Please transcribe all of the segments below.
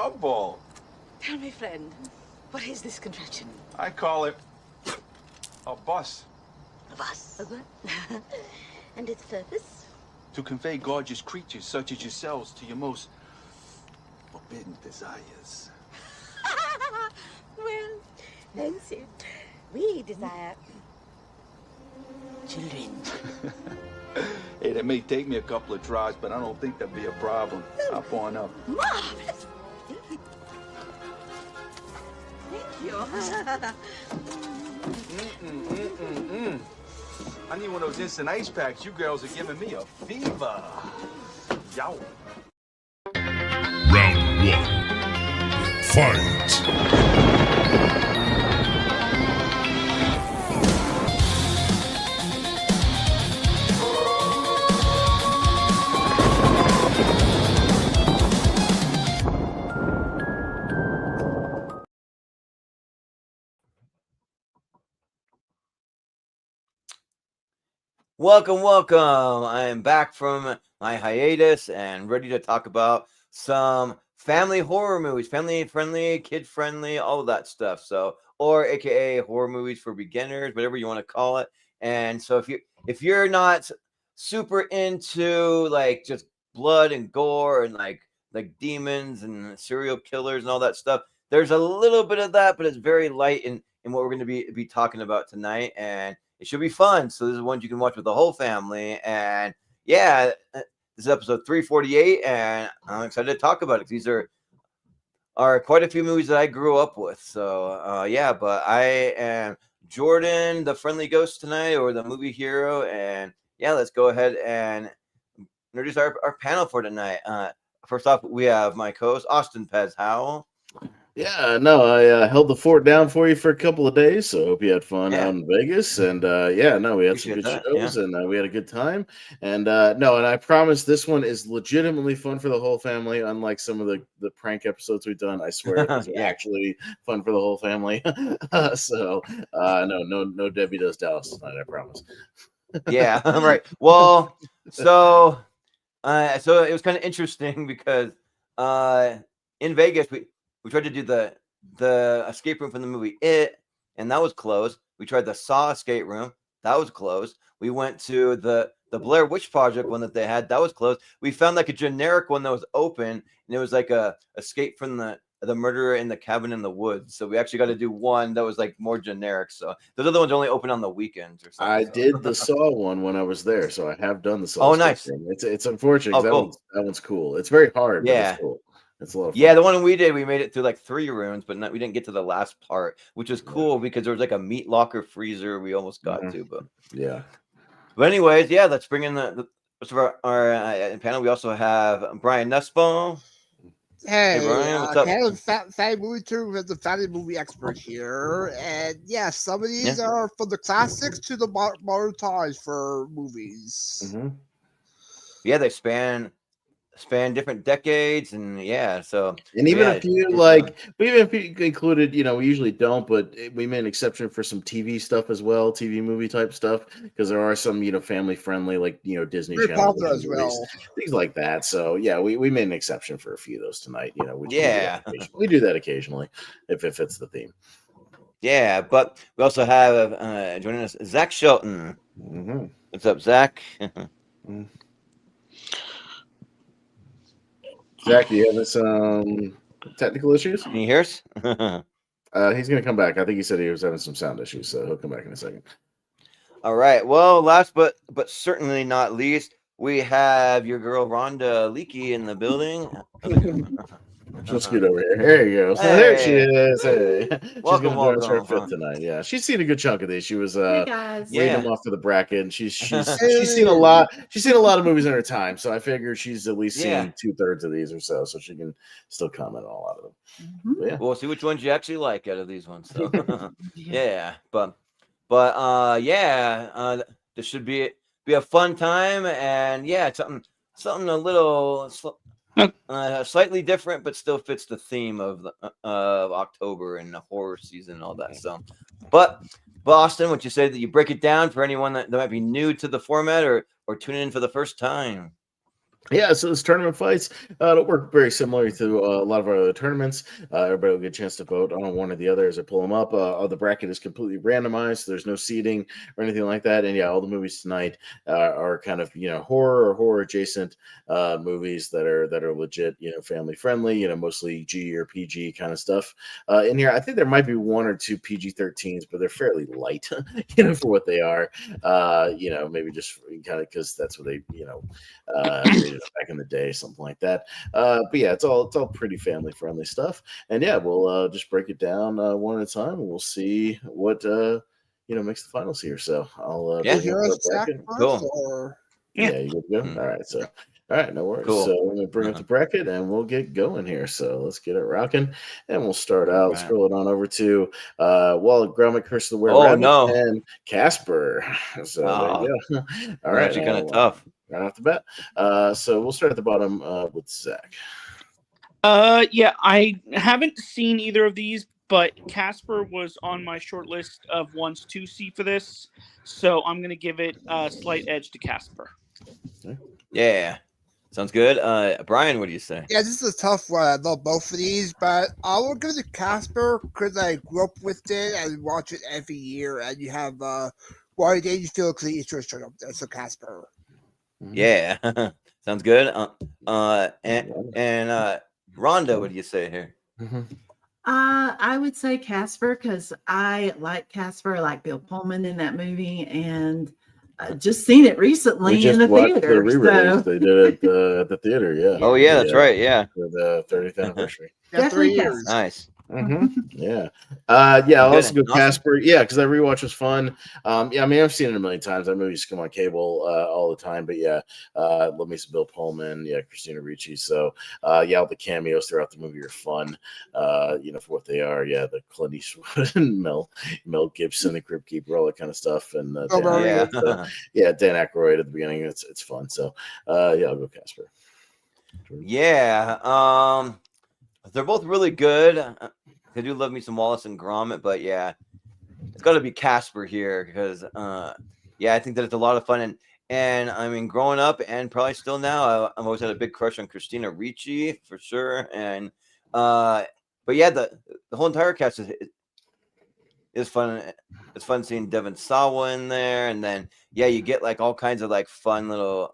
Bravo. Tell me, friend, what is this contraption? I call it a bus. A bus? A what? And its purpose? To convey gorgeous creatures such as yourselves to your most forbidden desires. Well, thanks you. We desire children. Hey, that may take me a couple of tries, but I don't think that'd be a problem. Hop on up. Marvelous. Thank you. I need one of those instant ice packs. You girls are giving me a fever. Yow. Round 1. Fight! Welcome. I am back from my hiatus and ready to talk about some family horror movies, family friendly, kid friendly, all of that stuff. So, or AKA horror movies for beginners, whatever you want to call it. And so, if you're not super into like just blood and gore and like demons and serial killers and all that stuff, there's a little bit of that, but it's very light in what we're going to be talking about tonight. And it should be fun. So this is one you can watch with the whole family. And yeah, this is episode 348, and I'm excited to talk about it. These are quite a few movies that I grew up with. So yeah, but I am Jordan, the friendly ghost tonight, or the movie hero. And yeah, let's go ahead and introduce our panel for tonight. First off, we have my co-host, Austin Pez Howell. Yeah, no, I held the fort down for you for a couple of days, so I hope you had fun out in Vegas. And yeah, no, we had some good shows, and we had a good time. And no, and I promise this one is legitimately fun for the whole family, unlike some of the prank episodes we've done. I swear, it's actually fun for the whole family. So no Debbie Does Dallas tonight, I promise. Yeah, right. Well, so it was kind of interesting because in Vegas we tried to do the escape room from the movie It, and that was closed. We tried the Saw escape room. That was closed. We went to the Blair Witch Project one that they had. That was closed. We found like a generic one that was open, and it was like a escape from the murderer in the cabin in the woods. So we actually got to do one that was like more generic. So those other ones only open on the weekends or something. I did the Saw one when I was there, so I have done the Saw. Oh, nice. It's unfortunate. Cool. That one's cool. It's very hard, but it's cool. It's a lot of fun. Yeah, the one we did, we made it through like 3 rooms, but we didn't get to the last part, which was cool because there was like a meat locker freezer we almost got to. But yeah. But anyways, yeah, let's bring in the rest of our panel. We also have Brian Nussbaum. Hey, Brian, what's up? Family movie tour with the family movie expert here, and yeah, some of these are from the classics to the modern times for movies. Mm-hmm. Yeah, they span different decades, and so and even if you even if you included, we usually don't, but we made an exception for some TV stuff as well, TV movie type stuff, because there are some family friendly, like Disney Channel as well, things like that. So yeah, we made an exception for a few of those tonight. We do that occasionally if it fits the theme. Yeah, but we also have joining us Zach Shelton. Mm-hmm. What's up, Zach? Zach, you having some technical issues? Can you hear us? He's going to come back. I think he said he was having some sound issues, so he'll come back in a second. All right. Well, last but certainly not least, we have your girl Rhonda Leakey in the building. She'll scoot over here. There you go. So there she is. Hey. She's going to join us her fifth tonight. Yeah, she's seen a good chunk of these. She was waiting them off for the bracket, and she's seen a lot. She's seen a lot of movies in her time, so I figure she's at least seen 2/3 of these or so she can still comment on a lot of them. Mm-hmm. Yeah. We'll see which ones you actually like out of these ones. So. This should be a fun time, and something a little. Slightly different, but still fits the theme of October and the horror season and all that. So, but Boston, would you say that you break it down for anyone that might be new to the format or tuning in for the first time? Yeah, so those tournament fights it'll work very similar to a lot of our other tournaments. Everybody will get a chance to vote on one or the other as I pull them up. The bracket is completely randomized. So there's no seeding or anything like that. And yeah, all the movies tonight are kind of horror or horror adjacent movies that are legit, family friendly. Mostly G or PG kind of stuff. In here, I think there might be one or two PG-13s, but they're fairly light, for what they are. Maybe just kind of because that's what they rated back in the day, something like that. But yeah, it's all pretty family friendly stuff. And yeah, we'll just break it down one at a time, and we'll see what makes the finals here. So I'll Yeah. bring up the bracket. Cool. Or... Yeah, you good to go? All right, so. All right, no worries. Cool. So let me bring up the bracket and we'll get going here. So let's get it rocking. And we'll start out, scroll it on over to Walt Gromit, Curse of the Were Rabbit, and Casper. So there you go. All right. Actually kind of tough. Right off the bat. So we'll start at the bottom with Zach. Yeah, I haven't seen either of these, but Casper was on my short list of ones to see for this. So I'm going to give it a slight edge to Casper. Okay. Yeah. Sounds good. Brian, what do you say? Yeah, this is a tough one. I love both of these, but I will give it to Casper because I grew up with it and watch it every year. And you have Why Did You Feel Clean Easter showing up there? So Casper. Yeah. Sounds good. And Rhonda, what do you say here? I would say Casper because I like Casper. I like Bill Pullman in that movie, and just seen it recently in the theater. The re-release. They did it at the theater. Yeah. Oh yeah, that's right. Yeah. For the 30th anniversary. Yeah, 3 years. Nice. Yeah. I'll also go Casper. Yeah, because that rewatch was fun. Yeah, I mean, I've seen it a million times. That movie used to come on cable all the time. But yeah, love me some Bill Pullman. Yeah, Christina Ricci. So yeah, all the cameos throughout the movie are fun. For what they are. Yeah, the Clint Eastwood and Mel Gibson, the Crypt Keeper, all that kind of stuff. And Dan Aykroyd at the beginning. It's fun. So yeah, I'll go Casper. Yeah. They're both really good. I do love me some Wallace and Gromit, but yeah, it's got to be Casper here because, I think that it's a lot of fun. And I mean, growing up and probably still now, I've always had a big crush on Christina Ricci for sure. And, but yeah, the whole entire cast is fun. It's fun seeing Devon Sawa in there, and then you get like all kinds of like fun little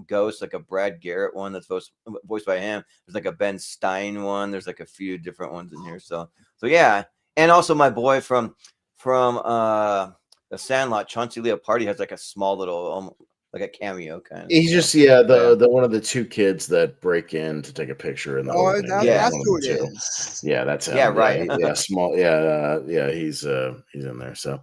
ghosts, like a Brad Garrett one that's voiced by him. There's like a Ben Stein one. There's like a few different ones in here. So yeah, and also my boy from The Sandlot, Chauncey Leopardi, has like a small little like a cameo kind of. He's just the one of the two kids that break in to take a picture in the that's who it is. Yeah, that's him. Yeah, right. Yeah, small. Yeah, he's in there. So,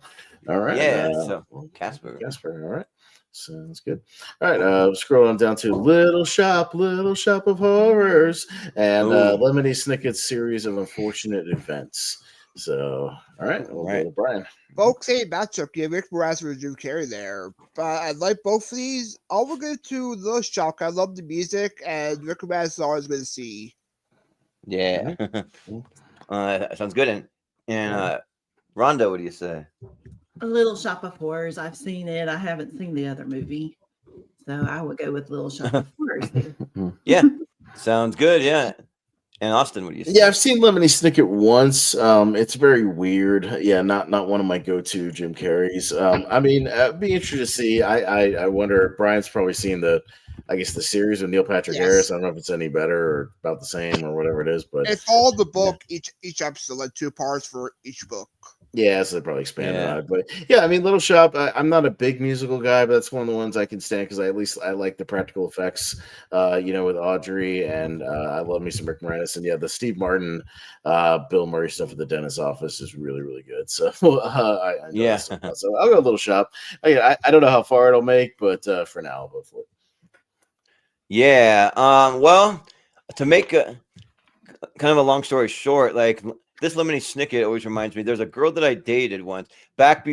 all right. Yeah. So Casper. All right. Sounds good. All right. Scroll on down to Little Shop of Horrors, and Lemony Snicket's Series of Unfortunate Events. So, all right, we'll go to Brian. Both same matchup. Yeah, Rick Moranis and Jim Carrey there. But I like both of these. I will go to Little Shop. I love the music, and Rick Moranis is always going to see. Yeah. Sounds good. And Rhonda, what do you say? A Little Shop of Horrors. I've seen it. I haven't seen the other movie. So I would go with Little Shop of Horrors here. Yeah. Sounds good. Yeah. And Austin, what do you say? Yeah, I've seen Lemony Snicket once. It's very weird. Yeah, not one of my go-to Jim Carreys. I mean, be interested to see. I wonder. Brian's probably seen the series with Neil Patrick Harris. I don't know if it's any better or about the same or whatever it is, but it's all the book. Each episode, like 2 parts for each book. Yeah, so they probably expanded on it, but yeah, I mean, Little Shop. I'm not a big musical guy, but that's one of the ones I can stand because I like the practical effects. With Audrey, and I love me some Rick Moranis, and the Steve Martin, Bill Murray stuff at the dentist office is really, really good. So I enjoy that stuff. So I'll go Little Shop. I don't know how far it'll make, but for now, I'll go for it. Yeah. Well, to make a kind of a long story short, like. This Lemony Snicket always reminds me. There's a girl that I dated once back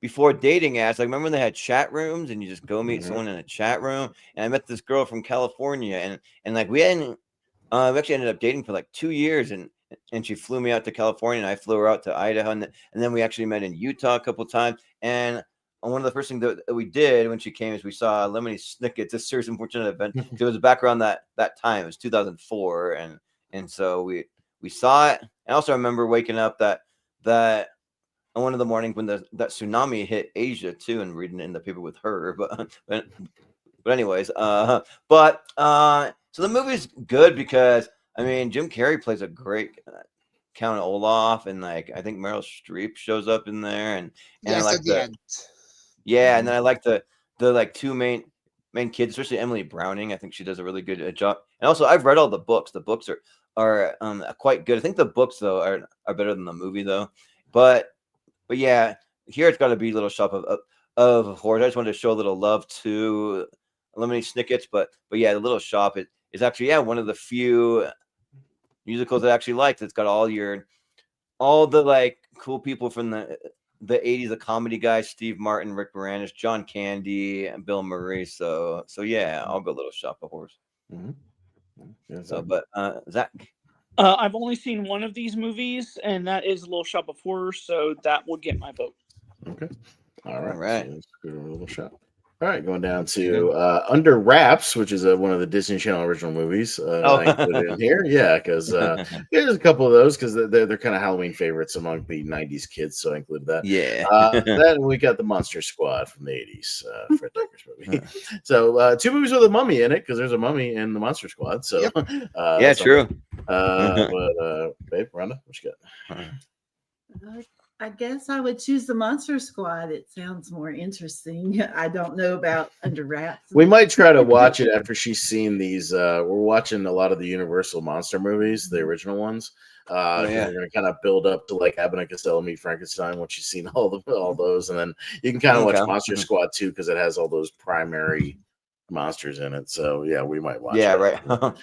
before dating apps. Like, remember when they had chat rooms and you just go meet someone in a chat room? And I met this girl from California, and like we actually ended up dating for like 2 years, and she flew me out to California, and I flew her out to Idaho, and then we actually met in Utah a couple times. And one of the first things that we did when she came is we saw Lemony Snicket's A Serious Unfortunate Event. It was back around that time. It was 2004, and so we saw it. I also remember waking up that on one of the mornings when that tsunami hit Asia too, and reading it in the paper with her. But anyways, so the movie's good because I mean Jim Carrey plays a great Count Olaf, and like I think Meryl Streep shows up in there, and Yes, I like at the end. yeah, and then I like the like two main kids, especially Emily Browning. I think she does a really good job. And also, I've read all the books. The books are quite good. I think the books though are better than the movie though. But yeah, here it's got to be Little Shop of Horrors. I just wanted to show a little love to Lemony Snicket's, but yeah, the Little Shop is actually one of the few musicals I actually liked. It's got all the like cool people from the 80s, the comedy guys, Steve Martin, Rick Moranis, John Candy, and Bill Murray. So yeah, I'll go Little Shop of Horrors. Mm-hmm. So, but Zach. I've only seen one of these movies, and that is Little Shop of Horrors, so that will get my vote. Okay. All right. All right. So let's go to Little Shop. All right, going down to Under Wraps, which is one of the Disney Channel original movies. I included in here, yeah, because there's a couple of those because they're kind of Halloween favorites among the '90s kids, so I included that. Yeah. Then we got the Monster Squad from the '80s, Fred Decker's movie. So two movies with a mummy in it because there's a mummy in the Monster Squad. So Yep. Yeah, true. But babe, Rhonda, what you got? I guess I would choose the Monster Squad. It sounds more interesting. I don't know about Under Wraps. We might try to watch it after she's seen these. We're watching a lot of the Universal monster movies, the original ones. We're going to kind of build up to like Abbott and Costello Meet Frankenstein once you've seen all those, and then you can kind of watch Monster Squad too because it has all those primary monsters in it. So yeah, we might watch. Yeah, it. right.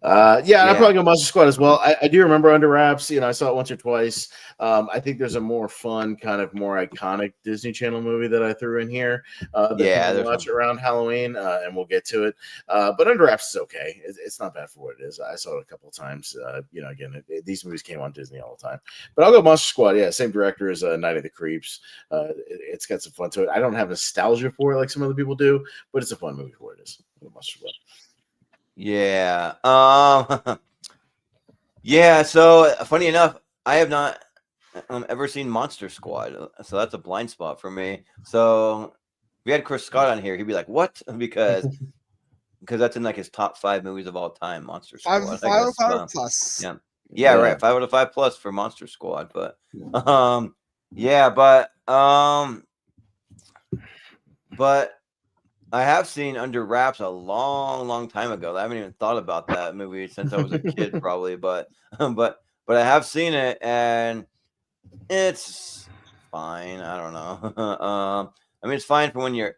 I'd probably go Monster Squad as well. I do remember Under Wraps. I saw it once or twice. I think there's a more fun, kind of more iconic Disney Channel movie that I threw in here. That we'll watch around Halloween, and we'll get to it. But Under Wraps is okay. It's not bad for what it is. I saw it a couple of times. Again, these movies came on Disney all the time. But I'll go Monster Squad. Yeah, same director as Night of the Creeps. It's got some fun to it. I don't have nostalgia for it like some other people do, but it's a fun movie for what it is. Monster Squad. Yeah. Yeah. So funny enough, I have not ever seen Monster Squad, so that's a blind spot for me. So if we had Chris Scott on here, he'd be like, "What?" Because that's in like his top 5 movies of all time. Monster Squad. 5 out of 5 plus. Yeah, right. 5 out of 5 plus for Monster Squad. But but I have seen Under Wraps a long, long time ago. I haven't even thought about that movie since I was a kid, probably. But I have seen it, and it's fine. I don't know. I mean, it's fine for when you're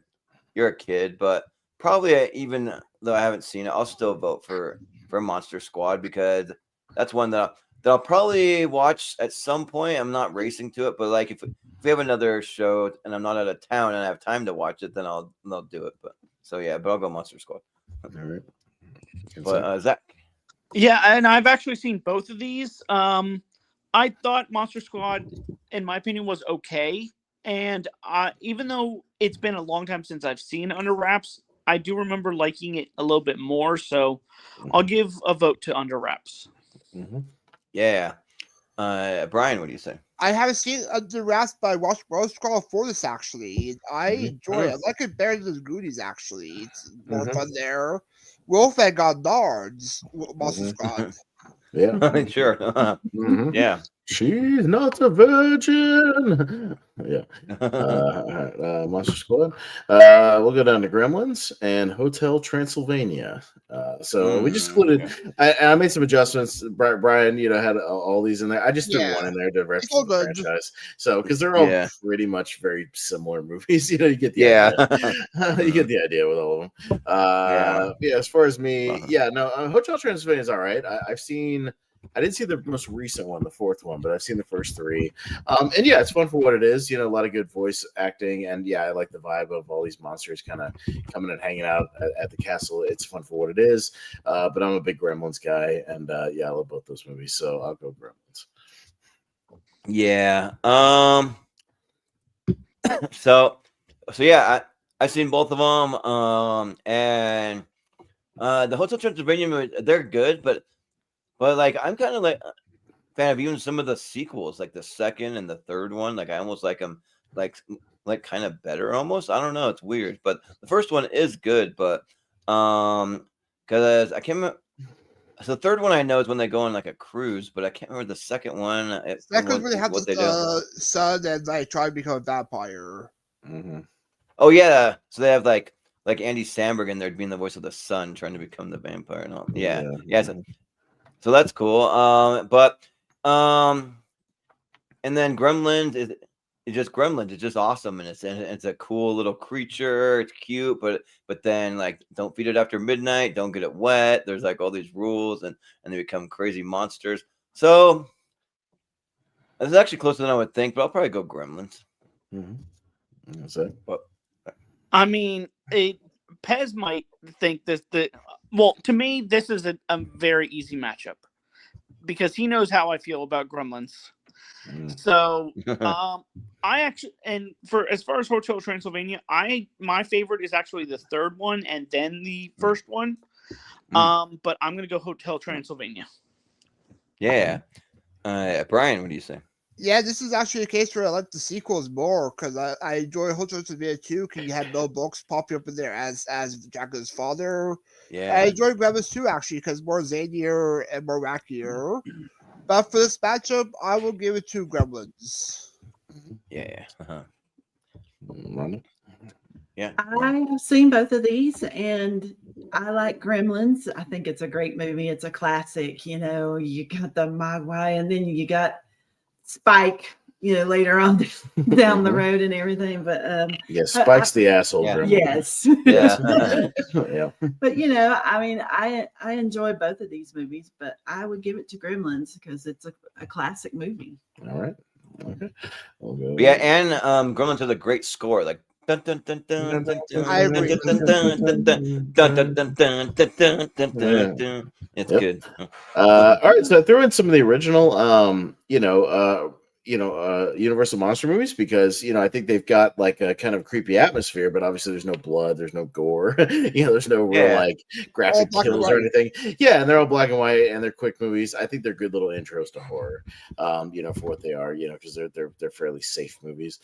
a kid, but probably even though I haven't seen it, I'll still vote for Monster Squad because that's one that I'll probably watch at some point. I'm not racing to it, but like if we have another show and I'm not out of town and I have time to watch it, then I'll do it. But I'll go Monster Squad. All right. But Zach. Yeah, and I've actually seen both of these. I thought Monster Squad, in my opinion, was okay. And even though it's been a long time since I've seen Under Wraps, I do remember liking it a little bit more. So I'll give a vote to Under Wraps. Mm-hmm. Yeah. Brian, what do you say? I haven't seen Under Wraps, but I watched Monster Squad for this actually. I enjoy it. I like it better than the Goonies actually. It's more fun there. Wolfman got nards. Monster Squad. Yeah, sure. Yeah. She's not a virgin. Yeah. Monster Squad. We'll go down to Gremlins and Hotel Transylvania. So we just included. I made some adjustments. Brian, had all these in there. I just threw one in there to represent the franchise. So because they're all pretty much very similar movies. You get the idea. You get the idea with all of them. As far as me, Hotel Transylvania is all right. I didn't see the most recent one, the 4th one, but I've seen the first 3. And it's fun for what it is. A lot of good voice acting, and I like the vibe of all these monsters kind of coming and hanging out at the castle. It's fun for what it is. But I'm a big Gremlins guy, and I love both those movies, so I'll go Gremlins. Yeah. So So yeah, I've seen both of them. And the Hotel Transylvania movies, they're good, but like I'm kind of like a fan of even some of the sequels, like the second and the third one. Like I almost like them, like kind of better almost. I don't know, it's weird, but the first one is good. But because I can't remember. So the third one I know is when they go on like a cruise, but I can't remember the second one. Second, when they have what they do. the son and like try to become a vampire. Mm-hmm. Oh yeah, so they have like Andy Samberg in there being the voice of the son, trying to become the vampire and all. Yeah. So that's cool. And then Gremlins is just Gremlins. It's just awesome, and it's a cool little creature. It's cute, but then like don't feed it after midnight. Don't get it wet. There's like all these rules, and they become crazy monsters. So it's actually closer than I would think, but I'll probably go Gremlins. Mm-hmm. That's it. But I mean, Pez might think this. Well, to me, this is a very easy matchup because he knows how I feel about Gremlins. So, I actually, and for as far as Hotel Transylvania, my favorite is actually the third one and then the first one. But I'm gonna go Hotel Transylvania. Yeah. Brian, what do you say? Yeah, this is actually a case where I like the sequels more because I enjoy Hotel Transylvania too. Because you had Mel Brooks popping up in there as Dracula's father. Yeah, I enjoy Gremlins too actually because more zanier and more wackier. But for this matchup, I will give it to Gremlins. Yeah. Yeah. I have seen both of these and I like Gremlins. I think it's a great movie. It's a classic. You know, you got the Mogwai and then you got Spike, you know, later on down the road and everything. But Spike's the asshole. Yeah. Yes. Yeah. But you know, I mean, I enjoy both of these movies, but I would give it to Gremlins because it's a classic movie. All right. Okay. We'll go. Yeah, and Gremlins has a great score, like dun dun dun dun dun dun dun dun dun dun dun. It's good. All right, so I threw in some of the original, Universal monster movies because I think they've got like a kind of creepy atmosphere, but obviously there's no blood, there's no gore, there's no real like graphic kills or anything. Yeah, and they're all black and white and they're quick movies. I think they're good little intros to horror, for what they are, because they're fairly safe movies.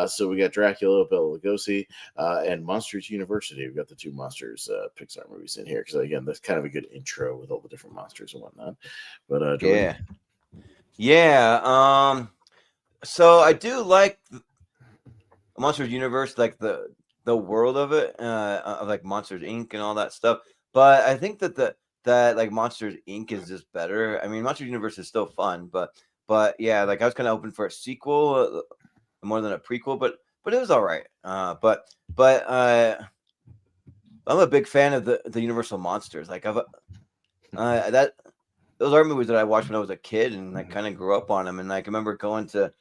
So we got Dracula, Bela Lugosi, and Monsters University. We've got the two Monsters Pixar movies in here because again, that's kind of a good intro with all the different monsters and whatnot. But yeah. So I do like Monsters Universe, like the world of it, of like Monsters Inc. and all that stuff. But I think that like Monsters Inc. is just better. I mean, Monsters Universe is still fun, but yeah, like I was kind of hoping for a sequel more than a prequel, but it was all right. But I'm a big fan of the Universal monsters. Like those are movies that I watched when I was a kid and I kind of grew up on them. And like, I remember going to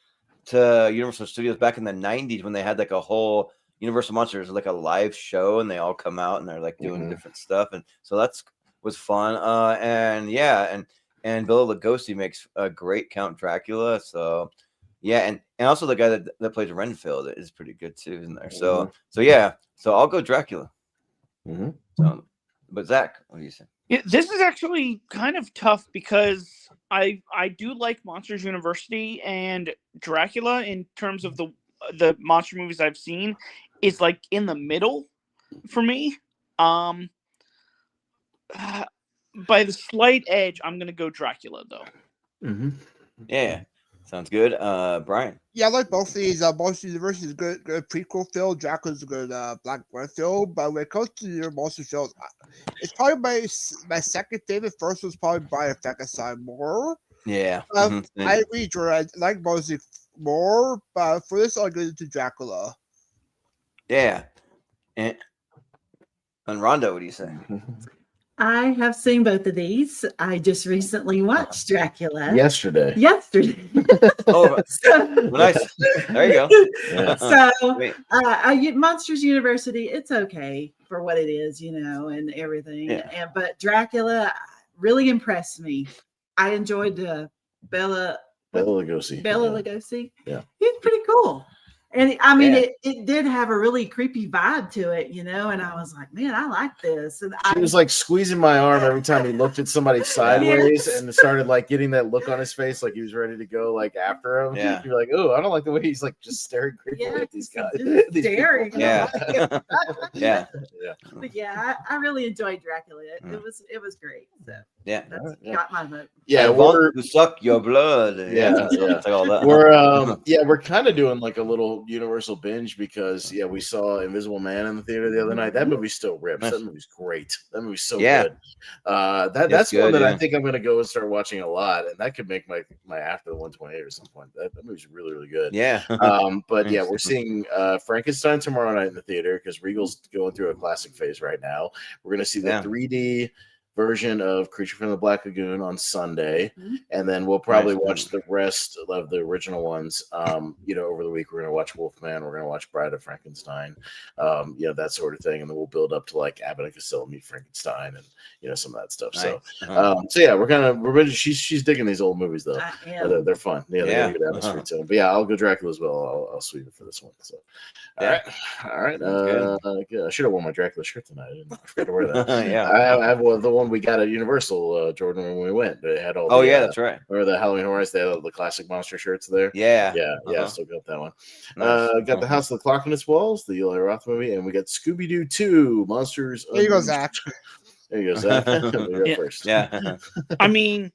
Universal Studios back in the 90s when they had like a whole Universal Monsters, like a live show, and they all come out and they're like doing different stuff. And so was fun. And yeah, and Bela Lugosi makes a great Count Dracula. So yeah, and also the guy that plays Renfield is pretty good too in there. So yeah, so I'll go Dracula. So, but Zach, what do you say? Yeah, this is actually kind of tough because I do like Monsters University, and Dracula in terms of the monster movies I've seen is like in the middle for me. By the slight edge, I'm gonna go Dracula though. Yeah, sounds good. Brian. Yeah, I like both of these. Monsters University is a good prequel film. Dracula's a good Black Mirror film. But when it comes to your monster films, it's probably my second favorite. First was probably Brian Frankenstein more. Yeah. I agree, Jordan. I like Monsters more, but for this, I'll go to Dracula. Yeah. And Rhonda, what do you say? I have seen both of these. I just recently watched Dracula. Yesterday. Oh, nice. There you go. Yeah. So, Monsters University, it's okay for what it is, and everything. Yeah. But Dracula really impressed me. I enjoyed Bela Lugosi. Yeah. He's pretty cool. And I mean, Yeah. it did have a really creepy vibe to it, you know. And I was like, man, I like this. And He was like squeezing my arm every time he looked at somebody sideways Yes. and started like getting that look on his face, like he was ready to go like after him. Yeah. You're like, oh, I don't like the way he's like just staring creepily at these guys. just these staring. people. Yeah. Yeah. Yeah. But yeah, I really enjoyed Dracula. Mm. it was great. So Yeah. that's Yeah. got my vote. Yeah, I we're want to suck your blood. Yeah, It's like all that. we're kind of doing like a little universal binge because we saw Invisible Man in the theater the other night. That movie still rips. Nice. That movie's great. That movie's so Yeah. good. That's good, one that I yeah. think I'm gonna go and start watching a lot, and that could make my after the 128 or some point. That movie's really, really good. Yeah. But yeah, we're seeing Frankenstein tomorrow night in the theater because Regal's going through a classic phase right now. We're gonna see the 3D version of Creature from the Black Lagoon on Sunday, and then we'll probably watch the rest of the original ones. Over the week we're gonna watch Wolfman, we're gonna watch Bride of Frankenstein, that sort of thing, and then we'll build up to like Abbott and Costello Meet Frankenstein and some of that stuff. Nice. So yeah, we're she's digging these old movies though. They're fun. Yeah, they got a good atmosphere to them. But yeah, I'll go Dracula as well. I'll sweep it for this one. So all right. I should have worn my Dracula shirt tonight. I forgot to wear that. Yeah. I have the one we got at Universal, Jordan, when we went. It had all. That's right. Or the Halloween Horrors. They had all the classic monster shirts there. Yeah. I still got that one. Nice. Got the House of the Clock on its Walls, the Eli Roth movie, and we got Scooby Doo 2 Monsters. There you go, Zach. There you go, Zach. You're first. Yeah. I mean,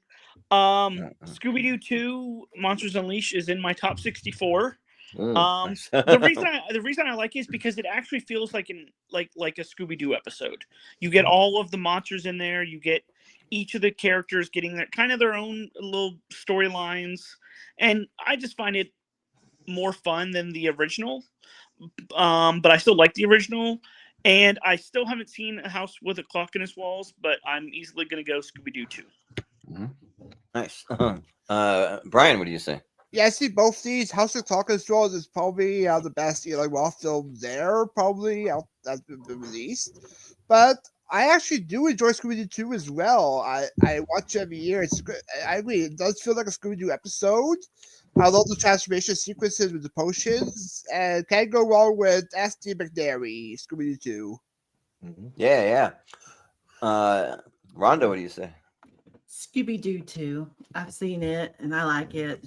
Scooby Doo 2 Monsters Unleashed is in my top 64. The reason I like it is because it actually feels like a Scooby Doo episode. You get all of the monsters in there. You get each of the characters getting their own little storylines, and I just find it more fun than the original. But I still like the original, and I still haven't seen A House with a Clock in Its Walls, but I'm easily going to go Scooby Doo 2. Nice. Brian, what do you say? Yeah, I see both these. House of Clock and Straws is probably the best Eli Roth film there, probably that's been released. But I actually do enjoy Scooby Doo 2 as well. I watch it every year. It's good. I agree. It does feel like a Scooby Doo episode. I love the transformation sequences with the potions, and can't go wrong with S.D. McNary, Scooby Doo 2. Yeah. Rhonda, what do you say? Scooby Doo 2. I've seen it and I like it.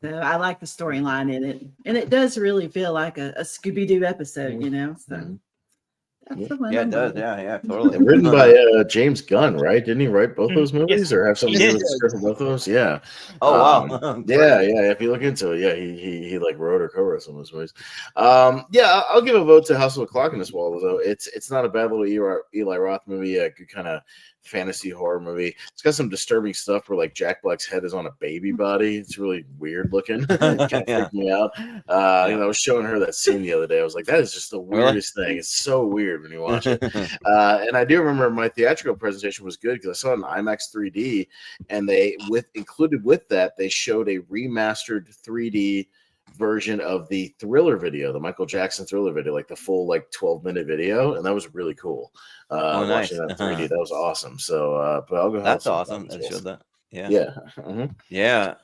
So I like the storyline in it, and it does really feel like a Scooby Doo episode, So that's the one. Yeah, it does. Yeah, totally. Written by James Gunn, right? Didn't he write both those movies, or have something to do with the script of both of those? Yeah. Oh wow. Yeah. If you look into it, he like wrote or co-wrote some of those movies. I'll give a vote to House of the Clock in Its Wall, though. It's not a bad little Eli Roth movie. A good kind of fantasy horror movie. It's got some disturbing stuff where like Jack Black's head is on a baby body. It's really weird looking. It kind of freaked me out. I was showing her that scene the other day. I was like, that is just the weirdest thing. It's so weird when you watch it. And I do remember my theatrical presentation was good because I saw it in IMAX 3D, and they included with that they showed a remastered 3D version of the Thriller video, the Michael Jackson Thriller video, like the full 12-minute video, and that was really cool. Nice. Watching that 3D, that was awesome. So, but I'll go. That's awesome. They showed that. Yeah. Yeah.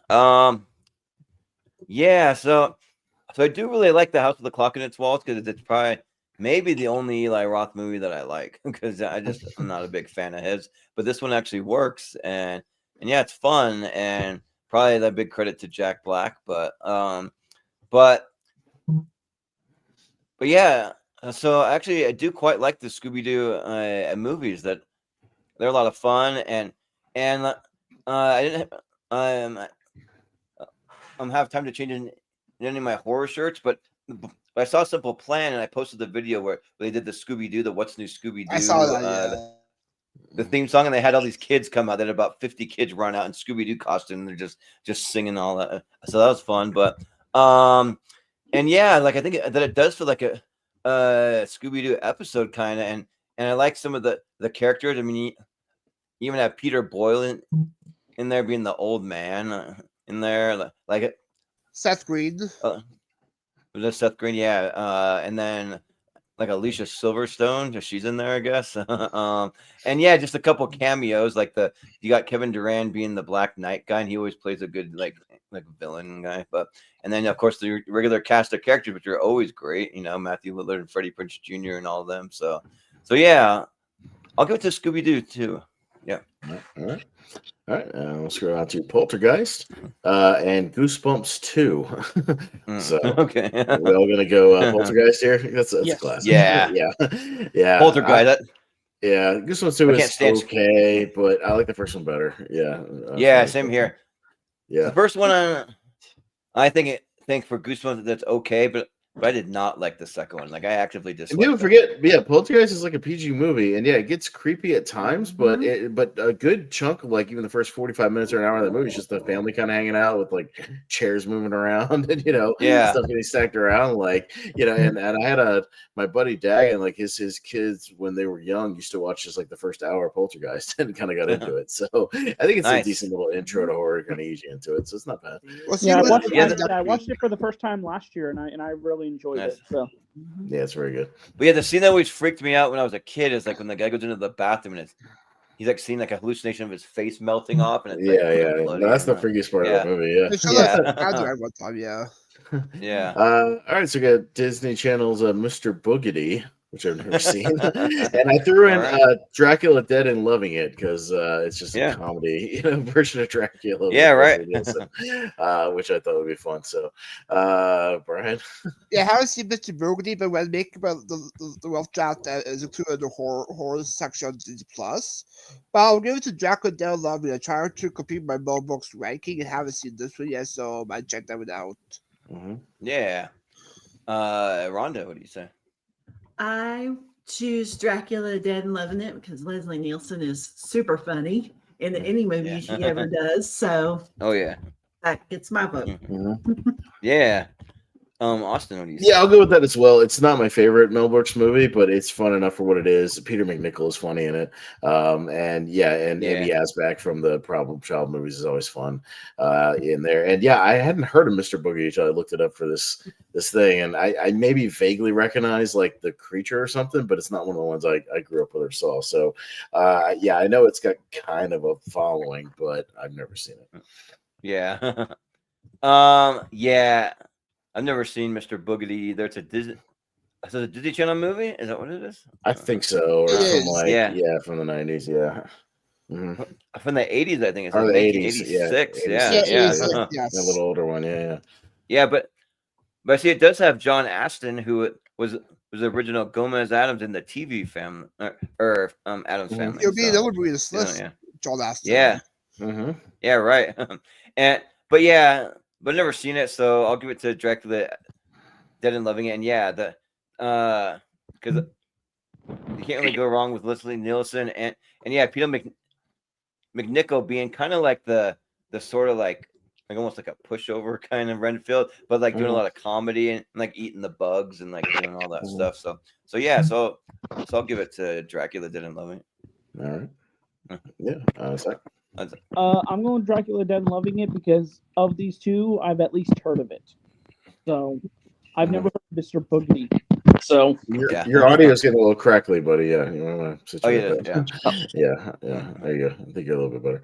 Yeah. So I do really like The House with the Clock in Its Walls because it's probably maybe the only Eli Roth movie that I like because I'm not a big fan of his. But this one actually works, and yeah, it's fun, and probably that big credit to Jack Black. But yeah. So actually, I do quite like the Scooby Doo movies. That they're a lot of fun, and I didn't have time to change any of my horror shirts, but I saw Simple Plan, and I posted the video where they did the Scooby Doo, the What's New Scooby Doo. I saw that. The theme song, and they had all these kids come out. They had about 50 kids run out in Scooby Doo costume. And they're just singing all that. So that was fun, but and yeah, I think that it does feel like a Scooby Doo episode kind of, and I like some of the characters. I mean, you even have Peter Boyle in there being the old man in there, like Seth Green. Was that Seth Green? Yeah, and then like Alicia Silverstone, she's in there, I guess. And yeah, just a couple cameos, like you got Kevin Durant being the Black Knight guy, and he always plays a good like villain guy. And then of course the regular cast of characters, which are always great. Matthew Lillard and Freddie Prinze Jr. and all of them. So yeah, I'll give it to Scooby Doo too. Yeah. All right. We'll scroll out to Poltergeist and Goosebumps 2. So okay, we're all gonna go Poltergeist here. That's a classic. Yeah. Yeah. Poltergeist. Yeah, Goosebumps 2 is okay, but I like the first one better. Yeah. Same here. Yeah. The first one, I think for Goosebumps that's okay, but I did not like the second one. Like I actively disliked. People forget, Poltergeist is like a PG movie, and it gets creepy at times, but a good chunk of like even the first 45 minutes or an hour of the movie is just the family kind of hanging out with like chairs moving around and stuff getting stacked around, and I had my buddy Dag and like his kids when they were young used to watch just like the first hour of Poltergeist and kind of got into it. So I think it's a decent little intro to horror, kind of easy into it. So it's not bad. I watched it for the first time last year, and I really enjoyed it. So yeah, it's very good. But yeah, the scene that always freaked me out when I was a kid is like when the guy goes into the bathroom and he's like seeing like a hallucination of his face melting off, and it's no, that's the freakiest part of the movie. Yeah. All right, so we got Disney Channel's Mr. Boogedy, which I've never seen, and I threw in Dracula Dead and Loving It because it's just a comedy version of Dracula. Yeah, right. Which I thought would be fun. So, Brian. Yeah, I haven't seen Mr. Boogedy, but when making about the rough draft that is included in the horror section on Disney Plus. But I'll give it to Dracula Dead and Loving It. I tried to complete my Mel Books ranking and haven't seen this one yet, so I might check that one out. Yeah. Rhonda, what do you say? I choose Dracula Dead and Loving It because Leslie Nielsen is super funny in any movie she ever does. So that gets my vote. Yeah. Austin, what do you say? Yeah, I'll go with that as well. It's not my favorite Mel Brooks movie, but it's fun enough for what it is. Peter McNichol is funny in it. And Amy Asback from the Problem Child movies is always fun in there. And I hadn't heard of Mr. Boogie until I looked it up for this thing. And I maybe vaguely recognize like the creature or something, but it's not one of the ones I grew up with or saw. So I know it's got kind of a following, but I've never seen it. Yeah. I've never seen Mr. Boogedy either. It's a Disney Channel movie? Is that what it is? I think so. Or from from the 90s, From the 80s, I think it's like the 80s. 86. A little older one, Yeah, but see, it does have John Astin, who was the original Gomez Adams in the TV family, or Adams Family. It'll be another movie this list. John Astin. Yeah. Yeah, right. But never seen it, so I'll give it to Dracula Dead and Loving It. And because you can't really go wrong with Leslie Nielsen and Peter McNichol being kind of like the sort of like almost like a pushover kind of Renfield, but like doing a lot of comedy and like eating the bugs and like doing all that stuff. So I'll give it to Dracula Dead and Loving It. All right. Yeah. I'm going Dracula Dead and Loving It because of these two, I've at least heard of it. So I've never heard of Mr. Boogedy. So your audio is getting a little crackly, buddy. Yeah, you want to situate that. Yeah. There you go. I think you're a little bit better.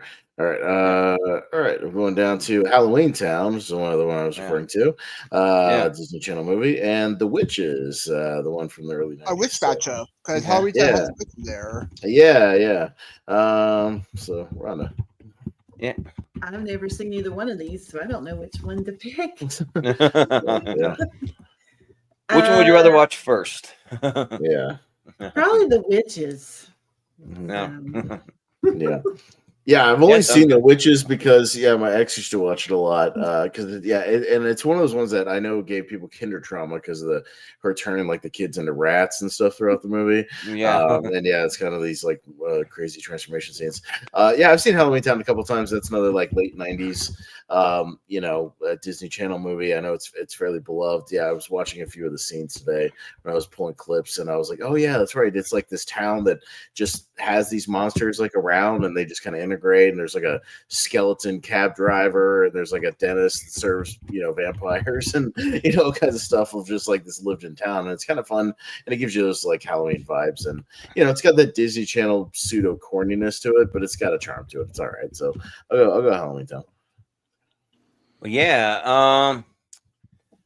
All right. We're going down to Halloween Town, which is one of the one I was referring to. Disney Channel movie, and The Witches, the one from the early 90s. A witch matchup because Halloween Town has a witch there. Yeah. So Rhonda. Yeah. I've never seen either one of these, so I don't know which one to pick. Which one would you rather watch first? Yeah. Probably The Witches. Yeah, I've only seen The Witches because my ex used to watch it a lot. Because and it's one of those ones that I know gave people kinder trauma because of her turning like the kids into rats and stuff throughout the movie. It's kind of these like crazy transformation scenes. I've seen Halloween Town a couple times. That's another like late 90s you know, a Disney Channel movie. I know it's fairly beloved. Yeah, I was watching a few of the scenes today when I was pulling clips, and I was like, oh yeah, that's right. It's like this town that just has these monsters like around, and they just kind of integrate. And there's like a skeleton cab driver, and there's like a dentist that serves, you know, vampires, and you know, all kinds of stuff of just like this lived in town. And it's kind of fun, and it gives you those like Halloween vibes. And you know, it's got that Disney Channel pseudo corniness to it, but it's got a charm to it. It's all right. So I'll go Halloween Town. Well, yeah.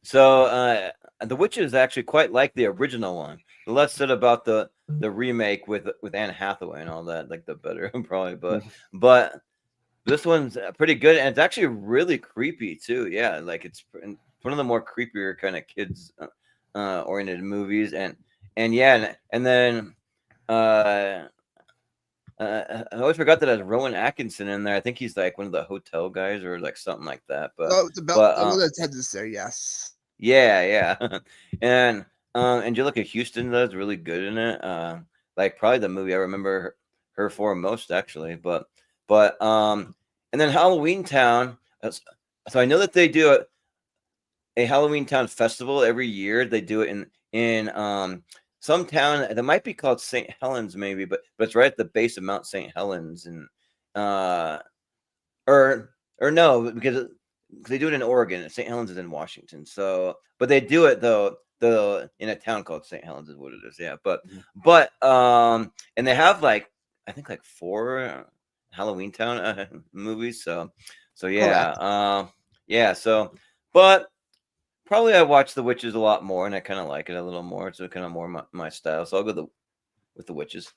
So The Witches is actually quite like the original one. The less said about the remake with Anne Hathaway and all that, like the better probably. But this one's pretty good, and it's actually really creepy too. Yeah, like it's one of the more creepier kind of kids oriented movies, and then I always forgot that there's Rowan Atkinson in there. I think he's like one of the hotel guys or like something like that. But the one that's headed there, yes. Yeah. And Angelica Houston does really good in it. Like probably the movie I remember her for most actually. But and then Halloween Town. So I know that they do a Halloween Town festival every year. They do it in some town that might be called St. Helens, maybe, but it's right at the base of Mount St. Helens, and or no, because they do it in Oregon. St. Helens is in Washington. So, but they do it though in a town called St. Helens is what it is. Yeah, but and they have like I think like 4 Halloween Town movies. So yeah, So, but probably I watch The Witches a lot more, and I kind of like it a little more. It's kind of more my style. So I'll go with The Witches.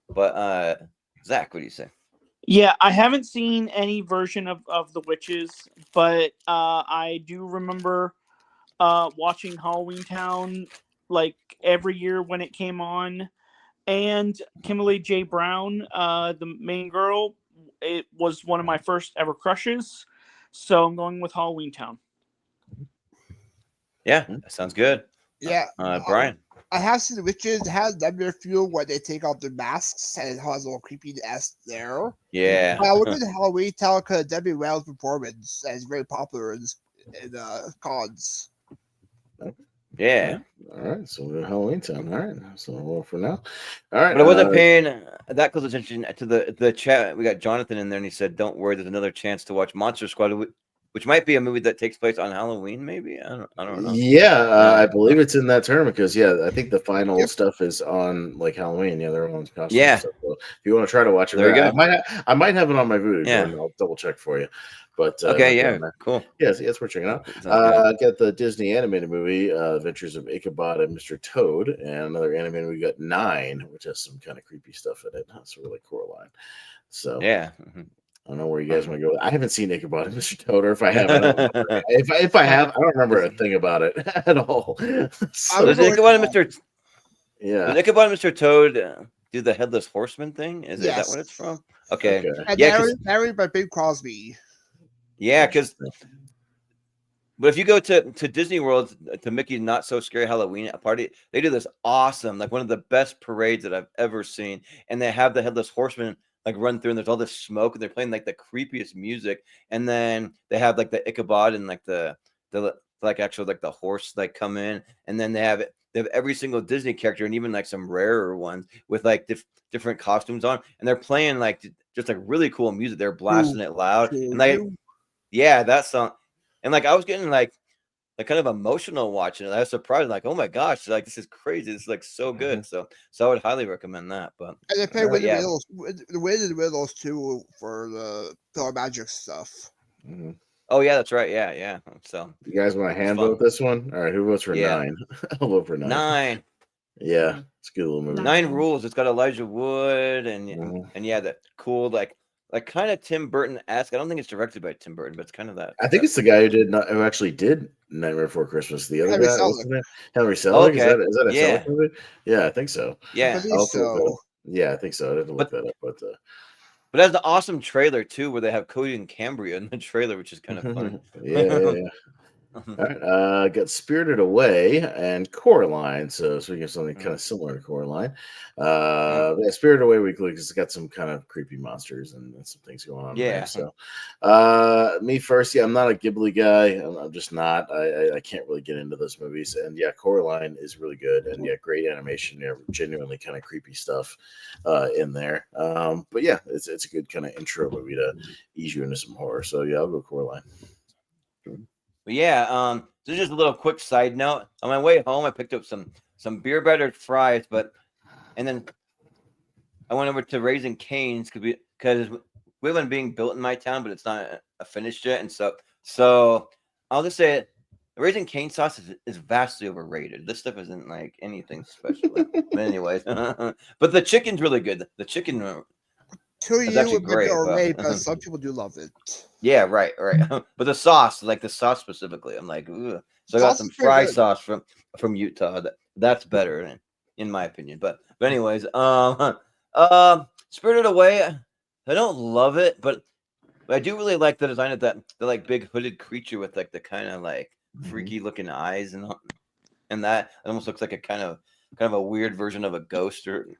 But Zach, what do you say? Yeah, I haven't seen any version of The Witches, but I do remember watching Halloween Town like every year when it came on. And Kimberly J. Brown, the main girl, it was one of my first ever crushes. So I'm going with Halloween Town. Yeah, that sounds good. Yeah. Brian. I have seen The Witches. It has nightmare feel where they take off their masks, and it has a little creepy-esque there. Yeah. I look at Halloween Town because Debbie Well's performance is very popular in cons. Yeah. All right. So we're Halloween Town. All right. So well for now. All right. But I wasn't paying that close attention to the chat. We got Jonathan in there, and he said, "Don't worry, there's another chance to watch Monster Squad, which might be a movie that takes place on Halloween. Maybe I don't know." Yeah, I believe it's in that term because I think the final stuff is on like Halloween. Yeah, they're on costumes. Yeah. So if you want to try to watch it, there you go. I might have it on my Voodoo. Yeah. I'll double check for you. But okay, yeah, cool. Yes, we're checking out. Got the Disney animated movie, Adventures of Ichabod and Mr. Toad, and another animated movie, got 9, which has some kind of creepy stuff in it. That's really Coraline. So yeah. I don't know where you guys want to go. I haven't seen Ichabod and Mr. Toad, or if I have, I don't remember. if I have, I don't remember a thing about it at all. So, does Ichabod and Mr. Does Ichabod and Mr. Toad do the Headless Horseman thing? Is that what it's from? Okay. And married by Bing Crosby. Yeah, but if you go to Disney World, to Mickey's Not So Scary Halloween party, they do this awesome, like one of the best parades that I've ever seen, and they have the Headless Horseman like run through, and there's all this smoke, and they're playing like the creepiest music, and then they have like the Ichabod and like the like actual like the horse like come in, and then they have every single Disney character, and even like some rarer ones with like different costumes on, and they're playing like just like really cool music. They're blasting it loud, and like. Yeah, that song, and like I was getting like kind of emotional watching it. I was surprised, like, oh my gosh, like this is crazy. This is like so good. So I would highly recommend that. But and they play the Wizard Riddles too for the Pillar Magic stuff. Mm-hmm. Oh yeah, that's right. Yeah. So you guys want to hand vote this one? All right, who votes for 9? I'll vote for 9. 9. Yeah, it's a good little movie. 9 Rules. It's got Elijah Wood and that cool like kind of Tim Burton-esque. I don't think it's directed by Tim Burton, but it's kind of that. I think it's the guy who actually did Nightmare Before Christmas. The other Henry guy, Selick. Henry Selick. Okay. Is that a Selick movie? Yeah, I think so. Yeah, yeah, I think so. I didn't look that up, but it has the awesome trailer too, where they have Cody and Cambria in the trailer, which is kind of fun. yeah. All right, got Spirited Away and Coraline. So we get something kind of similar to Coraline. Yeah, Spirited Away weekly because it's got some kind of creepy monsters and some things going on there. So, me first, yeah, I'm not a Ghibli guy. I'm just not. I can't really get into those movies. And yeah, Coraline is really good, and yeah, great animation. Yeah, genuinely kind of creepy stuff in there. But yeah, it's a good kind of intro movie to ease you into some horror. So yeah, I'll go Coraline. But yeah, so just a little quick side note. On my way home, I picked up some beer battered fries, and then I went over to Raising Cane's because we have one being built in my town, but it's not finished yet, and so I'll just say it. Raising Cane sauce is vastly overrated. This stuff isn't like anything special. But anyways, but the chicken's really good. The chicken to is you actually would be great. alright, but some people do love it. Yeah, right. But the sauce, like the sauce specifically, I'm like, ugh. So I got some fry sauce from Utah. That's better, in my opinion. But anyways, Spirited Away, I don't love it, but I do really like the design of the like big hooded creature with like the kind of like freaky looking eyes and that it almost looks like a kind of a weird version of a ghost or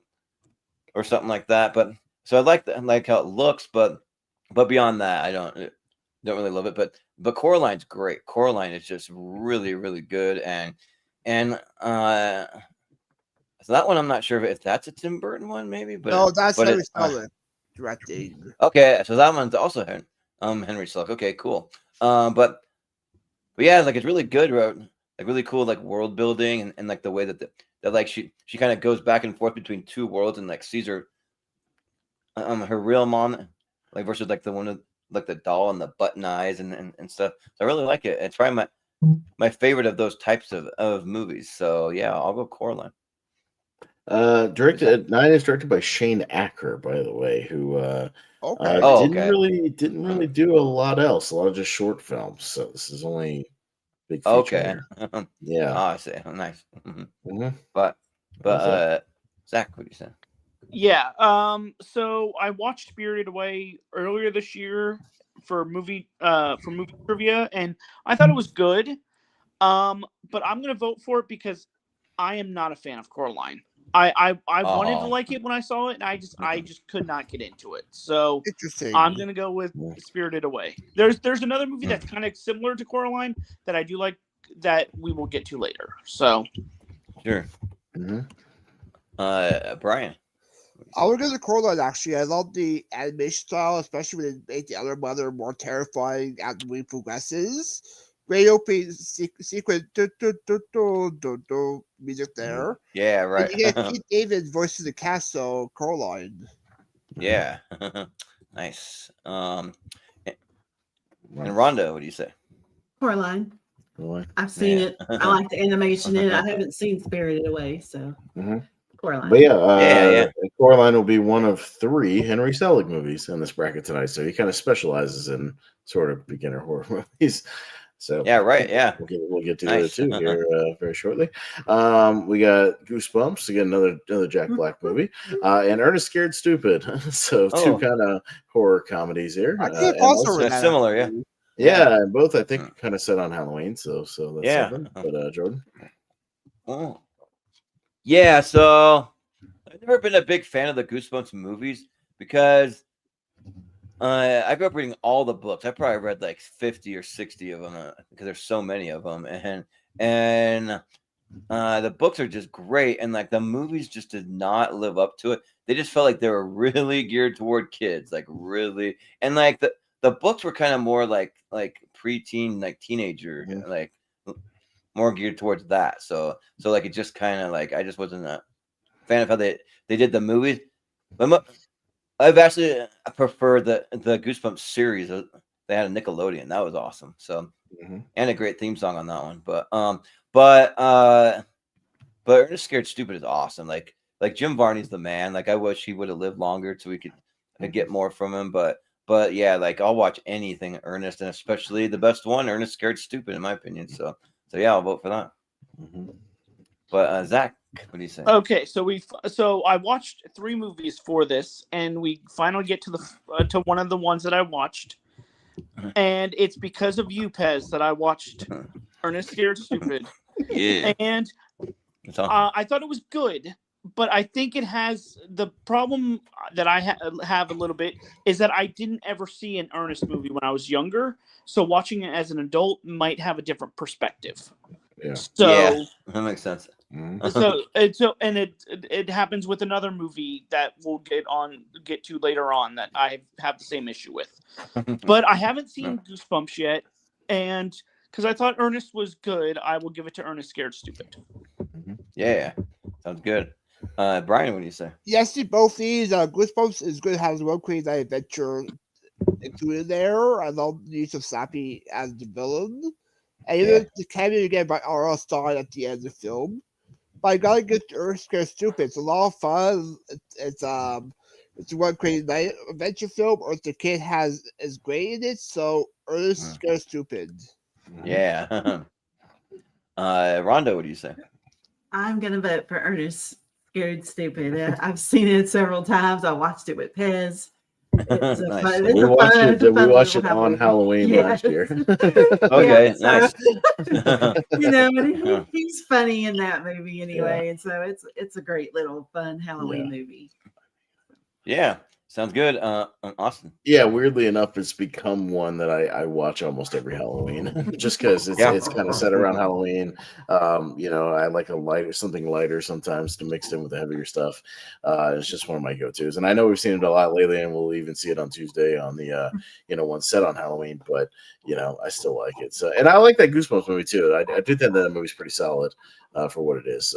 something like that. But so I like how it looks, but beyond that, I don't really love it. But Coraline's great. Coraline is just really, really good, and so that one I'm not sure if that's a Tim Burton one, maybe. But no, that's Henry Selick directing. Okay, so that one's also Henry Selick. Okay, cool. But yeah, like it's really good, like really cool, like world building and like the way that like she kind of goes back and forth between two worlds and like sees her real mom like versus like the one with like the doll and the button eyes and stuff. So I really like it. It's probably my favorite of those types of movies. So yeah, I'll go Coraline. Directed by Shane Acker, by the way, who didn't really do a lot else. A lot of just short films. So this is only big feature. Okay. Yeah. Oh, I see. Oh, nice. But Zach, what do you say? Yeah. So I watched Spirited Away earlier this year for movie trivia, and I thought it was good. But I'm gonna vote for it because I am not a fan of Coraline. I wanted to like it when I saw it, and I just could not get into it. So I'm gonna go with Spirited Away. There's another movie that's kind of similar to Coraline that I do like that we will get to later. So sure. Brian. I would go to Coraline, actually. I love the animation style, especially when they make the other mother more terrifying as the movie progresses. Great opening sequence, music there. Yeah, right. And you get Keith David voices the cast, so Coraline. Yeah. Nice. And Rhonda, what do you say? Coraline. I've seen it. I like the animation in it. I haven't seen Spirited Away, so Coraline. But yeah, Coraline will be one of 3 Henry Selick movies in this bracket tonight. So he kind of specializes in sort of beginner horror movies. So yeah, right. Yeah, we'll get to the other 2 here very shortly. We got Goosebumps, again another Jack Black movie, and Ernest Scared Stupid. So 2 kind of horror comedies here. I think also similar, yeah. Yeah, and both I think kind of set on Halloween. So that's something. But Jordan. Oh. Yeah, so I've never been a big fan of the Goosebumps movies because I grew up reading all the books. I probably read like 50 or 60 of them because there's so many of them, and the books are just great, and like the movies just did not live up to it. They just felt like they were really geared toward kids, like really, and like the books were kind of more like preteen, like teenager, like more geared towards that. So like it just kind of like I just wasn't a fan of how they did the movies. But I've actually preferred the Goosebumps series. They had a Nickelodeon. That was awesome. So and a great theme song on that one. But Ernest Scared Stupid is awesome. Like Jim Varney's the man. Like I wish he would have lived longer so we could get more from him. But yeah, like I'll watch anything Ernest, and especially the best one, Ernest Scared Stupid, in my opinion. So yeah, I'll vote for that. But Zach, what do you say? Okay, so I watched 3 movies for this, and we finally get to to one of the ones that I watched, and it's because of you, Pez, that I watched Ernest Scared Stupid. Yeah. And I thought it was good, but I think it has the problem that I have a little bit is that I didn't ever see an Ernest movie when I was younger. So watching it as an adult might have a different perspective. Yeah. So that makes sense. It happens with another movie that we'll get to later on that I have the same issue with. But I haven't seen Goosebumps yet, and because I thought Ernest was good, I will give it to Ernest Scared Stupid. Yeah, sounds good. Brian, what do you say? Yes, to both these. Goosebumps is good. Has well created adventure included there. I love the use of Slappy as the villain, and even the cameo you get by R.L. Stein at the end of the film. But I gotta get to Ernest Scared Stupid. It's a lot of fun. It's a well created adventure film. Or the kid is great in it. So Ernest Scared Stupid. Yeah. Rhonda, what do you say? I'm gonna vote for Ernest Scared Stupid. I've seen it several times. I watched it with Pez. It's a Nice. fun, it's We a watched fun, it. it's a We fun watched little it on Halloween last year. Okay, Yeah, so, nice. you know, and he's funny in that movie anyway, and so it's a great little fun Halloween movie. Yeah, sounds good. Austin. Yeah, weirdly enough, it's become one that I watch almost every Halloween, just because it's kind of set around Halloween. You know, I like something lighter sometimes to mix in with the heavier stuff. It's just one of my go-tos, and I know we've seen it a lot lately, and we'll even see it on Tuesday on the one set on Halloween. But you know, I still like it. So, and I like that Goosebumps movie too. I do think that movie's pretty solid for what it is.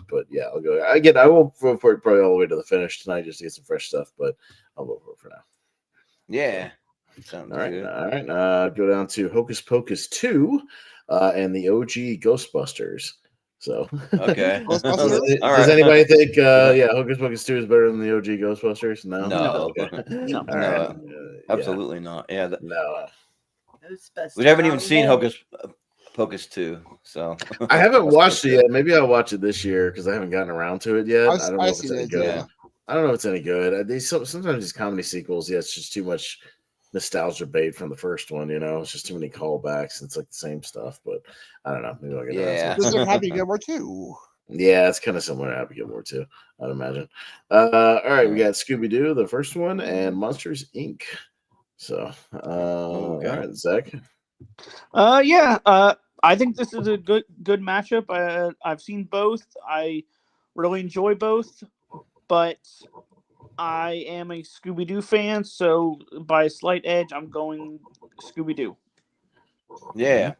But yeah, I'll go again. I will vote for it probably all the way to the finish tonight just to get some fresh stuff, but I'll vote for it for now. Yeah. Sounds all right. good. All right. Go down to Hocus Pocus 2 and the OG Ghostbusters. So, okay. Does anybody think, Hocus Pocus 2 is better than the OG Ghostbusters? No. No. Okay. No. All right. Absolutely not. Yeah. No. Ghostbusters We haven't even all seen day. Hocus Pocus 2, so I haven't watched it yet. Maybe I'll watch it this year because I haven't gotten around to it yet. I don't know if it's any good. Yeah. I don't know if it's any good. Sometimes these comedy sequels, it's just too much nostalgia bait from the first one. You know, it's just too many callbacks. It's like the same stuff, but I don't know. Maybe I'll get around to it. This is Happy Gilmore too. Yeah, it's kind of similar to Happy Gilmore too, I'd imagine. All right, we got Scooby Doo, the first one, and Monsters Inc. So, all right, Zach. I think this is a good matchup. I've seen both. I really enjoy both, but I am a Scooby-Doo fan, so by a slight edge, I'm going Scooby-Doo. Yeah.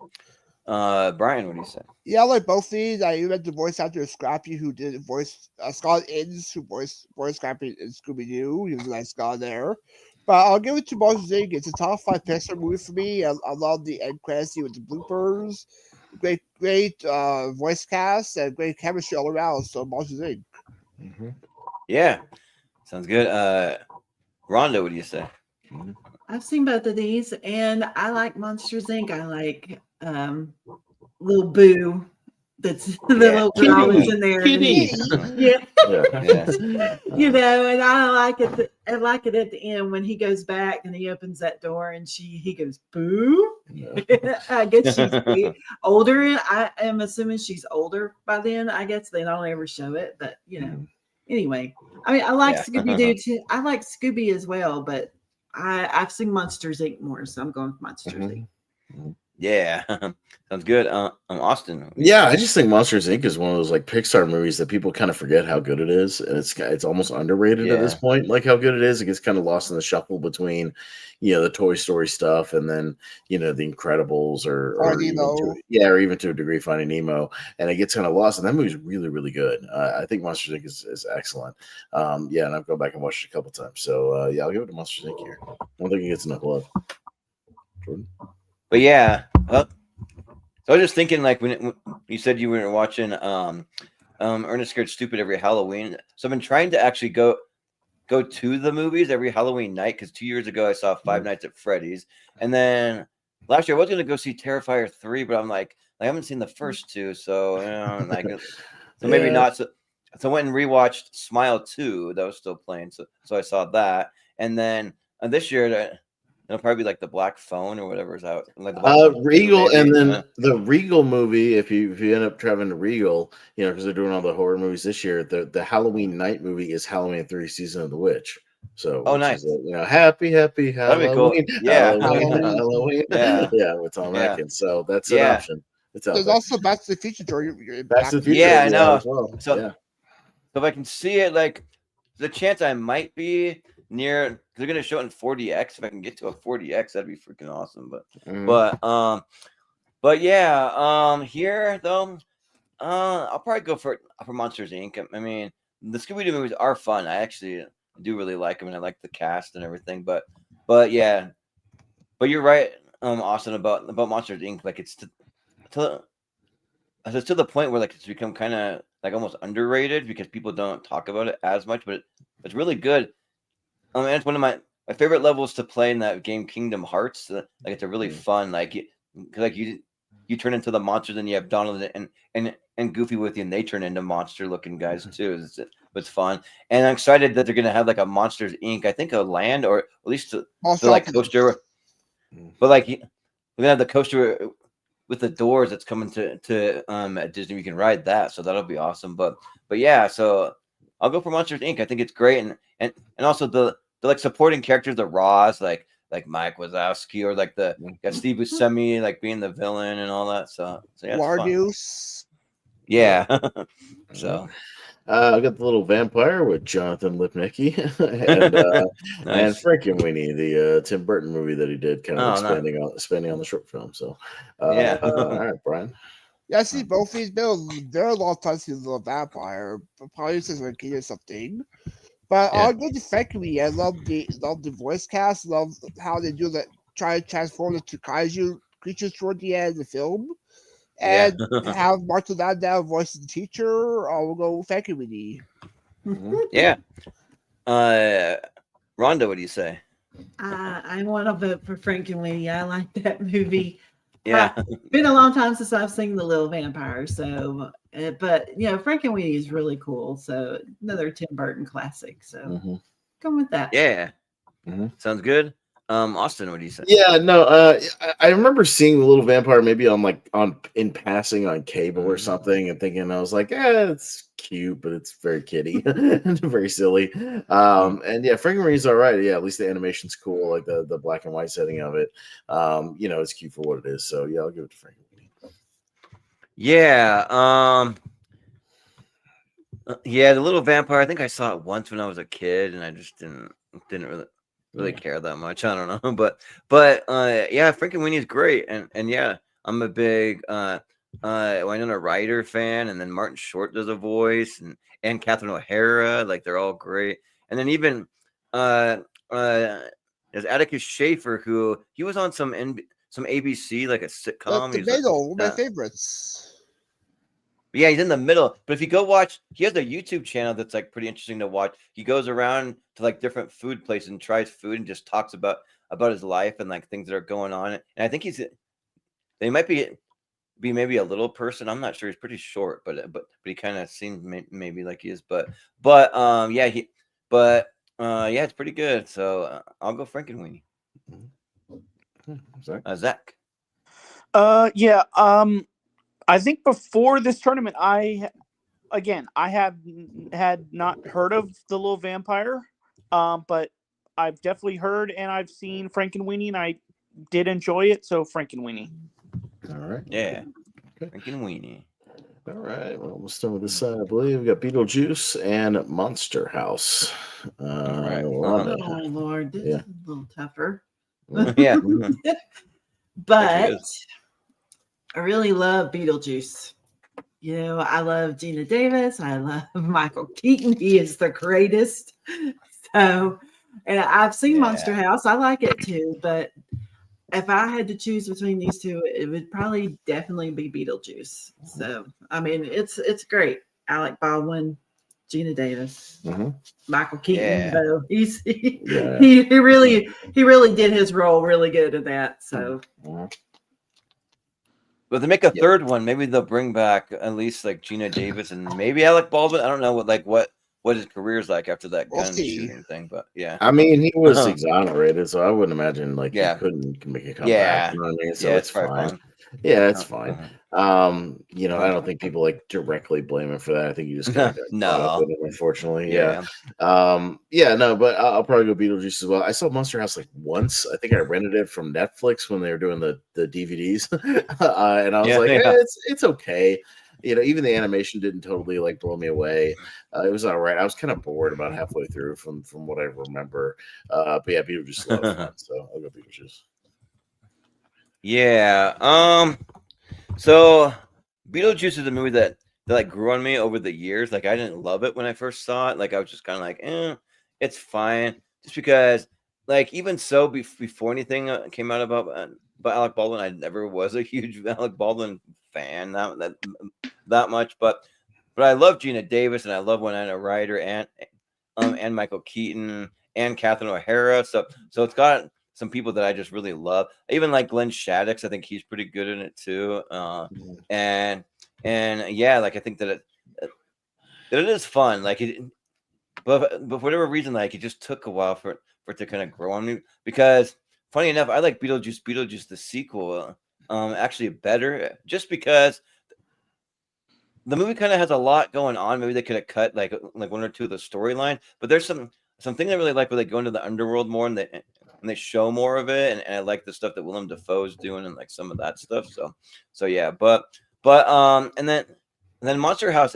Brian, what do you say? Yeah, I like both these. I even the voice actor Scrappy, who did voice Scott Innes, who voiced Scrappy in Scooby-Doo. He was a nice guy there. But I'll give it to Monsters Inc. It's a top 5 Pixar movie for me. I love the end credits with the bloopers. Great voice cast and great chemistry all around. So Monsters Inc. Yeah, sounds good. Rhonda, what do you say? I've seen both of these, and I like Monsters Inc. I like little Boo. That's the little girl that's in there. Yeah. You know, and I like it. I like it at the end when he goes back and he opens that door and he goes Boo. Yeah. I guess she's older. I am assuming she's older by then. I guess they don't ever show it, but you know. Anyway, I mean, I like Scooby Doo too. I like Scooby as well, but I've seen Monsters Inc. more, so I'm going with Monsters Inc. Yeah, sounds good. Austin. Yeah, I just think Monsters Inc. is one of those like Pixar movies that people kind of forget how good it is, and it's almost underrated at this point. Like how good it is, it gets kind of lost in the shuffle between, the Toy Story stuff, and then the Incredibles, or even to a degree Finding Nemo, and it gets kind of lost. And that movie's really, really good. I think Monsters Inc. is excellent. And I've gone back and watched it a couple times. So I'll give it to Monsters Inc. here. I don't think it gets enough love. Jordan? But yeah, so I was just thinking, like when you said you were watching Ernest Scared Stupid every Halloween. So I've been trying to actually go to the movies every Halloween night, because 2 years ago I saw Five Nights at Freddy's, and then last year I was going to go see Terrifier 3, but I'm like I haven't seen the first two, so so maybe not. So I went and rewatched Smile 2 that was still playing, so I saw that, and then this year it'll probably be like the Black Phone or whatever is out. Like the Black Phone Regal, 2, and maybe. then the Regal movie. If you end up traveling to Regal, because they're doing all the horror movies this year, the Halloween night movie is Halloween 3: Season of the Witch. So, Oh, which nice. is happy That'd be cool. Halloween, Yeah. Halloween. Yeah. Yeah, with Tom Yeah. Atkins. So that's an Yeah. option. It's out There's there. also Back to the Future, Jordan. Back to the Future. Yeah, I know. As well. So, yeah. so if I can see it, like the chance I might be near, they're gonna show it in 40x. If I can get to a 40x, that'd be freaking awesome. But yeah, here though, I'll probably go for Monsters Inc. I mean, the Scooby-Doo movies are fun. I actually do really like them, and I like the cast and everything. But yeah, but you're right, Austin, about Monsters Inc. Like it's to the point where like it's become kind of like almost underrated because people don't talk about it as much. But it's really good. And it's one of my favorite levels to play in that game, Kingdom Hearts. Like it's a really fun you turn into the monsters, and you have Donald and Goofy with you, and they turn into monster looking guys too. It's fun, and I'm excited that they're gonna have like a Monsters Inc. I think a land, or at least the like coaster, but like we're gonna have the coaster with the doors that's coming to at Disney. You can ride that, so that'll be awesome. But yeah, so I'll go for Monsters Inc. I think it's great, and also the like supporting characters, the Raws, like Mike Wazowski, or like got Steve Buscemi like being the villain and all that. So yeah, Wardeus. Yeah. So I got the little vampire with Jonathan Lipnicki and nice. and Frankenweenie, the Tim Burton movie that he did, kind of expanding on the short film. So yeah. All right, Brian. Yeah, I see both these bills. They're a long time since the vampire, but probably since a kid or something. But I'll go to Frankenweenie. I love the voice cast. Love how they do that. Try to transform the two kaiju creatures toward the end of the film. And have Martha Landau voice the teacher. I will go Frankenweenie. Yeah. Rhonda, what do you say? I want to vote for Frankenweenie. I like that movie. Yeah. It's been a long time since I've seen The Little Vampire. So, but Frankenweenie is really cool. So another Tim Burton classic. So come with that. Yeah. Sounds good. Austin, what do you say? Yeah, no, I remember seeing The Little Vampire maybe in passing on cable or something, and thinking, I was like, it's cute, but it's very kiddie and very silly. And yeah, Frankenweenie's all right. Yeah, at least the animation's cool, like the black and white setting of it. It's cute for what it is. So yeah, I'll give it to Frankenweenie. Yeah. Yeah, The Little Vampire. I think I saw it once when I was a kid, and I just didn't really care that much. I don't know, but yeah, Frankenweenie is great, and yeah, I'm a big Winona Ryder fan, and then Martin Short does a voice, and Catherine O'Hara, like they're all great, and then even there's Atticus Shaffer, who he was on some ABC, like a sitcom. The Middle, one of my favorites. Yeah, he's in the middle. But if you go watch, he has a YouTube channel that's like pretty interesting to watch. He goes around to like different food places and tries food and just talks about his life and like things that are going on. And I think they might be maybe a little person. I'm not sure. He's pretty short, but he kind of seems maybe like he is. But yeah, yeah, it's pretty good. So I'll go Frankenweenie. Zach. Yeah. I think before this tournament, I had not heard of The Little Vampire, but I've definitely heard and I've seen Frankenweenie, and I did enjoy it. So Frankenweenie. All right. Yeah. Frankenweenie. All right. Well, we'll start with this side. I believe we got Beetlejuice and Monster House. All right. Oh Lord, this is a little tougher. Yeah. But I really love Beetlejuice. I love Gina Davis. I love Michael Keaton. He is the greatest. So, and I've seen Monster House. I like it too. But if I had to choose between these two, it would probably definitely be Beetlejuice. So, I mean, it's great. Alec Baldwin, Gina Davis, Michael Keaton. So he really did his role really good in that. So. But to make a third one, maybe they'll bring back at least like Gina Davis and maybe Alec Baldwin. I don't know what what his career's like after that We'll gun see. shooting thing. But yeah, I mean, he was exonerated, so I wouldn't imagine like Yeah. he couldn't make a comeback. Yeah. You know what I mean? So Yeah, it's probably fine. Yeah, it's Uh-huh. fine. You know, I don't think people like directly blame him for that. I think you just kind of got caught up No. with him, unfortunately. Yeah. Yeah, no, but I'll probably go Beetlejuice as well. I saw Monster House like once. I think I rented it from Netflix when they were doing the DVDs, and I was Yeah, like, yeah. it's okay. You know, even the animation didn't totally like blow me away. It was all right. I was kind of bored about halfway through from what I remember. But yeah, Beetlejuice is a lot of fun, so I'll go Beetlejuice. Yeah. So Beetlejuice is a movie that like grew on me over the years. Like I didn't love it when I first saw it. Like I was just kind of like, it's fine. Just because, like, even so, before anything came out about Alec Baldwin, I never was a huge Alec Baldwin fan that much. But I love Gina Davis and I love Winona Ryder and Michael Keaton and Catherine O'Hara. So it's got some people that I just really love. Even like Glenn Shaddix, I think he's pretty good in it too. And yeah, like I think that it is fun. Like it, but for whatever reason, like it just took a while for it to kind of grow on me. Because funny enough, I like Beetlejuice the sequel actually better, just because the movie kind of has a lot going on. Maybe they could have cut like one or two of the storyline, but there's something I really like where they go into the underworld more and they show more of it, and I like the stuff that Willem Dafoe's doing and like some of that stuff. So yeah, but and then Monster House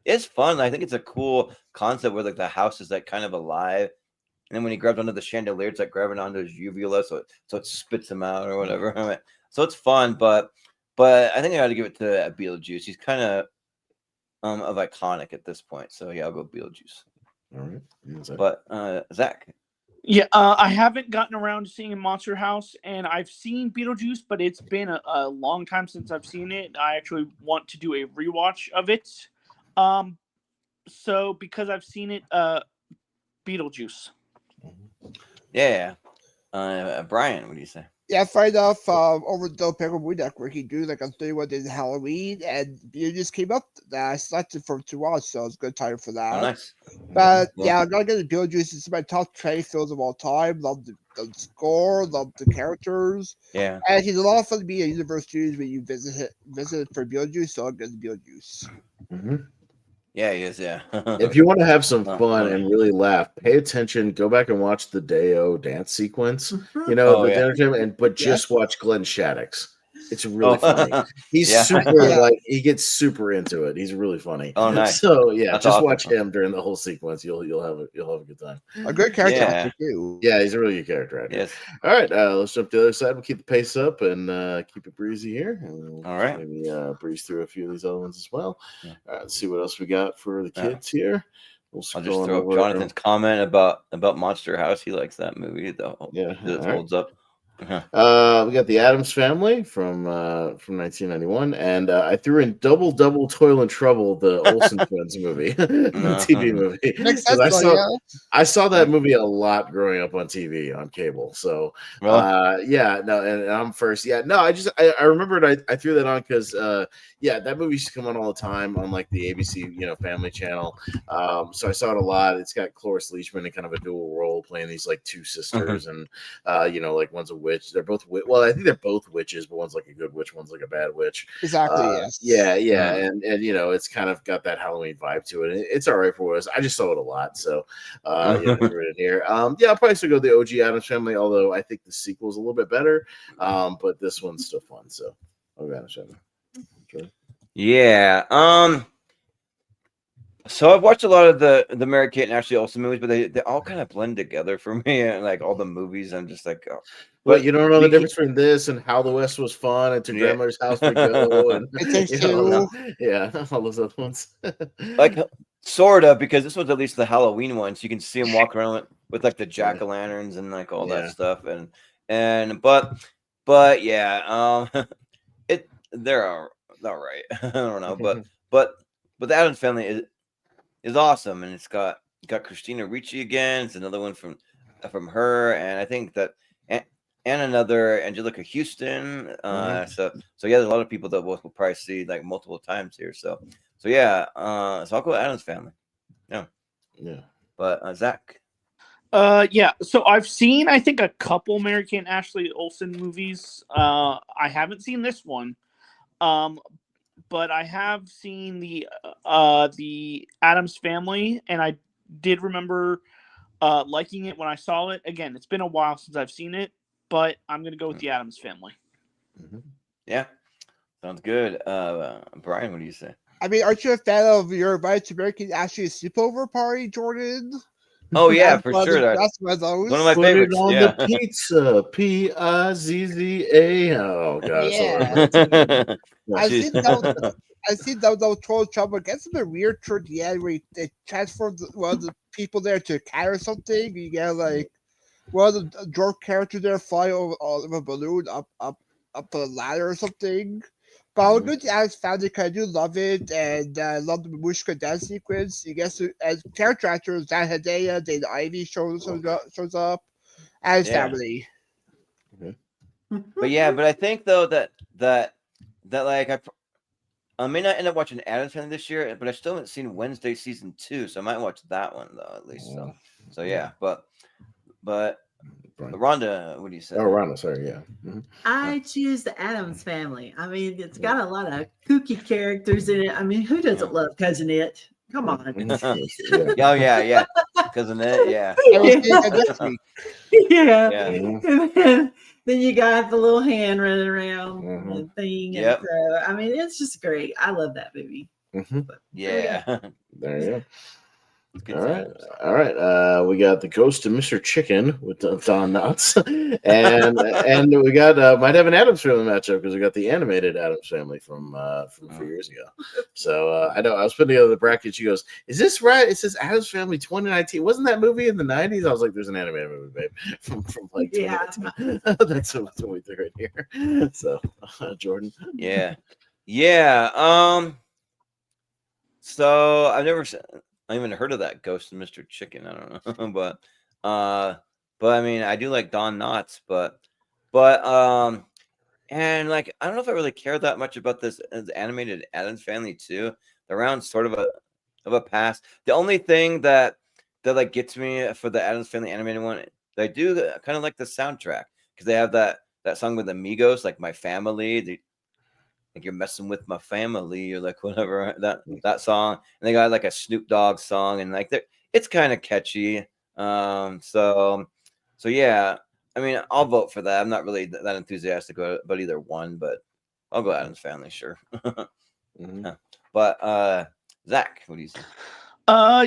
is fun. I think it's a cool concept where like the house is like kind of alive, and then when he grabs onto the chandelier, it's like grabbing onto his uvula, so it spits him out or whatever. So it's fun, but I think I got to give it to Beetlejuice. He's kind of iconic at this point. So yeah, I'll go Beetlejuice. All right. But Zach. Yeah, I haven't gotten around to seeing Monster House, and I've seen Beetlejuice, but it's been a long time since I've seen it. I actually want to do a rewatch of it. So because I've seen it, Beetlejuice. Yeah. Brian, what do you say? Yeah, fair enough. Over the Pickle Movie Network, he do like on 31 Days of Halloween, and Beetlejuice came up that I selected for to watch, so it's a good time for that. Oh, nice. But yeah, I'm gonna get the Beetlejuice. It's my top 20 films of all time. Love the score, love the characters. Yeah. And he's a lot of fun to be at Universal Studios when you visit for Beetlejuice, so I'm getting Beetlejuice. Yeah, he is. Yeah. If you want to have some fun and really laugh, pay attention. Go back and watch the Day-O dance sequence. You know, the dinner time, but just watch Glenn Shaddix. It's really funny. He's super like he gets super into it. He's really funny. Oh, nice. So yeah, That's just awesome. watch him during the whole sequence. You'll have a good time. A good character actor too. Yeah, he's a really good character actor. Yes. All right, let's jump to the other side. We'll keep the pace up and keep it breezy here. And all right. Maybe breeze through a few of these other ones as well. All right, let's see what else we got for the kids here. I'll just throw up Jonathan's comment about Monster House. He likes that movie though. Yeah, it holds up. We got the Addams Family from 1991, and I threw in Double Toil and Trouble, the Olsen twins movie, the TV movie. I saw that movie a lot growing up on TV on cable. So and I'm first. Yeah, no, I remembered I threw that on because that movie used to come on all the time on like the ABC Family Channel. So I saw it a lot. It's got Cloris Leachman in kind of a dual role playing these like two sisters, and like one's a witch. They're both I think they're both witches, but one's like a good witch, one's like a bad witch. Exactly. Yes. Yeah, and it's kind of got that Halloween vibe to it. It's all right for us. I just saw it a lot, so we threw it in here. I'll probably still go the OG Addams Family, although I think the sequel is a little bit better. But this one's still fun, so I'll go Addams Family. Sure. Yeah. So I've watched a lot of the Mary Kate and Ashley Olsen movies, but they all kind of blend together for me. And like all the movies, I'm just like, oh. But you don't know the difference between this and How the West Was Fun and To Grandmother's House We Go, and It Takes Two. All those other ones. Like sort of, because this one's at least the Halloween one, so you can see them walk around with like the jack-o'-lanterns and like all that stuff, but yeah, they're all right. I don't know, but the Addams Family is awesome, and it's got Christina Ricci again. It's another one from her, and I think that and another Angelica Houston. So yeah, there's a lot of people that we'll probably see like multiple times here. So yeah, so I'll go Addams Family. Yeah. Yeah. But Zach. Yeah. So I've seen, I think, a couple Mary-Kate and Ashley Olsen movies. I haven't seen this one. But I have seen the Addams Family, and I did remember liking it when I saw it. Again, it's been a while since I've seen it, but I'm gonna go with the Addams Family. Yeah, sounds good. Brian, what do you say? I mean, aren't you a fan of your Invited to American Ashley Sleepover Party, Jordan? Oh yeah, That's for one of sure. the- That's one of those. One of my Put favorites. it on Yeah. the pizza. Pizza. Oh gosh. Yeah. I've Jeez. seen those Total Trouble. It gets a bit weird toward the end where they transform one of the people there to a cat or something. You get like one of the dwarf characters there fly over a balloon up a ladder or something. But I'll go to Addams Family because I do love it, and I love the Mushka dance sequence. You guess as character actors, Dan Hedaya, Dana Ivey shows up. Addams Family. But yeah, but I think though that like I may not end up watching Addams Family this year, but I still haven't seen Wednesday season 2, so I might watch that one though at least. So yeah, but Rhonda, what do you say? Oh, Rhonda, sorry, yeah. I choose the Addams Family. I mean, it's got a lot of kooky characters in it. I mean, who doesn't love Cousin It? Come on. Oh yeah, Cousin It, yeah. Yeah. And then you got the little hand running around and thing. And so, I mean, it's just great. I love that movie. Yeah. There you go. All right. We got the Ghost of Mr. Chicken with Don Knotts, and we got might have an Addams Family matchup because we got the animated Addams Family from a few years ago. So I know I was putting together the bracket. She goes, "Is this right?" It says Addams Family 2019. Wasn't that movie in the 90s? I was like, "There's an animated movie, babe, from like 2019." That's what we threw right here. So Jordan. Yeah. So I haven't heard of that Ghost of Mr. Chicken. I don't know, but I mean, I do like Don Knotts, but and like I don't know if I really care that much about this animated Addams Family too. They're around sort of a pass. The only thing that like gets me for the Addams Family animated one, I do kind of like the soundtrack because they have that song with Amigos, like My Family. Like you're messing with my family, or like whatever that song, and they got like a Snoop Dogg song, and like it's kind of catchy. So yeah, I mean, I'll vote for that. I'm not really that enthusiastic about either one, but I'll go Addams Family, sure. But Zach, what do you say?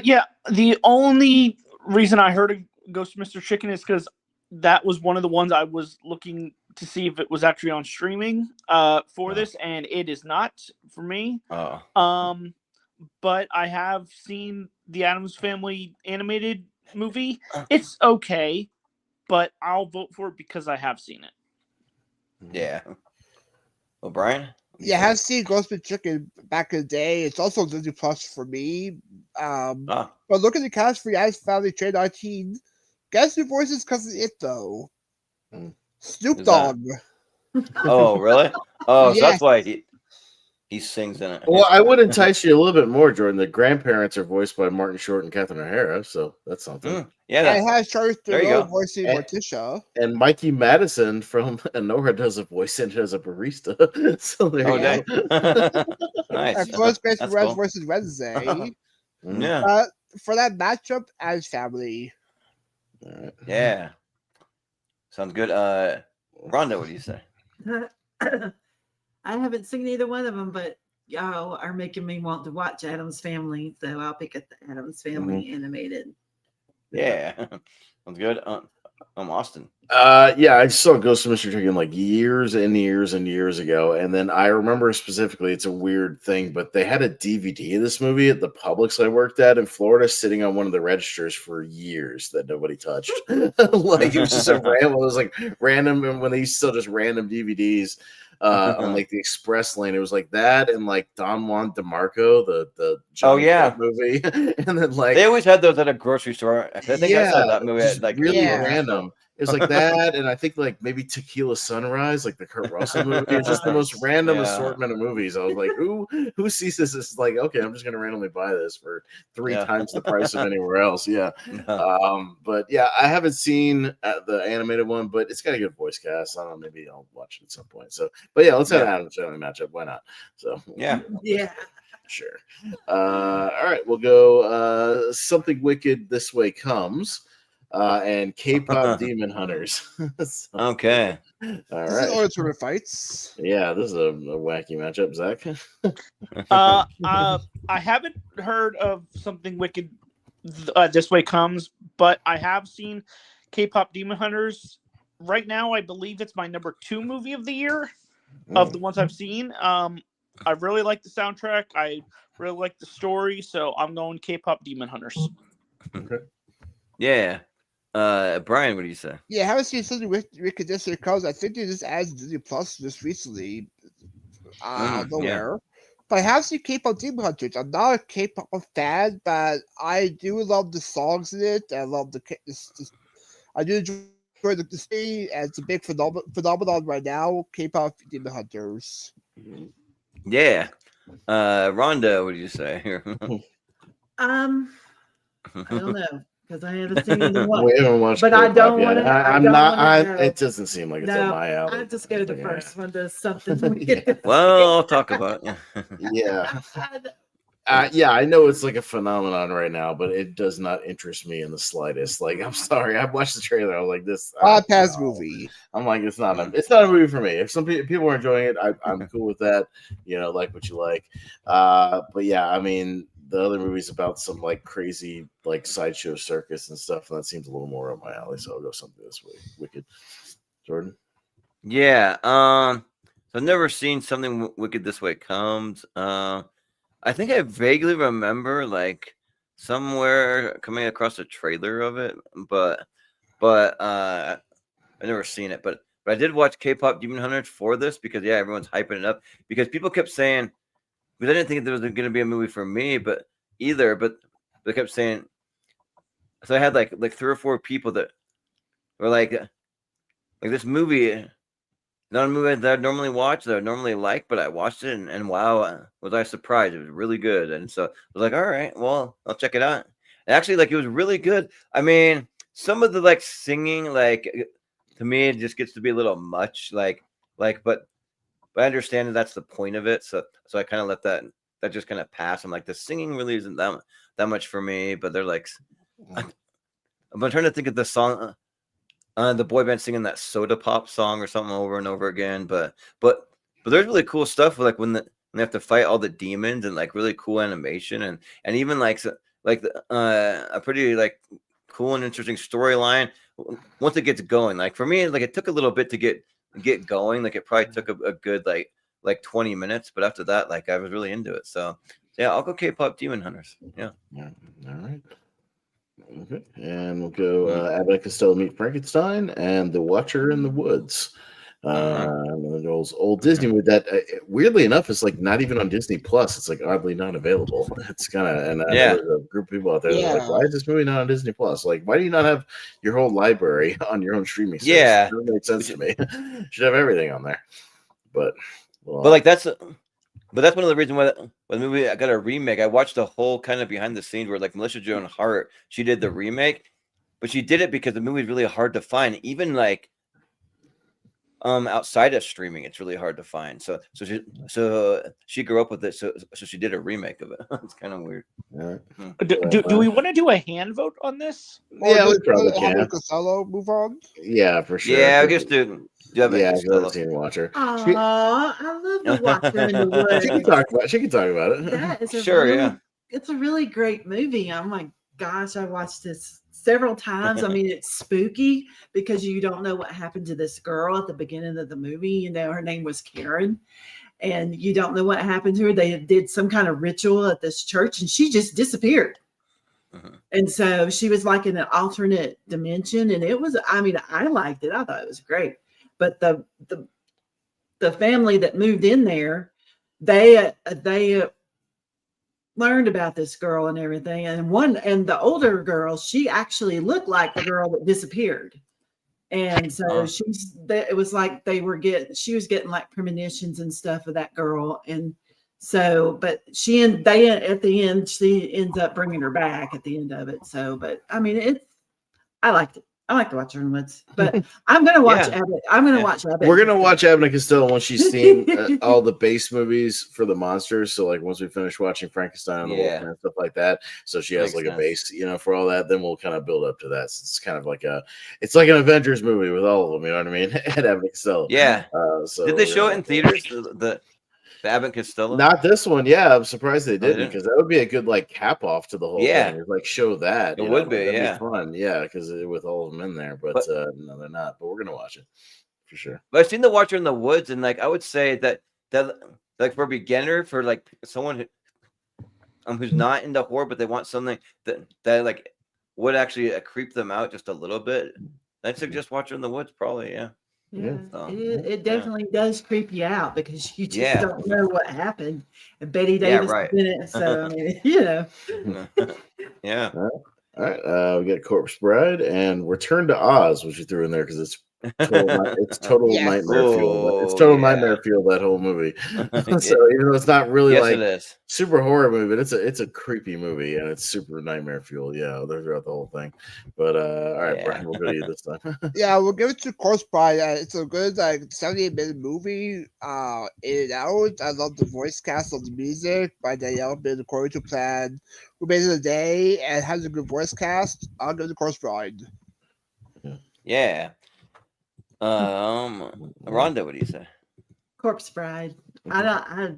Yeah, the only reason I heard of Ghost of Mr. Chicken is because that was one of the ones I was looking to see if it was actually on streaming for this, and it is not for me. But I have seen the Addams Family animated movie. It's okay, but I'll vote for it because I have seen it. Yeah. Well, Brian? Yeah, I have seen Ghost of Chicken back in the day. It's also Disney Plus for me. But look at the cast for the Addams Family 2019. Guess who voices Cousin It though? Snoop Dogg. Oh, really? Oh, yes. So that's why he sings in it. Well, I would entice you a little bit more, Jordan. The grandparents are voiced by Martin Short and Catherine O'Hara, so that's something. Yeah, it has Charlize Theron voicing Morticia. And Mikey Madison from Anora does a voice and does a barista. So there you go. Nice. And Florence Grace Perez versus Wednesday. Yeah. For that matchup, Addams Family. Yeah. Sounds good. Rhonda, what do you say? I haven't seen either one of them, but y'all are making me want to watch Addams Family, so I'll pick up the Addams Family animated. Yeah. Sounds good. Austin. Yeah, I saw Ghost of Mr. Chicken like years and years and years ago, and then I remember specifically, it's a weird thing, but they had a DVD of this movie at the Publix I worked at in Florida, sitting on one of the registers for years that nobody touched. Like it was just it was like random, and when they used to sell just random DVDs on like the express lane, it was like that and like Don Juan DeMarco, the Johnny Depp movie, and then like they always had those at a grocery store. I think I saw that movie at like really random. It's like that, and I think like maybe Tequila Sunrise, like the Kurt Russell movie. It's just the most random assortment of movies. I was like, who sees this? It's like, okay, I'm just gonna randomly buy this for 3 times the price of anywhere else. Yeah. But yeah, I haven't seen the animated one, but it's got a good voice cast. I don't know, maybe I'll watch it at some point. So, but yeah, let's have an Adam Sandler matchup. Why not? So yeah. Sure. All right, we'll go Something Wicked This Way Comes. And K-pop Demon Hunters. So, okay. All this right. is all tournament fights. Yeah, this is a wacky matchup, Zach. I haven't heard of Something Wicked This Way Comes, but I have seen K-pop Demon Hunters. Right now, I believe it's my number 2 movie of the year of the ones I've seen. I really like the soundtrack. I really like the story, so I'm going K-pop Demon Hunters. Okay. Yeah. Brian, what do you say? Yeah, I haven't seen Something Wicked This Way Comes. I think they just added Disney Plus just recently. I don't know where. But I have seen K-pop Demon Hunters. I'm not a K-pop fan, but I do love the songs in it. I love I do enjoy the scene, and it's a big phenomenon right now. K-pop Demon Hunters. Yeah. Rhonda, what do you say here? I don't know because I haven't seen any one. We haven't watched, but I don't want to. I'm not. It doesn't seem like it's on my alley. I just go to the first one to something. Well, I'll talk about it. Yeah. Yeah, I know it's like a phenomenon right now, but it does not interest me in the slightest. Like, I'm sorry, I watched the trailer. I was like, this pass movie. I'm like, it's not a movie for me. If some people are enjoying it, I'm cool with that. You know, like what you like. But yeah, I mean, the other movie's about some like crazy like sideshow circus and stuff, and that seems a little more up my alley. So I'll go Something This Way Wicked. Jordan. Yeah. So I've never seen Something Wicked This Way Comes. I think I vaguely remember like somewhere coming across a trailer of it, but I've never seen it. But I did watch K-pop Demon Hunters for this because everyone's hyping it up because people kept saying, because I didn't think there was going to be a movie for me, but they kept saying. So I had like 3 or 4 people that were like this movie. Not a movie that I normally watch, that I normally like, but I watched it and wow, was I surprised. It was really good. And so I was like, all right, well, I'll check it out. And actually, like, it was really good. I mean, some of the like singing, like, to me, it just gets to be a little much. But I understand that's the point of it. So I kind of let that just kind of pass. I'm like, the singing really isn't that much for me, but they're like, I'm trying to think of the song. The boy band singing that Soda Pop song or something over and over again, but there's really cool stuff like when they have to fight all the demons and like really cool animation and even like a pretty like cool and interesting storyline once it gets going. Like for me, like it took a little bit to get going. Like it probably took a good like 20 minutes, but after that, like I was really into it. So yeah, I'll go K-pop Demon Hunters. Yeah. All right. Okay, and we'll go Abbott and Costello Meet Frankenstein and The Watcher in the Woods. Those old Disney movie that weirdly enough is like not even on Disney Plus. It's like oddly not available. It's kind of and there's a group of people out there that are like, why is this movie not on Disney Plus? Like, why do you not have your whole library on your own streaming service? It doesn't make sense to me. Should have everything on there. But that's one of the reasons why the movie I got a remake. I watched the whole kind of behind the scenes where like Melissa Joan Hart, she did the remake, but she did it because the movie is really hard to find. Even like outside of streaming, it's really hard to find. So she grew up with it. So she did a remake of it. It's kind of weird. Do we want to do a hand vote on this? Yeah, we probably can. Costello move on. Yeah, for sure. Yeah, I guess do. Yeah, I've seen Watcher. I love The Watcher in the Woods. She can talk about it. That is sure. It's a really great movie. Oh my gosh, I watched this several times. I mean, it's spooky because you don't know what happened to this girl at the beginning of the movie. You know, her name was Karen, and you don't know what happened to her. They did some kind of ritual at this church, and she just disappeared. And so she was like in an alternate dimension, and it was. I mean, I liked it. I thought it was great. But the family that moved in there, they learned about this girl and everything. And the older girl, she actually looked like the girl that disappeared. And so it was like she was getting like premonitions and stuff of that girl. And so, but at the end, she ends up bringing her back at the end of it. So, but I mean, I liked it. I like to watch her in the woods, but I'm going to watch Abbott. I'm going to watch Abbott. We're going to watch Abbott and Costello once she's seen all the base movies for the monsters. So like once we finish watching Frankenstein and the Wolfman and stuff like that. So she has a base, for all that, then we'll kind of build up to that. So it's kind of like it's like an Avengers movie with all of them. You know what I mean? And Abbott and Costello. Yeah. So did they show it in theaters? The Abbott and Costello? Not this one. Yeah, I'm surprised they didn't, because that would be a good cap off to the whole thing. Like show that. It would be. That'd be fun. Yeah, because with all of them in there, but no, they're not. But we're gonna watch it for sure. But I've seen The Watcher in the Woods, and I would say that like for a beginner, for like someone who's not into horror, but they want something that like would actually creep them out just a little bit, I'd suggest Watcher in the Woods. Probably, yeah. Yeah, it definitely does creep you out because you just don't know what happened. And Betty Davis is in it, so I mean, yeah. All right, we got Corpse Bride and Return to Oz, which you threw in there because it's total nightmare fuel. It's total nightmare fuel, that whole movie. So even though it's not really it is. Super horror movie, but it's a creepy movie and it's super nightmare fuel. Yeah, throughout the whole thing. But all right, Brian, we'll go to you this time. We'll give it to Corpse Bride. It's a good 78-minute movie. In and out. I love the voice cast of the music by Danielle been according to plan. Who made it a day and has a good voice cast. I'll go to Corpse Bride. Yeah. Rhonda, what do you say? Corpse Bride. I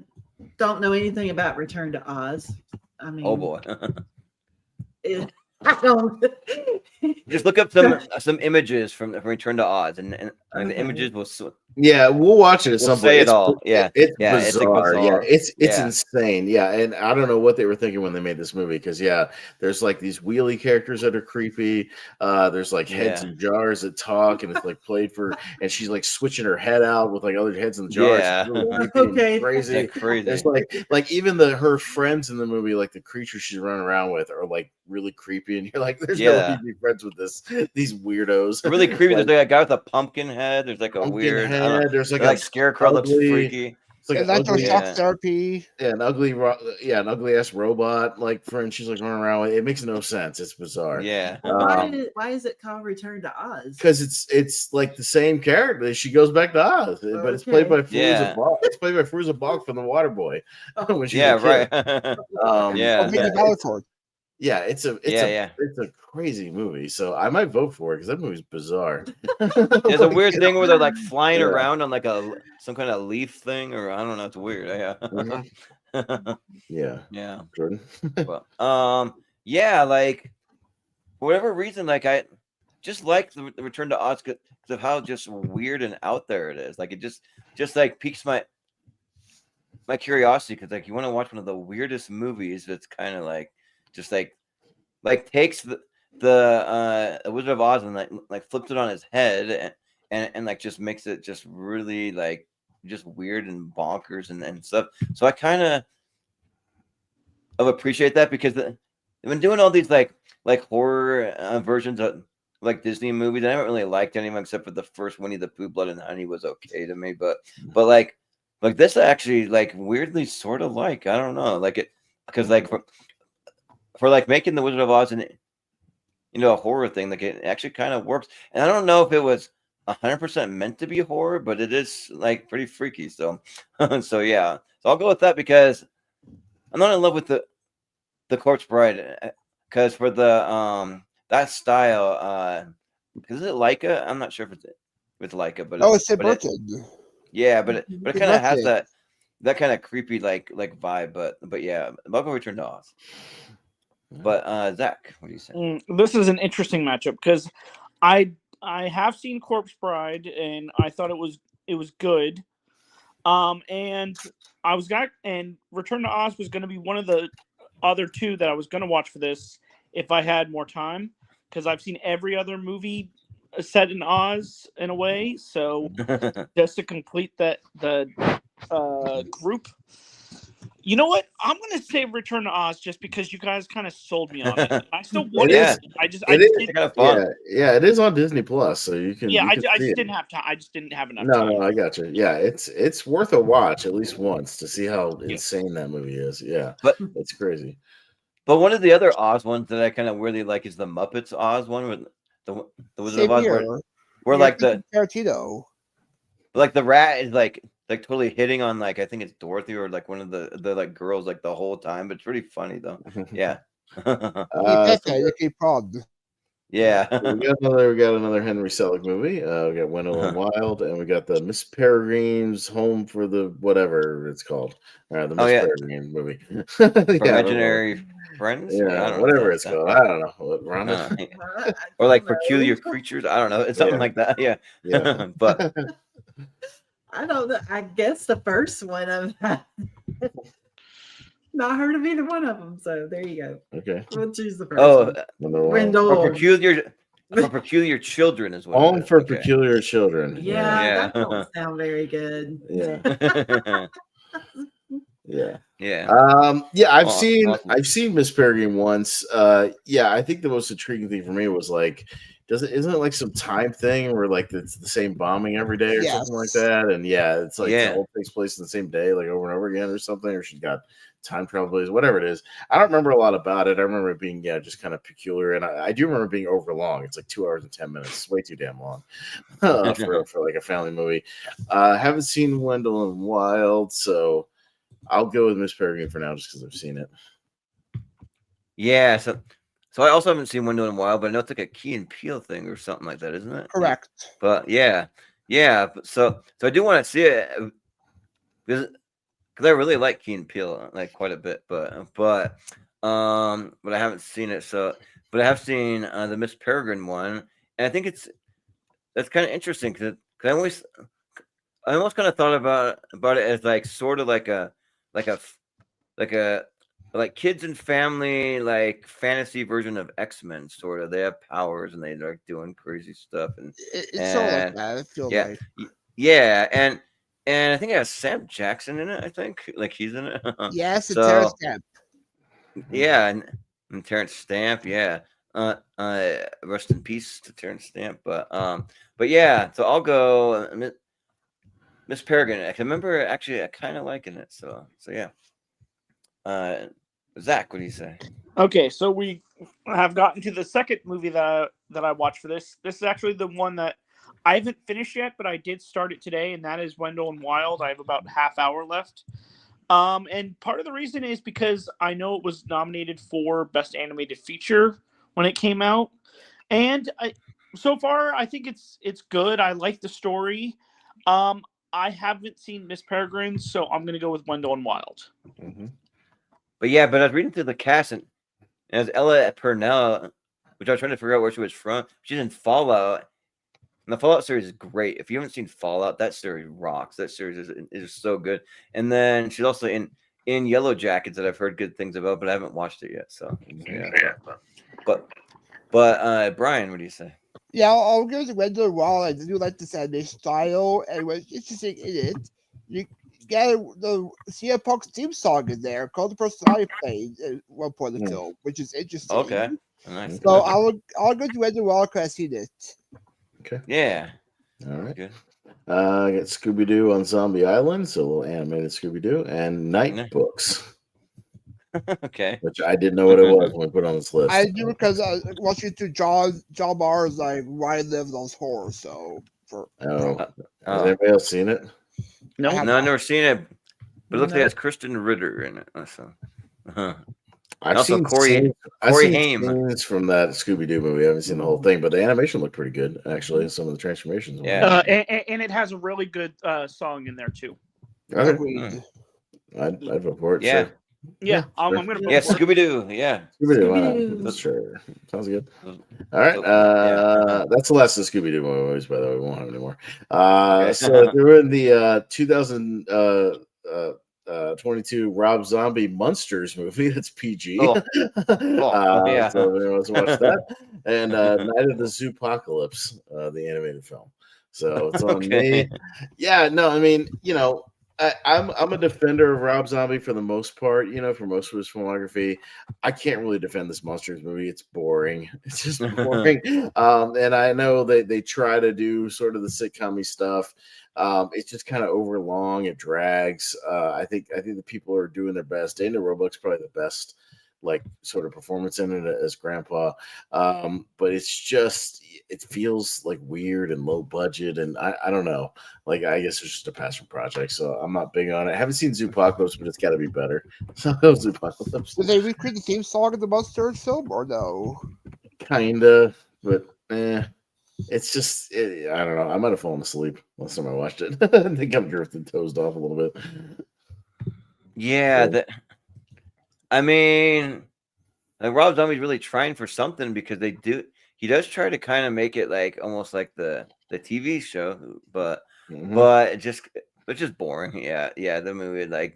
don't know anything about Return to Oz. I mean, oh boy. I don't. Just look up some images from Return to Oz, and the images will. Yeah, we'll watch it at some point. Say it all. Yeah, it's bizarre. Yeah, it's insane. Yeah, and I don't know what they were thinking when they made this movie, because there's like these wheelie characters that are creepy. There's like heads in jars that talk, and it's like played for, and she's like switching her head out with like other heads in the jars. Yeah, really crazy. There's like even her friends in the movie, like the creatures she's running around with, are like really creepy, and you're like, there's no way to be friends with these weirdos. Really creepy. There's like a guy with a pumpkin head. There's like a weird head. There's like a scarecrow looks freaky. It's like electroshock therapy. Yeah, an ugly ass robot friend she's like running around with. It makes no sense. It's bizarre. Yeah. Why is it called Return to Oz? Because it's like the same character. She goes back to Oz, but it's played by Fairuza Balk. It's played by Fairuza Balk from The Waterboy. When she's Yeah, it's a crazy movie. So I might vote for it because that movie's bizarre. There's a weird thing where they're like flying around on like some kind of leaf thing, or I don't know. It's weird. Yeah. Jordan. Well, like for whatever reason, like I just like the Return to Oz because of how just weird and out there it is. Like it just like piques my curiosity, because like you want to watch one of the weirdest movies that's kind of like just like takes the Wizard of Oz and like flips it on his head and like just makes it just really like just weird and bonkers and stuff. So I kind of appreciate that, because they've been doing all these like horror versions of like Disney movies. I haven't really liked any of them except for the first Winnie the Pooh, Blood and Honey was okay to me, but like this actually like weirdly sort of like, I don't know, like it, because like for like making the Wizard of Oz and a horror thing, like it actually kind of works. And I don't know if it was 100% meant to be horror, but it is like pretty freaky. So so I'll go with that, because I'm not in love with the Corpse Bride, because for the that style, is it Leica? I'm not sure if it's Leica, but it's Tim Burton. Yeah, but it kind of has that kind of creepy like vibe. But yeah, I'll go Return to Oz. But Zach, what do you say? This is an interesting matchup, because I have seen Corpse Bride and I thought it was good. And Return to Oz was going to be one of the other two that I was going to watch for this if I had more time, because I've seen every other movie set in Oz in a way. So just to complete the group. You know what? I'm gonna say Return to Oz just because you guys kind of sold me on it. I still want to. I just didn't. Kind of fun. Yeah, it is on Disney Plus, so you can. Yeah, you can I see just it. didn't have time. I just didn't have enough No, time. no, I got you. Yeah, it's worth a watch at least once to see how insane that movie is. Yeah, But it's crazy. But one of the other Oz ones that I kind of really like is the Muppets Oz one with the Wizard of Oz, where like the Tarantino, like the rat is like totally hitting on like I think it's Dorothy or like one of the like girls like the whole time. But it's pretty funny though. Yeah. Yeah. we got another Henry Selick movie. We got Wendell and Wild, and we got the Miss Peregrine's Home for the whatever it's called. The Miss Peregrine movie. Imaginary Friends? Yeah, whatever it's called. I don't know. What, Rhonda? Or like Peculiar Creatures. I don't know. It's something like that. Yeah. Yeah. But I don't know. I guess the first one of that. Not heard of either one of them, so there you go. Okay, we'll choose the first one. Wendell. For peculiar children is what. Home for Peculiar Children. Yeah, that don't sound very good. Yeah. Yeah. I've seen Miss Peregrine once. I think the most intriguing thing for me was like, isn't it like some time thing where like it's the same bombing every day or something like that? And it's like it all takes place in the same day, like over and over again or something, or she's got time travel, whatever it is. I don't remember a lot about it. I remember it being just kind of peculiar, and I do remember being over long. It's like 2 hours and 10 minutes. It's way too damn long for like a family movie. Haven't seen Wendell and Wild, so I'll go with Miss Peregrine for now, just because I've seen it. Yeah, so I also haven't seen Wendell and Wild, but I know it's like a Key and Peele thing or something like that, isn't it? Correct. But yeah. So I do want to see it because I really like Key and Peele like quite a bit, but I haven't seen it. But I have seen the Miss Peregrine one, and I think that's kind of interesting because I almost kind of thought about it as like sort of like a kids and family like fantasy version of X-Men, sort of. They have powers and they like doing crazy stuff, and it's sort of like that. It feels like and I think it has Sam Jackson in it. I think like he's in it. Yes, it's Terrence Stamp. Yeah, and Terrence Stamp. Yeah. Rest in peace to Terrence Stamp. But yeah. So I'll go Miss Peregrine. I remember actually I kind of liking it. So yeah. Zach, what do you say? Okay, so we have gotten to the second movie that I watched for this. This is actually the one that I haven't finished yet, but I did start it today, and that is Wendell and Wild. I have about half hour left. And part of the reason is because I know it was nominated for Best Animated Feature when it came out. And so far, I think it's good. I like the story. I haven't seen Miss Peregrine, so I'm going to go with Wendell and Wild. Mm-hmm. But I was reading through the cast, and as Ella Purnell, which I was trying to figure out where she was from. She's in Fallout. And the Fallout series is great. If you haven't seen Fallout, that series rocks. That series is so good. And then she's also in Yellow Jackets that I've heard good things about, but I haven't watched it yet. So yeah. But Brian, what do you say? Yeah, I'll give it to Wendell and Wild. I do like this animation style, and what's interesting in it, you get the CM Punk's theme song in there called "The Personality Played" at one point in the film, which is interesting. Okay, nice. So I'll go to Wendell and Wild because I've seen it. Okay. Yeah. All right. Good. I got Scooby Doo on Zombie Island, so a little animated Scooby Doo, and Night Books. Okay. Which I didn't know what it was when we put it on this list. I do because I was watching through John Barr's like why I live those horror. So has anybody else seen it? No, I've never seen it, but it looks like it has Kristen Ritter in it. So. I've seen Corey Haim scenes from that Scooby Doo movie. I haven't seen the whole thing, but the animation looked pretty good actually. Some of the transformations. Yeah, and it has a really good song in there too. Okay. I'd vote for it. Yeah. Sure. Yeah, I'm gonna vote for Scooby Doo. Yeah, Scooby Doo. Sure, sounds good. All right, that's the last of the Scooby Doo movies. By the way, we won't have any more. So they were in the 2022 Rob Zombie Monsters movie. That's PG. Yeah. So everyone wants to watch that. And Night of the Zoopocalypse, the animated film. So it's on me. Yeah, no, I mean, I'm a defender of Rob Zombie for the most part. For most of his filmography, I can't really defend this Monsters movie. It's boring. It's just boring. And I know they try to do sort of the sitcom-y stuff. It's just kind of overlong. It drags. I think the people are doing their best. Dana Roebuck's probably the best sort of performance in it as Grandpa. But it feels like weird and low budget, and I don't know. I guess it's just a passion project, so I'm not big on it. I haven't seen Zoopocalypse, but it's got to be better. So Zoopocalypse. Did they recreate the theme song of the Monsters film or no? Kinda, but it's just I don't know. I might have fallen asleep last time I watched it. I think I'm drifted toes off a little bit. Yeah, I mean, Rob Zombie's really trying for something because he does try to kind of make it almost like the TV show, but it's just boring. Yeah, the movie I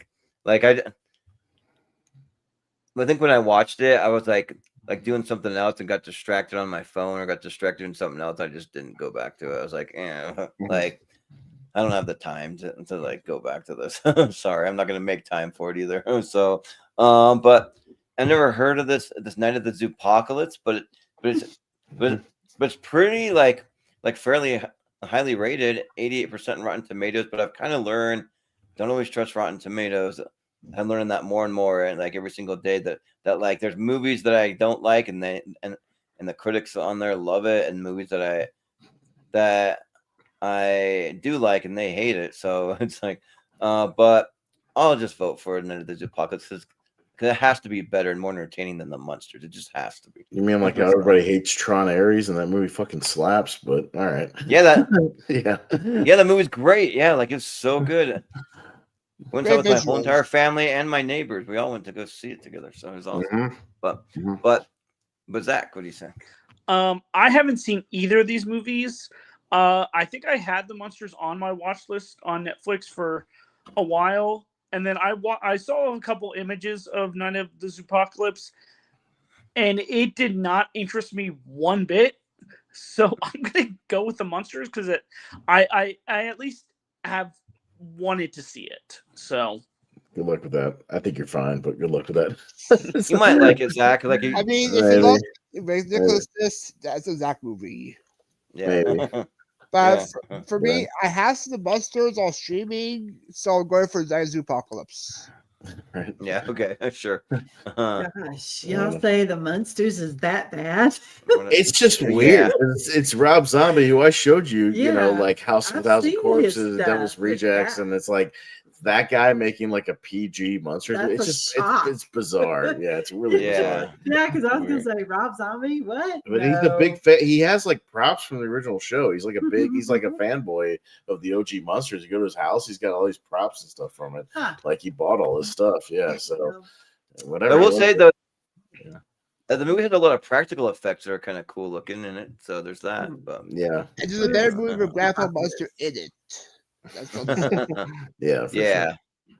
think when I watched it, I was like doing something else and got distracted on my phone or got distracted in something else. I just didn't go back to it. I was like, I don't have the time to go back to this. Sorry, I'm not gonna make time for it either. So, but I never heard of this Night of the Zoopocalypse, but it's pretty fairly highly rated, 88% Rotten Tomatoes. But I've kind of learned don't always trust Rotten Tomatoes. I'm learning that more and more, and every single day that there's movies that I don't like, and the critics on there love it, and movies that I do like and they hate it. So it's but I'll just vote for Night of the Zoopocalypse because it has to be better and more entertaining than the Monsters. It just has to be. You mean how everybody hates Tron Ares and that movie fucking slaps? But all right. Yeah, yeah, that movie's great. Yeah, it's so good. Went out with my whole entire family and my neighbors. We all went to go see it together. So it was awesome. But Zach, what do you say? I haven't seen either of these movies. I think I had the Monsters on my watch list on Netflix for a while, and then I saw a couple images of Night of the Zoopocalypse, and it did not interest me one bit. So I'm gonna go with the Monsters because I at least have wanted to see it. So good luck with that. I think you're fine, but good luck with that. You might like it, Zach. I mean, if you love ridiculousness, that's a Zach movie. Yeah. Maybe. But for me, I have seen the Monsters on streaming, so I'm going for Zoopocalypse. Right. Yeah, okay, sure. Gosh, y'all say the Monsters is that bad? It's just weird. It's Rob Zombie, who I showed you, House of a Thousand Corpses, Devil's Rejects, and it's that guy making a PG monster. It's bizarre. Yeah, it's really bizarre. Yeah, because I was gonna say Rob Zombie. What? But he's a big fan. He has props from the original show. He's he's a fanboy of the OG Monsters. You go to his house, he's got all these props and stuff from it. He bought all this stuff. Yeah, so whatever. I will say though, the movie has a lot of practical effects that are kind of cool looking in it. So there's that. But yeah, and there's a better movie with Grandpa Monster in it. Yeah. Sure.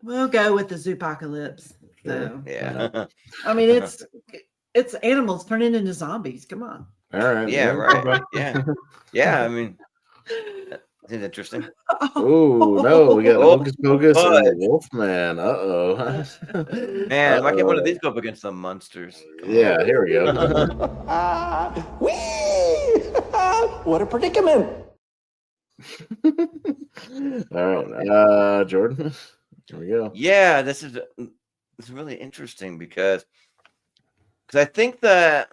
We'll go with the Zoopocalypse. So yeah. I mean, it's animals turning into zombies. Come on. All right. Yeah. Right. Yeah. I mean, it's interesting. Oh no, we got Hocus Pocus and the Wolfman. Uh-oh. Man, why can't one of these go up against the Monsters? Yeah, here we go. What a predicament. All right, Jordan. Here we go. Yeah, this is really interesting because I think that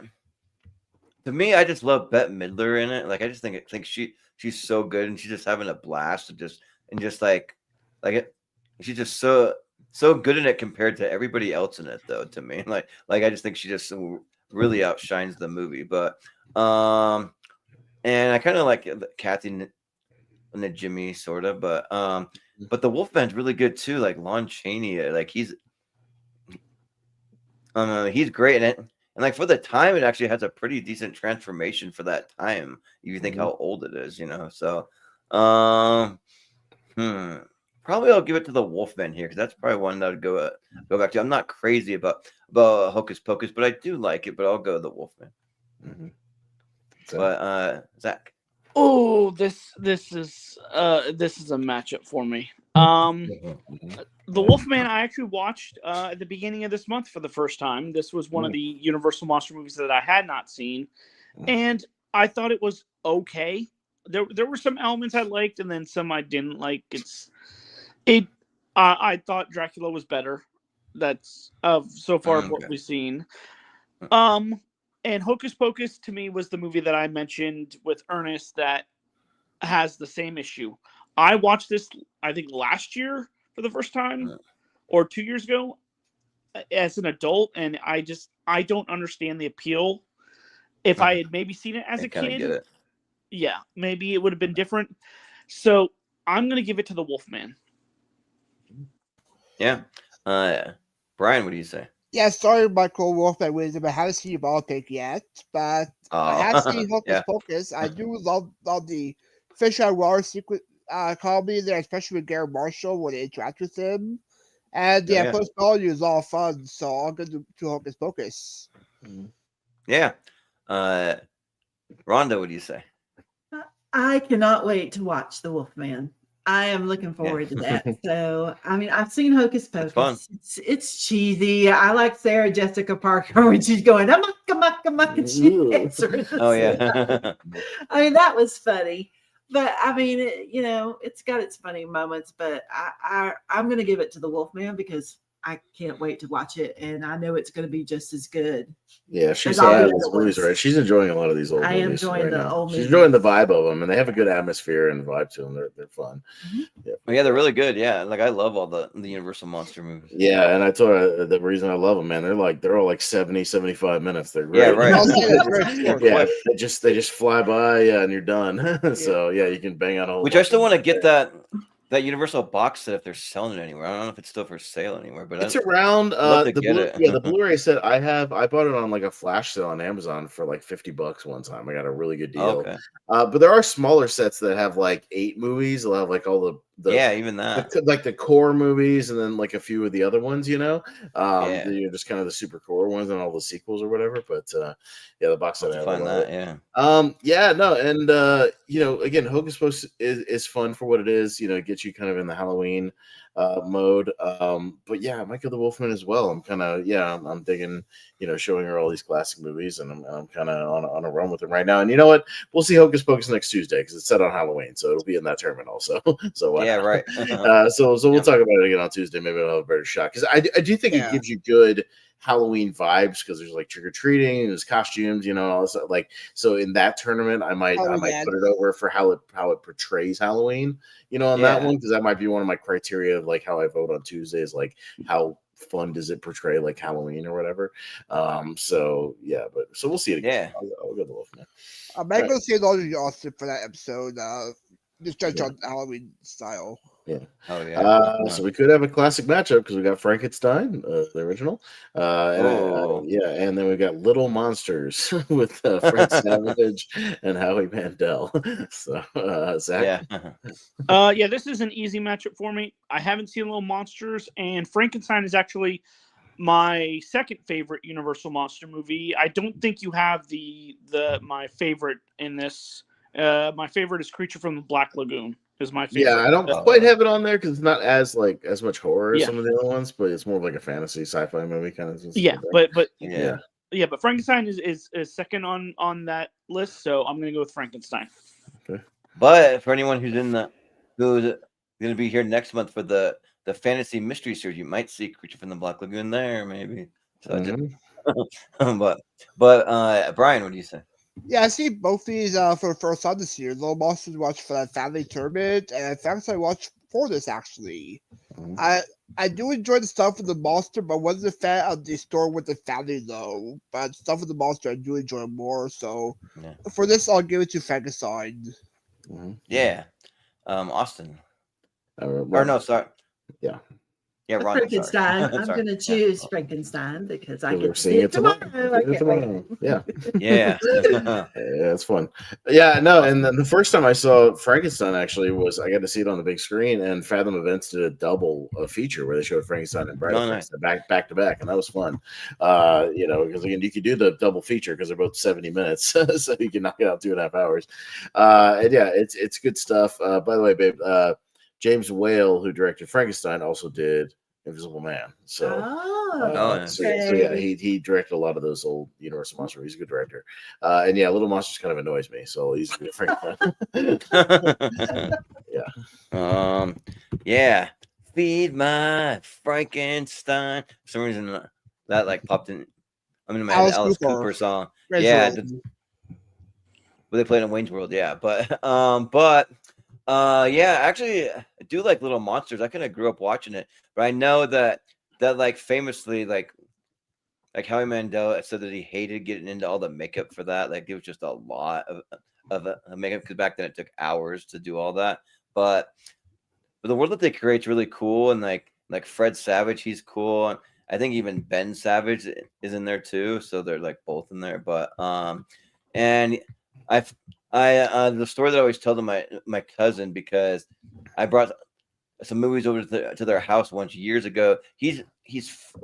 to me, I just love Bette Midler in it. I just think she's so good and she's just having a blast she's just so good in it compared to everybody else in it though. To me, I just think she just really outshines the movie. But and I kind of like Kathy and the Jimmy sort of, but the Wolfman's really good too. Lon Chaney, he's great in it, and for the time, it actually has a pretty decent transformation for that time. If you think how old it is, So, probably I'll give it to the Wolfman here because that's probably one that I'd go back to. I'm not crazy about Hocus Pocus, but I do like it. But I'll go the Wolfman. Mm-hmm. But Zach. Oh, this is a matchup for me. The Wolfman I actually watched at the beginning of this month for the first time. This was one of the Universal Monster movies that I had not seen, and I thought it was okay. There were some elements I liked, and then some I didn't like. I thought Dracula was better. That's so far of what we've seen. And Hocus Pocus to me was the movie that I mentioned with Ernest that has the same issue. I watched this, I think, last year for the first time, or 2 years ago, as an adult, and I don't understand the appeal. If I had maybe seen it as a kid, yeah, maybe it would have been different. So I'm gonna give it to the Wolfman. Yeah, Brian, what do you say? Yeah, sorry, Michael Wolfman Wisdom. I haven't seen your ball pick yet, but I have seen Hocus Pocus. I do love the fish out of water secret comedy there, especially with Gary Marshall when they interact with him. And post volume is all fun, so I'll go to Hocus Pocus. Yeah. Rhonda, what do you say? I cannot wait to watch The Wolfman. I am looking forward to that. So, I mean, I've seen Hocus Pocus. It's cheesy. I like Sarah Jessica Parker when she's going, amok, and she answers. Oh, yeah. I mean, that was funny. But, I mean, it's got its funny moments. But I'm going to give it to The Wolfman because I can't wait to watch it. And I know it's going to be just as good. Yeah, she's had these movies, right? She's enjoying a lot of these old movies. I am enjoying the old movies. She's enjoying the vibe of them, and they have a good atmosphere and vibe to them. They're fun. Yeah, they're really good. Yeah, like I love all the Universal Monster movies. Yeah, and I told her the reason I love them, man. They're all like 70, 75 minutes. They're great. Yeah, right. Yeah, they just fly by, and you're done. So yeah, you can bang out a whole. Which I still want to get that Universal box set if they're selling it anywhere. I don't know if it's still for sale anywhere, but it's around the Blu-ray set I bought it on like a flash sale on Amazon for like $50 one time. I got a really good deal. Okay. But there are smaller sets that have like 8 movies. They'll have like all the even that like the core movies and then like a few of the other ones, just kind of the super core ones and all the sequels or whatever. But the box set I find that, again, Hocus Pocus is fun for what it is. It gets you kind of in the Halloween mode. But yeah, Michael the Wolfman as well. I'm kind of I'm digging, showing her all these classic movies, and I'm kind of on a run with them right now. And you know what? We'll see Hocus Pocus next Tuesday because it's set on Halloween, so it'll be in that tournament also. So right. So we'll talk about it again on Tuesday. Maybe I'll have a better shot because I do think it gives you good Halloween vibes because there's like trick or treating, there's costumes, all this, like, so in that tournament I might put it over for how it portrays Halloween, on that one, because that might be one of my criteria of like how I vote on Tuesday is like how fun does it portray like Halloween or whatever. So we'll see it again. I'll go the Wolfman. I'm not gonna say all the Austin for that episode. Just judge on Halloween style. Yeah. Oh yeah. So we could have a classic matchup because we got Frankenstein, the original, and then we got Little Monsters with Fred Savage and Howie Mandel. So Zach. This is an easy matchup for me. I haven't seen Little Monsters, and Frankenstein is actually my second favorite Universal Monster movie. I don't think you have my favorite in this. My favorite is Creature from the Black Lagoon. Is my favorite. Yeah, I don't quite have it on there because it's not as much horror as some of the other ones, but it's more of like a fantasy sci-fi movie kind of. But Frankenstein is second on that list, so I'm gonna go with Frankenstein. Okay. But for anyone who's going to be here next month for the fantasy mystery series, you might see Creature from the Black Lagoon there, maybe. So but Brian, what do you say? Yeah, I see both these for the first time this year. Little Monsters watched for that family tournament, and Frankenstein watched for this actually. I do enjoy the stuff with the monster, but wasn't a fan of the story with the family though. But stuff with the monster I do enjoy more. So for this, I'll give it to Frankenstein. Yeah, Austin. Or no, sorry. Yeah. Yeah, Rhonda, Frankenstein. sorry. I'm Sorry. going to choose Frankenstein because I We're get to see seeing it tomorrow. I can't wait. Yeah. Yeah. Yeah, it's fun. Yeah, no, and then the first time I saw Frankenstein actually was I got to see it on the big screen, and Fathom Events did a double feature where they showed Frankenstein and Bride of Frankenstein back to back, and that was fun. Because again, you could do the double feature because they're both 70 minutes, so you can knock it out 2.5 hours. And yeah, it's good stuff. By the way, babe, James Whale, who directed Frankenstein, also did Invisible Man. So, so yeah, he directed a lot of those old Universal monster movies. He's a good director. And yeah, Little Monsters kind of annoys me, so he's a good Frankenstein. Yeah. Yeah. Feed my Frankenstein. For some reason that like popped in. I'm in my Alice Cooper song. Yeah. But they played in Wayne's World, yeah. Yeah, actually, I do like Little Monsters. I kind of grew up watching it, but I know that like famously, like Howie Mandel said that he hated getting into all the makeup for that. Like it was just a lot of makeup because back then it took hours to do all that. But the world that they create is really cool, and like Fred Savage, he's cool, and I think even Ben Savage is in there too. So they're like both in there. But and the story that I always tell to my cousin, because I brought some movies over to their house once years ago. He's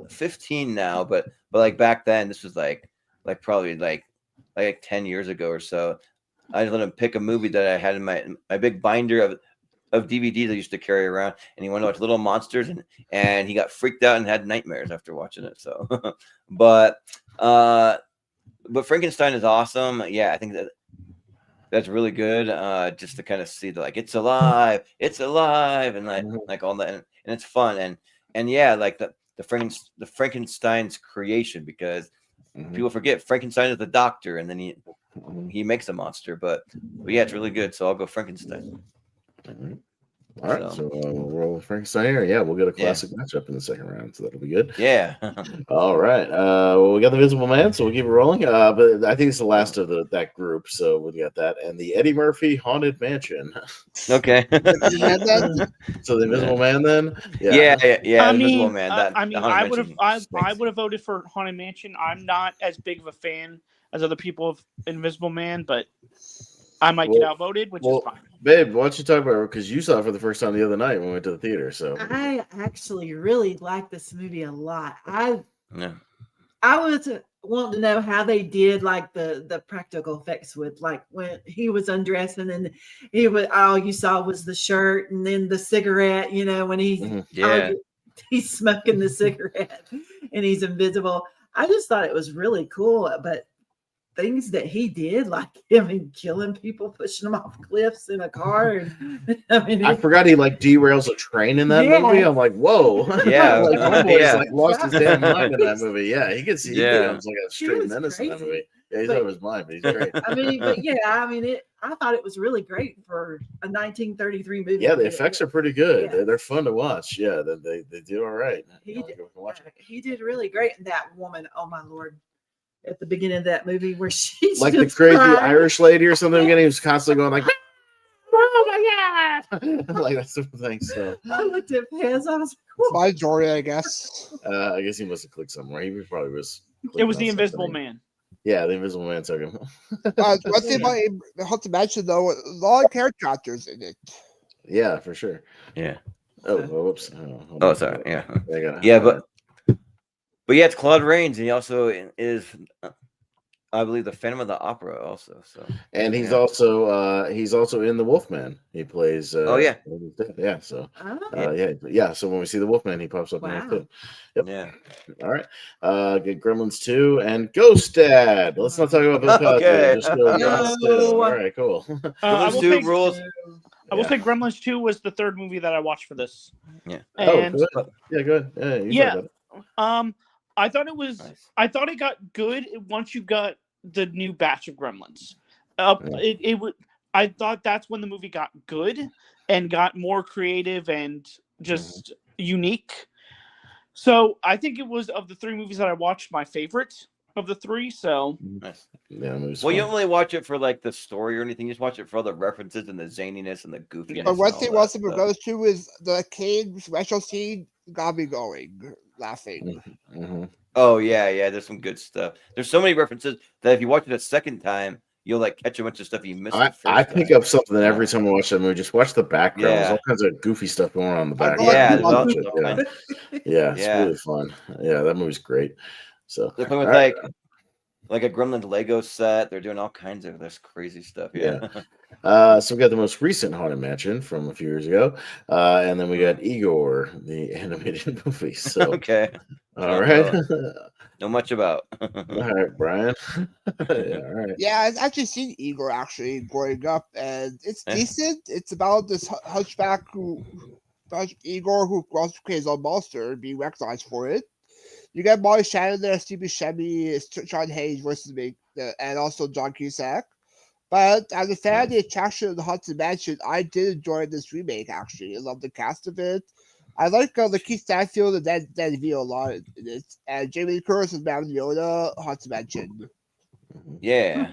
15 now, but like back then, this was like probably like 10 years ago or so. I let him pick a movie that I had in my big binder of DVDs I used to carry around, and he wanted to watch Little Monsters, and he got freaked out and had nightmares after watching it. So, but Frankenstein is awesome. Yeah, I think that's really good. Just to kind of see that, like, it's alive, and like all that, and it's fun, and yeah, like the Frankenstein's creation, because people forget Frankenstein is the doctor, and then he makes a monster, but yeah, it's really good. So I'll go Frankenstein. All right, so we'll roll with Frankenstein here. Yeah, we'll get a classic matchup in the second round, so that'll be good. Yeah. All right. Well, we got the Invisible Man, so we'll keep it rolling. But I think it's the last of that group, so we got that, and the Eddie Murphy Haunted Mansion. Okay. So the Invisible Man, then. Yeah. I Invisible mean, Man. I would have voted for Haunted Mansion. I'm not as big of a fan as other people of Invisible Man, but I might get outvoted, which is fine. Babe, why don't you talk about it? Because you saw it for the first time the other night when we went to the theater. So I actually really like this movie a lot. I was wanting to know how they did like the practical effects with, like, when he was undressing and all you saw was the shirt and then the cigarette, when he's smoking the cigarette and he's invisible. I just thought it was really cool, but things that he did, like him killing people, pushing them off cliffs in a car. And, I forgot he like derails a train in that movie. I'm like, whoa. Yeah. Like lost his damn mind in that movie. Yeah, he could see he becomes like a straight menace in that movie. Yeah, he's out of his mind, but he's great. I thought it was really great for a 1933 movie. Yeah, the effects are pretty good. Yeah. They're fun to watch. Yeah, they do all right. He did really great. And that woman, oh my Lord, at the beginning of that movie where she's like the crazy Irish lady or something again, he was constantly going like, oh my God. Like that sort of thing. So I looked at Pez, I was like, by Jory, I guess. I guess he must have clicked somewhere. He probably was. It was the Invisible Man. Yeah, the Invisible Man took him. One thing about Haunted Mansion, though, a lot of character actors in it. Yeah, for sure. Yeah. Oh, whoops. Oh, sorry. Yeah. But yeah, it's Claude Rains, and he also is, I believe, the Phantom of the Opera also. So, and he's also in the Wolfman. He plays. Yeah. So, So when we see the Wolfman, he pops up in there too. Yep. Yeah. All right. Get Gremlins 2 and Ghost Dad. Let's not talk about Bill Cosby. Okay. Just go Ghost Dad. All right. Cool. Gremlins 2 rules. I will say Gremlins 2 was the third movie that I watched for this. Yeah. And, good. Yeah. Good. I thought it was. Nice. I thought it got good once you got the new batch of Gremlins. I thought that's when the movie got good and got more creative and just unique. So I think it was, of the three movies that I watched, my favorite. of the three. So Nice. Yeah, it was Well, you fun. don't really watch it for like the story or anything. You just watch it for all the references and the zaniness and the goofiness. But one and all thing that once it stuff. goes to is the Kane special scene got me going, laughing. Mm-hmm. Oh yeah. There's some good stuff. There's so many references that if you watch it a second time, you'll like catch a bunch of stuff you missed the first I pick time. up something every time I watch that movie. Just watch the background. There's Yeah. all kinds of goofy stuff going on in the I background. like Yeah, the there's all Yeah. kinds. Yeah, it's Yeah. really fun. Yeah, that movie's great. So They're playing with all right. like a Gremlins Lego set. They're doing all kinds of this crazy stuff. Yeah. So we got the most recent Haunted Mansion from a few years ago, and then we got Igor, the animated movie. So Okay. all right, Know much about. all right, Brian. Yeah, all right. Yeah, I've actually seen Igor actually growing up, and it's Yeah. decent. It's about this hunchback Igor who also creates a monster and being recognized for it. You get Molly Shannon there, Stevie Buscemi, Sean Hayes versus me, and also John Cusack. But as a fan of the attraction of the Haunted Mansion, I did enjoy this remake actually. I love the cast of it. I like the Keith Stanfield and Dan DeVito a lot in it. And Jamie Lee Curtis is Madame Leona, Haunted Mansion. Yeah.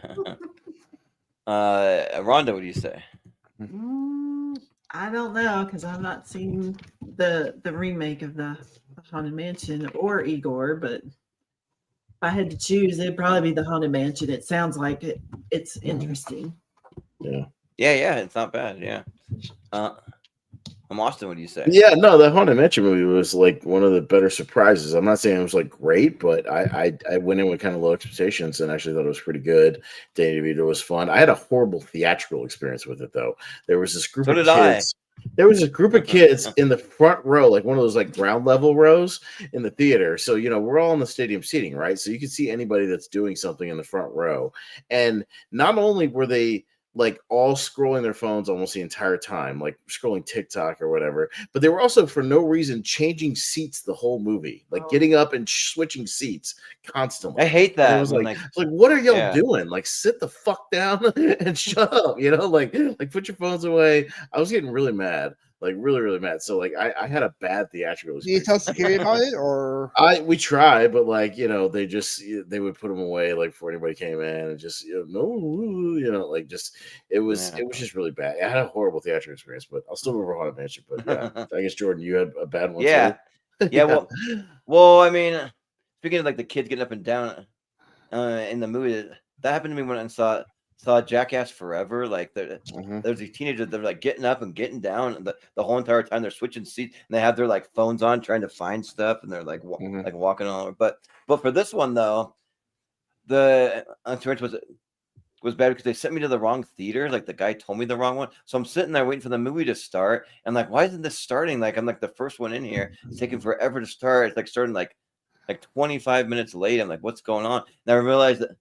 Rhonda, what do you say? I don't know because I've not seen the remake of the Haunted Mansion or Igor, but if I had to choose, it'd probably be the Haunted Mansion. It sounds like it's interesting. Yeah. Yeah, it's not bad. Yeah. I'm Austin, what do you say? Yeah, no, the Haunted Mansion movie was like one of the better surprises. I'm not saying it was like great, but I went in with kind of low expectations and actually thought it was pretty good. Danny DeVito was fun. I had a horrible theatrical experience with it though. There was this group of kids. There was a group of kids in the front row, like one of those like ground level rows in the theater. So, we're all in the stadium seating, right? So you can see anybody that's doing something in the front row. And not only were they like all scrolling their phones almost the entire time, like scrolling TikTok or whatever, but they were also for no reason changing seats the whole movie, like getting up and switching seats constantly. I hate that. And it was like, what are y'all doing? Like, sit the fuck down and shut up, like put your phones away. I was getting really mad. Like really, really mad. So like I had a bad theatrical experience. Did you tell security about it, or we tried, but like they would put them away like before anybody came in, and just like just it was just really bad. I had a horrible theatrical experience, but I'll still remember Haunted Mansion. But yeah, I guess Jordan, you had a bad one. Yeah, too. yeah. Well, I mean, speaking of like the kids getting up and down in the movie, that happened to me when I saw Jackass Forever. Like there's these teenagers that are like getting up and getting down, and the whole entire time they're switching seats, and they have their like phones on trying to find stuff, and they're like like walking all over. But for this one though, the experience was bad because they sent me to the wrong theater. Like the guy told me the wrong one, so I'm sitting there waiting for the movie to start, and like, why isn't this starting? Like I'm like the first one in here. It's taking forever to start. It's like starting like 25 minutes late. I'm like, what's going on? And I realized that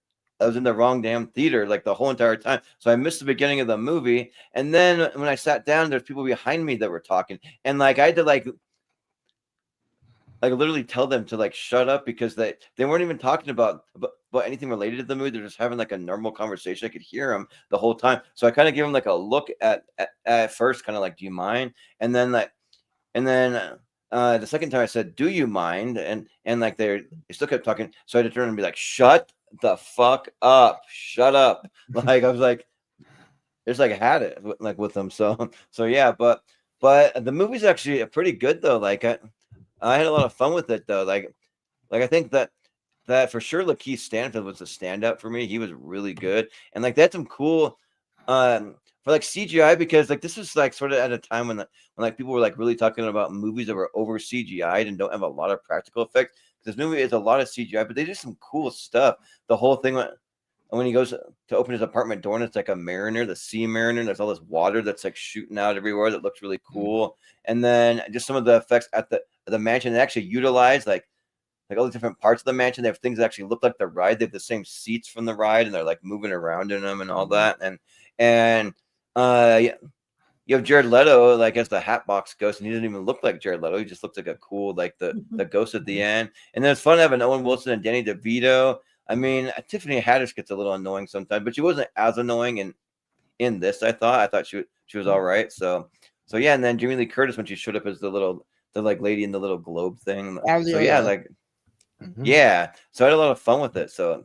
I was in the wrong damn theater like the whole entire time. So I missed the beginning of the movie. And then when I sat down, there's people behind me that were talking. And like I had to like literally tell them to like shut up because they weren't even talking about anything related to the movie. They're just having like a normal conversation. I could hear them the whole time. So I kind of gave them like a look at first, kind of like, do you mind? And then the second time I said, do you mind? And like they still kept talking. So I had to turn and be like, shut the fuck up, shut up. Like I was like, just like had it like with them. So yeah, but the movie's actually pretty good though. Like I had a lot of fun with it though. Like I think that for sure Lakeith Stanfield was a standout for me. He was really good, and like that's some cool for like CGI, because like this was like sort of at a time when like people were like really talking about movies that were over CGI'd and don't have a lot of practical effects. This movie is a lot of CGI, but they did some cool stuff. The whole thing when he goes to open his apartment door and it's like a mariner, the sea mariner, and there's all this water that's like shooting out everywhere that looks really cool. And then just some of the effects at the mansion, they actually utilize like all the different parts of the mansion. They have things that actually look like the ride. They have the same seats from the ride, and they're like moving around in them and all that. And you have Jared Leto like as the Hatbox Ghost, and he doesn't even look like Jared Leto. He just looks like a cool like the ghost at the end. And then it's fun having Owen Wilson and Danny DeVito. I mean, Tiffany Haddish gets a little annoying sometimes, but she wasn't as annoying in this. I thought she was all right. So yeah, and then Jamie Lee Curtis when she showed up as the like lady in the little globe thing. So yeah, like Yeah, so I had a lot of fun with it. So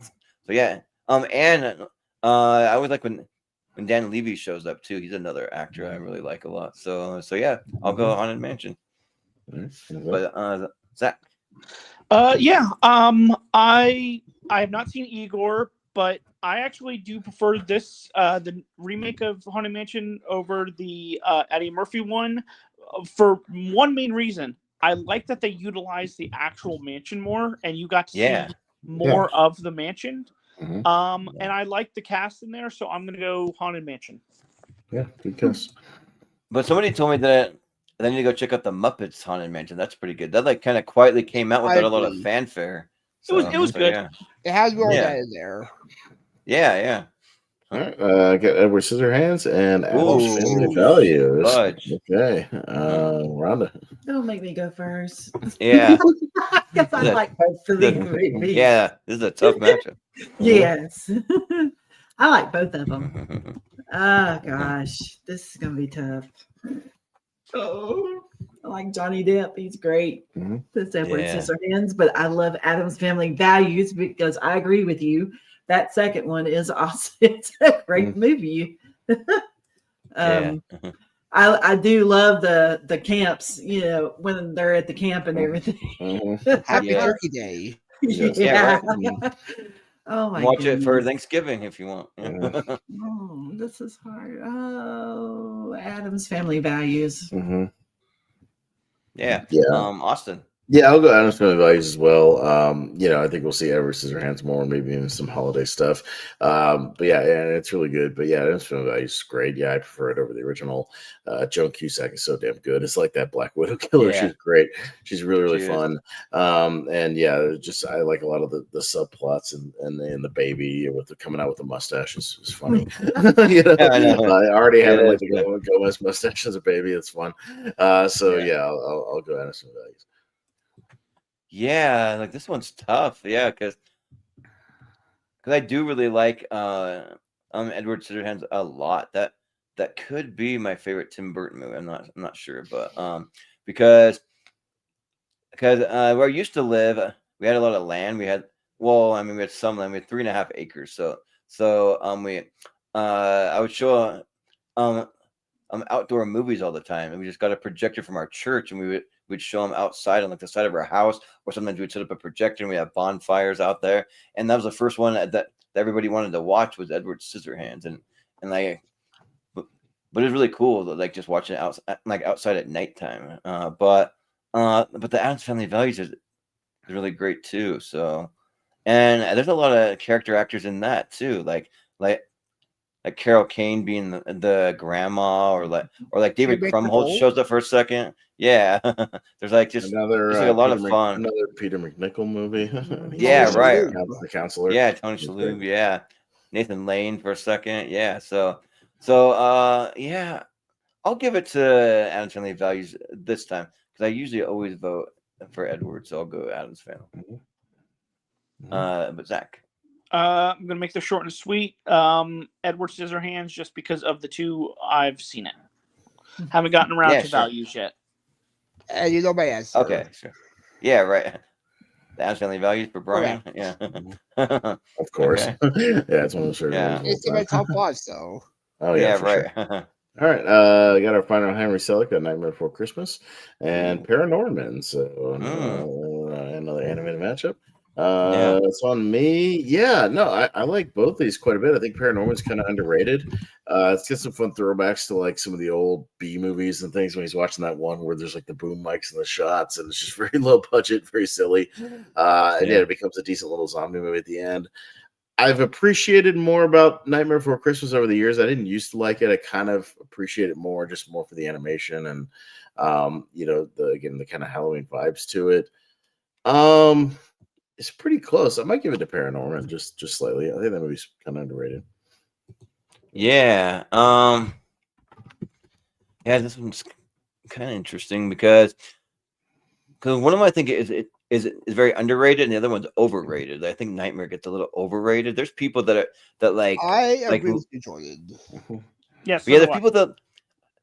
yeah. And I always like when Dan Levy shows up too. He's another actor I really like a lot. So yeah, I'll go Haunted Mansion. But Zach. Yeah. I have not seen Igor, but I actually do prefer this the remake of Haunted Mansion over the Eddie Murphy one for one main reason. I like that they utilized the actual mansion more, and you got to see more of the mansion. And I like the cast in there, so I'm gonna go Haunted Mansion. Yeah, good cast. But somebody told me that I need to go check out the Muppets Haunted Mansion. That's pretty good. That like kind of quietly came out without a lot of fanfare. So, it was good. Yeah. It has all that in there. Yeah. All right, got Edward Scissorhands and Adam's Family Values. Okay, Rhonda. Don't make me go first. Yeah. Because I like both of these movies. Yeah, this is a tough matchup. Yes. I like both of them. Oh, gosh. This is going to be tough. Oh, I like Johnny Depp. He's great. This Edward Scissorhands. But I love Adam's Family Values because I agree with you. That second one is awesome. It's a great movie. I do love the camps, when they're at the camp and everything. Happy Turkey Day. Yeah. Oh my Watch it for Thanksgiving if you want. Oh, this is hard. Oh, Adam's Family Values. Yeah. Austin. Yeah, I'll go Adam's Family Values as well. I think we'll see Edward Scissorhands more, maybe even some holiday stuff. But yeah, it's really good. But yeah, Adam's Family Values is great. Yeah, I prefer it over the original. Joan Cusack is so damn good. It's like that Black Widow killer. She's great. She's really, really fun. And yeah, just I like a lot of the subplots and the baby with the coming out with the mustache is funny. I already had like the Gomez mustache as a baby. It's fun. I'll go Adam's Family Values. Yeah, like this one's tough. Yeah, because I do really like Edward Scissorhands a lot. That could be my favorite Tim Burton movie. I'm not sure, but because where I used to live, we had a lot of land. We had some land. We had 3.5 acres. So I would show outdoor movies all the time, and we just got a projector from our church, and we'd show them outside on like the side of our house, or sometimes we'd set up a projector and we have bonfires out there. And that was the first one that everybody wanted to watch was Edward Scissorhands, and but it was really cool, like just watching it outside at nighttime. But the Addams Family Values is really great too. So, and there's a lot of character actors in that too, like Carol Kane being the grandma, or like David Krumholtz shows up for a second. Yeah, there's like just another a lot of fun. Another Peter McNichol movie. Yeah, right. The counselor. Yeah, Tony Shalhoub. Yeah, Nathan Lane for a second. Yeah, so yeah, I'll give it to Addams Family Values this time because I usually always vote for Edward, so I'll go Addams Family. But Zach. I'm gonna make this short and sweet. Edward Scissorhands, just because of the two, I've seen it. Haven't gotten around to Values yet. You know my answer. Okay, sure. Yeah, right. The Addams Family Values for Brian. Okay. Yeah. Of course. Okay. Yeah, it's one of those certain it's in my top 5, so. Oh yeah, right. Sure. All right, we got our final Henry Selick, A Nightmare Before Christmas, and Paranorman. So another animated matchup. It's on me. Yeah, no, I like both these quite a bit. I think Paranorman's kind of underrated. It's got some fun throwbacks to like some of the old B movies and things when he's watching that one where there's like the boom mics and the shots, and it's just very low budget, very silly. It becomes a decent little zombie movie at the end. I've appreciated more about Nightmare Before Christmas over the years. I didn't used to like it. I kind of appreciate it more, just more for the animation and the kind of Halloween vibes to it. It's pretty close. I might give it to Paranorman just slightly. I think that movie's kind of underrated. Yeah. This one's kind of interesting because one of them I think is very underrated and the other one's overrated. I think Nightmare gets a little overrated. There's people that like I agree with you, Jordan. Yes. Yeah, there's people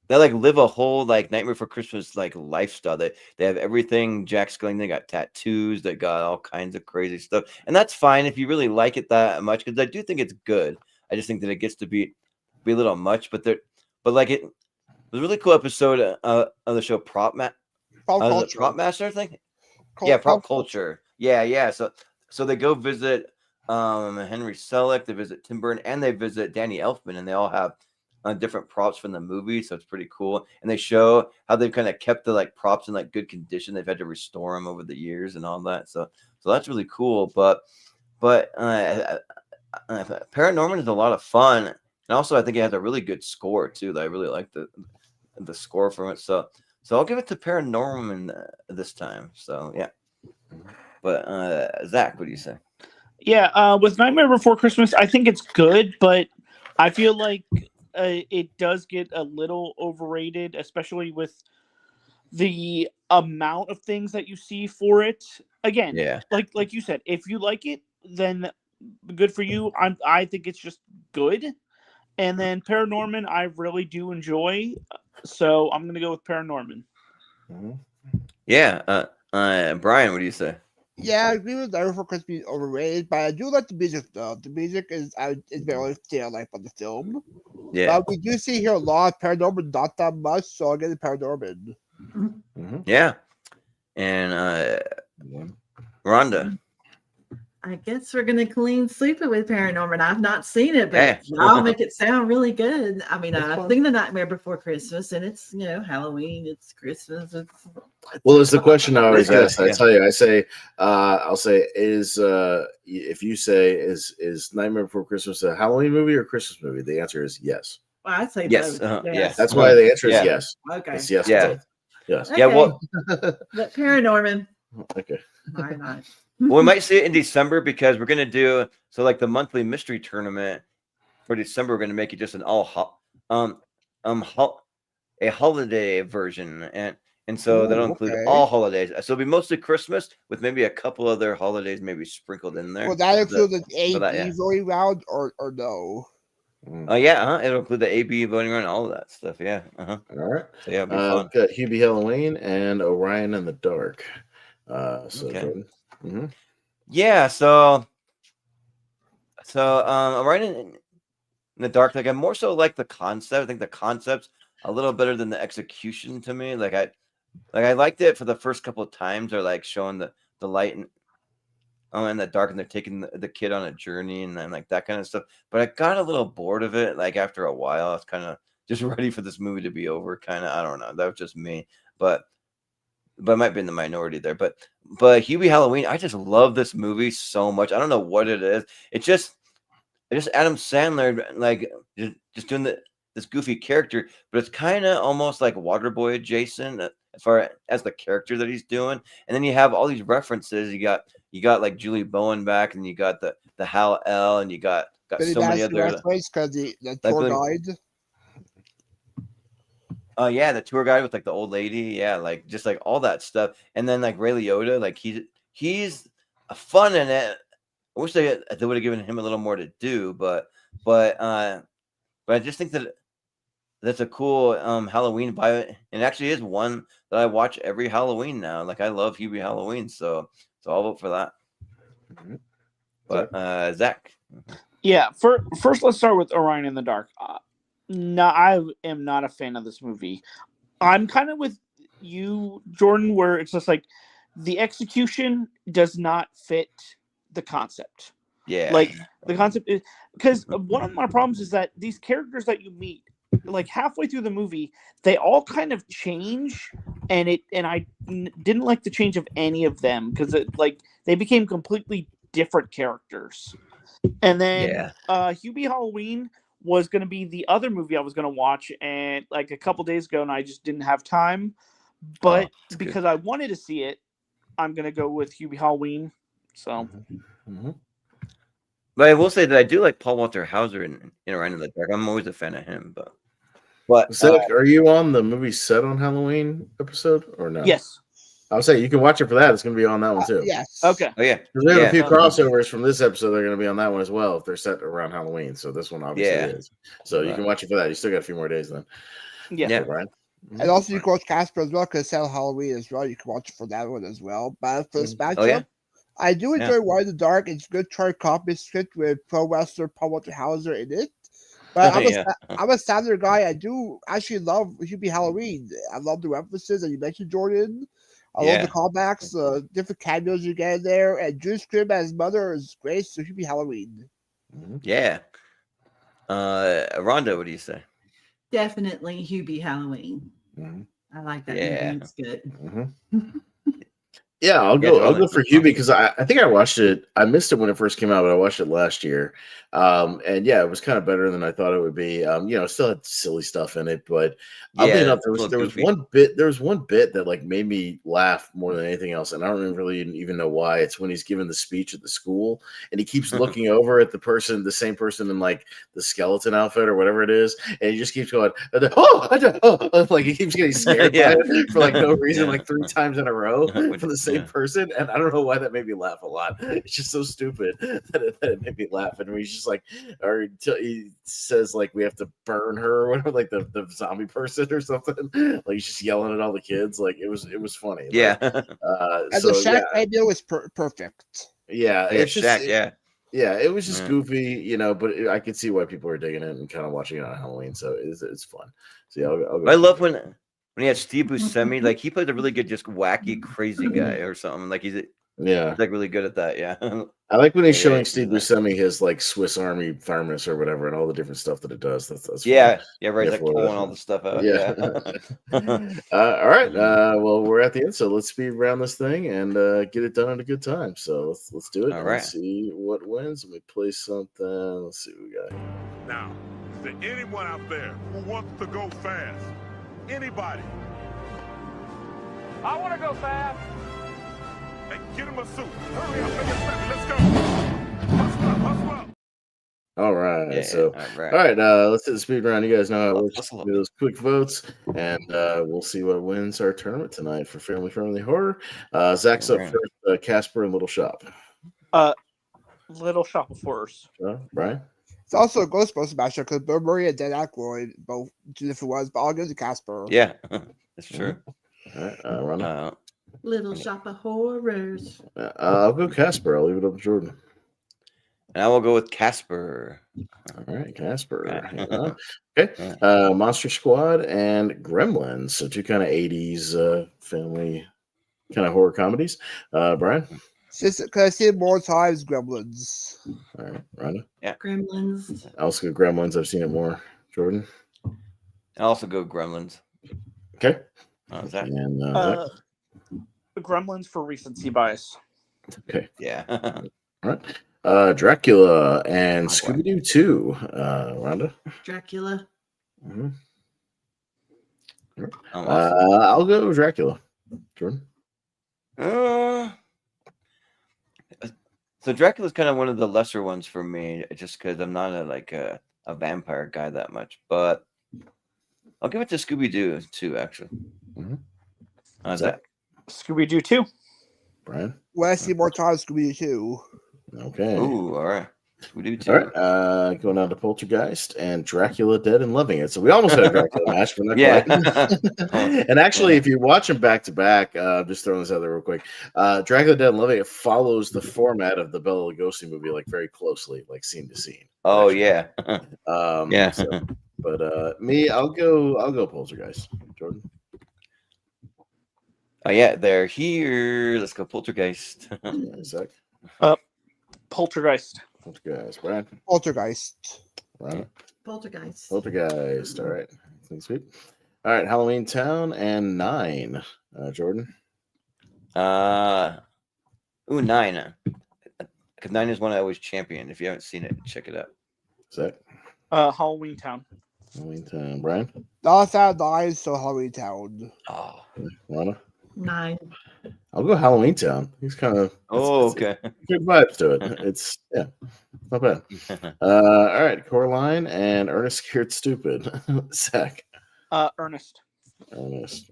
they like live a whole like Nightmare Before Christmas like lifestyle. They have everything Jack Skellington. They got tattoos. They got all kinds of crazy stuff, and that's fine if you really like it that much. Because I do think it's good. I just think that it gets to be a little much. But like it was a really cool episode of the show Prop Master thing. Yeah, Prop Culture. Yeah. So they go visit Henry Selick. They visit Tim Burton, and they visit Danny Elfman, and they all have different props from the movie, so it's pretty cool. And they show how they've kind of kept the like props in like good condition. They've had to restore them over the years and all that. So that's really cool. But Paranorman is a lot of fun, and also I think it has a really good score too. I really like the score from it. So I'll give it to Paranorman this time. So yeah. But Zach, what do you say? Yeah, with Nightmare Before Christmas, I think it's good, but I feel like it does get a little overrated, especially with the amount of things that you see for it. Again, yeah, like you said, if you like it, then good for you. I think it's just good. And then Paranorman, I really do enjoy, so I'm gonna go with Paranorman. Yeah, Brian, what do you say? Yeah, I agree with Nightmare Before Christmas being overrated, but I do like the music though. The music is very like on the film. Yeah, we do see here a lot of Paranorman, not that much, so I'll get the Paranorman. Yeah, and Rhonda. I guess we're gonna clean sweep it with Paranorman. I've not seen it, but y'all make it sound really good. I mean, I've seen The Nightmare Before Christmas, and it's Halloween, it's Christmas. Well, it's the question I always ask. I tell you, I'll say if you say is Nightmare Before Christmas a Halloween movie or Christmas movie? The answer is yes. Well, I'd say yes. both. Yes. That's why the answer is yes. Okay. It's yes. Yeah. Both. Yes. Okay. Yeah. Well. But Paranorman. Okay. Why not? Well, we might see it in December because we're gonna do like the monthly mystery tournament for December. We're gonna make it just an a holiday version, and so that'll include all holidays. So it'll be mostly Christmas with maybe a couple other holidays maybe sprinkled in there. Will that include the A/B voting round or no? It'll include the A/B voting round, all of that stuff. Yeah. All right. So yeah, it'll be fun. We've got Hubie Halloween and Orion in the Dark. Okay. Yeah, so Orion in the Dark, like I more so like the concept. I think the concept's a little better than the execution to me. Like I liked it for the first couple of times, or like showing the light and in the dark, and they're taking the kid on a journey and then like that kind of stuff. But I got a little bored of it. Like after a while, I was kind of just ready for this movie to be over. Kind of, I don't know. That was just me, but I might be in the minority there. But Hubie Halloween, I just love this movie so much. I don't know what it is. It's just Adam Sandler like just doing this goofy character, but it's kind of almost like Waterboy adjacent as far as the character that he's doing. And then you have all these references. You got like Julie Bowen back, and you got the Howell, and you got so many other because the tour guide. Yeah, the tour guide with like the old lady, yeah, like just like all that stuff, and then like Ray Liotta, like he's fun in it. I wish they would have given him a little more to do, but I just think that's a cool Halloween vibe, and actually is one that I watch every Halloween now. Like I love Hubie Halloween, so I'll vote for that. But Zach, yeah, first let's start with Orion in the Dark. No, I am not a fan of this movie. I'm kind of with you, Jordan, where it's just like the execution does not fit the concept. Yeah. Like the concept is because one of my problems is that these characters that you meet, like halfway through the movie, they all kind of change, and I didn't like the change of any of them because like they became completely different characters. And then Hubie Halloween was going to be the other movie I was going to watch, and like a couple days ago, and I just didn't have time. But because I wanted to see it, I'm going to go with Hubie Halloween. So, but I will say that I do like Paul Walter Hauser in Orion in the Dark. I'm always a fan of him. But Zach, are you on the movie set on Halloween episode or no? Yes. I'll say you can watch it for that. It's going to be on that one too. Yes. Okay. Oh yeah. Because we have a few crossovers from this episode. They're going to be on that one as well if they're set around Halloween. So this one obviously is. So you can watch it for that. You still got a few more days then. Yeah. Right. And also, you can watch Casper as well because it's Halloween as well. You can watch it for that one as well. But for this matchup, Oh, yeah? I do enjoy Wide in the Dark. It's good try copy script with pro wrestler Paul Walter Hauser in it. But I'm a standard guy. I do actually love Hubie Halloween. I love the references that you mentioned, Jordan. I love the callbacks, different cameos you get in there, and Drew's crib as mother is great. So Hubie Halloween. Yeah. Rhonda, what do you say? Definitely Hubie Halloween. I like that movie. It's good. Yeah, I'll go for Hubie because I think I watched it. I missed it when it first came out, but I watched it last year. And yeah, it was kind of better than I thought it would be. Still had silly stuff in it, but oddly enough, there was one bit that like made me laugh more than anything else, and I don't really even know why. It's when he's giving the speech at the school, and he keeps looking over at the same person in like the skeleton outfit or whatever it is, and he just keeps going, like he keeps getting scared by it for like no reason, like 3 times in a row from the same person, and I don't know why that made me laugh a lot. It's just so stupid that it made me laugh. And he's just like, or he says like we have to burn her or whatever, like the zombie person or something. Like he's just yelling at all the kids. Like it was funny. Yeah. And the Shaq idea was perfect. Yeah, it's just Shaq, it was just goofy, but I could see why people are digging it and kind of watching it on Halloween. So it's fun. So yeah, I'll go. I love when he had Steve Buscemi, like he played a really good, just wacky, crazy guy or something. Like he's like really good at that. Yeah, I like when he's showing Steve Buscemi his like Swiss Army thermos or whatever, and all the different stuff that it does. That's right. He's like pulling all the stuff out. Yeah. All right. Well, we're at the end, so let's speed around this thing and get it done at a good time. So let's do it. All right. See what wins. Let me play something. Let's see what we got. Now, is there anyone out there who wants to go fast? Anybody? I want to go fast. Hey, get him a suit. Hurry up, make it snappy. Let's go. Hustle up, hustle up. All right. All right. Let's hit the speed round. You guys know how it works. Do those quick votes, and we'll see what wins our tournament tonight for Family Friendly Horror. Zach's up first. Casper and Little Shop. Little Shop of Horrors. Brian? It's also a Ghostbusters matchup because Bill Murray and Dan Aykroyd both two different ones, but I'll give it to Casper. Yeah, that's true. All right, Rhonda. Little Shop of Horrors. I'll go Casper. I'll leave it up to Jordan. And I will go with Casper. All right, Casper. Okay. Monster Squad and Gremlins. So 2 kind of 80s family kind of horror comedies. Brian? Because I see it more times, Gremlins. All right, Rhonda? Yeah. Gremlins. I also go Gremlins. I've seen it more. Jordan? I also go Gremlins. Okay. Zach? And Gremlins for recency bias. Okay. Yeah. All right. Dracula and Scooby-Doo 2. Rhonda? Dracula. Mm-hmm. I'll go Dracula. Jordan? So Dracula's kind of one of the lesser ones for me, just because I'm not a vampire guy that much. But I'll give it to Scooby-Doo 2, actually. Mm-hmm. How's that? Scooby-Doo 2. Brian? Well, I see more times, Scooby-Doo 2. Okay. Ooh, all right. Scooby-Doo 2. All right. Going on to Poltergeist and Dracula Dead and Loving It. So we almost had a Dracula match, but not quite. And actually, if you watch them back to back, just throwing this out there real quick, Dracula Dead and Loving It follows the format of the Bela Lugosi movie like very closely, like scene to scene. Oh, actually. Yeah. But me, I'll go Poltergeist. Jordan? Oh, yeah, they're here. Let's go Poltergeist. Zach? Poltergeist. Poltergeist. Brian? Poltergeist. Right. Poltergeist. Poltergeist. All right. Sweet. All right. Halloween Town and 9. Jordan? 9. Because 9 is one I always champion. If you haven't seen it, check it out. Zach? Halloween Town. Halloween Town. Brian? That's out 9, so Halloween Town. Oh. Rhonda? 9. I'll go Halloween Town. He's kind of okay. Good vibes to it. It's not bad. All right, Coraline and Ernest Scared Stupid. Zach. Ernest.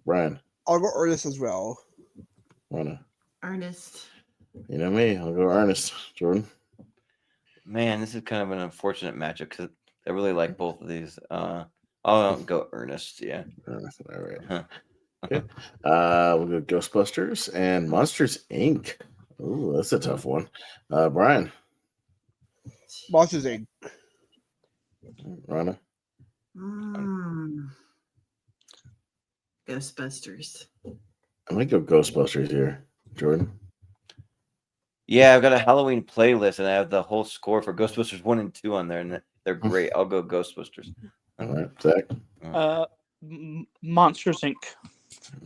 Brian. I'll go Ernest as well. Rhonda. Ernest. You know me. I'll go Ernest. Jordan. Man, this is kind of an unfortunate matchup because I really like both of these. I'll I'll go Ernest. Yeah. Ernest. All right. Huh. Okay. We'll go Ghostbusters and Monsters Inc. Ooh, that's a tough one. Brian. Monsters Inc. Rhonda. Ghostbusters. I might go Ghostbusters here. Jordan. Yeah, I've got a Halloween playlist, and I have the whole score for Ghostbusters 1 and 2 on there, and they're great. I'll go Ghostbusters. All right, Zach. Monsters Inc.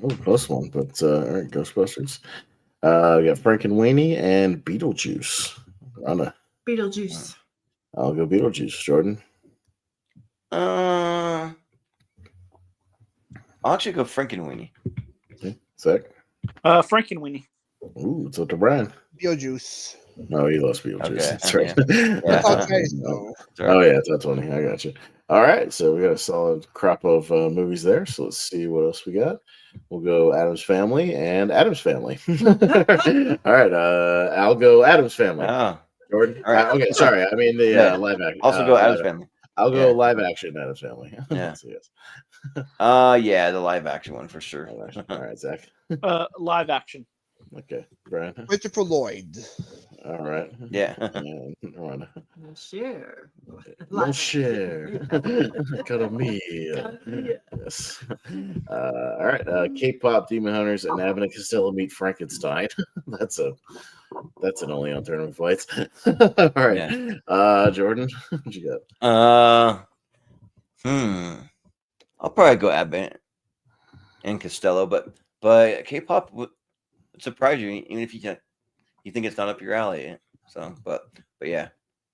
Oh, close one, but all right, Ghostbusters. We got Frankenweenie and Beetlejuice. Rhonda. Beetlejuice. I'll go Beetlejuice. Jordan. I'll actually go Frankenweenie. Okay. Zach. Frankenweenie. Ooh, it's up to Brian. Beetlejuice. No, he lost Beetlejuice. Okay. That's right. Yeah. Oh, yeah, that's 20. I got you. All right, so we got a solid crop of movies there. So let's see what else we got. We'll go Addams Family and Addams Family. All right, I'll go Addams Family. Oh. Jordan. All right. Okay, sorry. I mean the live action. Also go Addams Family. I'll go live action Addams Family. Yeah. So, yes. Yeah, the live action one for sure. All right, Zach. Live action. Okay, Brian. Christopher Lloyd. All right. Yeah. And Rhonda. Sure. No share. Cut a meal. Yes. All right. K-pop Demon Hunters and Abbott and Costello meet Frankenstein. That's an only on Tournament Fights. All right. Yeah. Jordan, what you got? I'll probably go Abbott and Costello, but K-pop would surprise you, even if you think it's not up your alley. So, but yeah,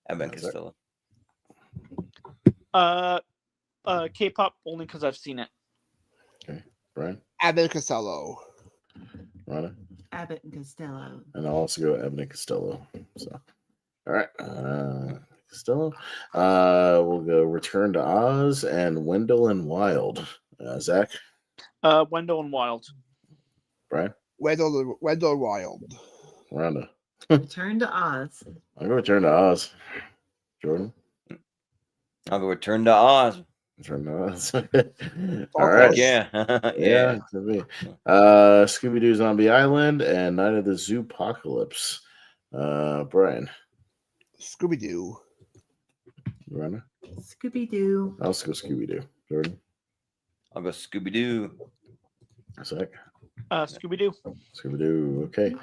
Abbott and Costello. K-pop only because I've seen it. Okay, Brian. Abbott and Costello. Rhonda. Abbott and Costello. And I'll also go Abbott and Costello. So, all right. Costello. We'll go Return to Oz and Wendell and Wild. Zach. Wendell and Wild. Brian. Wendell Wild. Rhonda. Return to Oz. I'll go Return to Oz. Jordan. I'll go Return to Oz. Return to Oz. All right. Yeah. Yeah. Scooby Doo Zombie Island and Night of the Zoopocalypse. Brian. Scooby Doo. Rhonda. Scooby Doo. I'll go Scooby Doo. Jordan. I'll go Scooby Doo. Zach. Scooby Doo. Scooby Doo. Okay.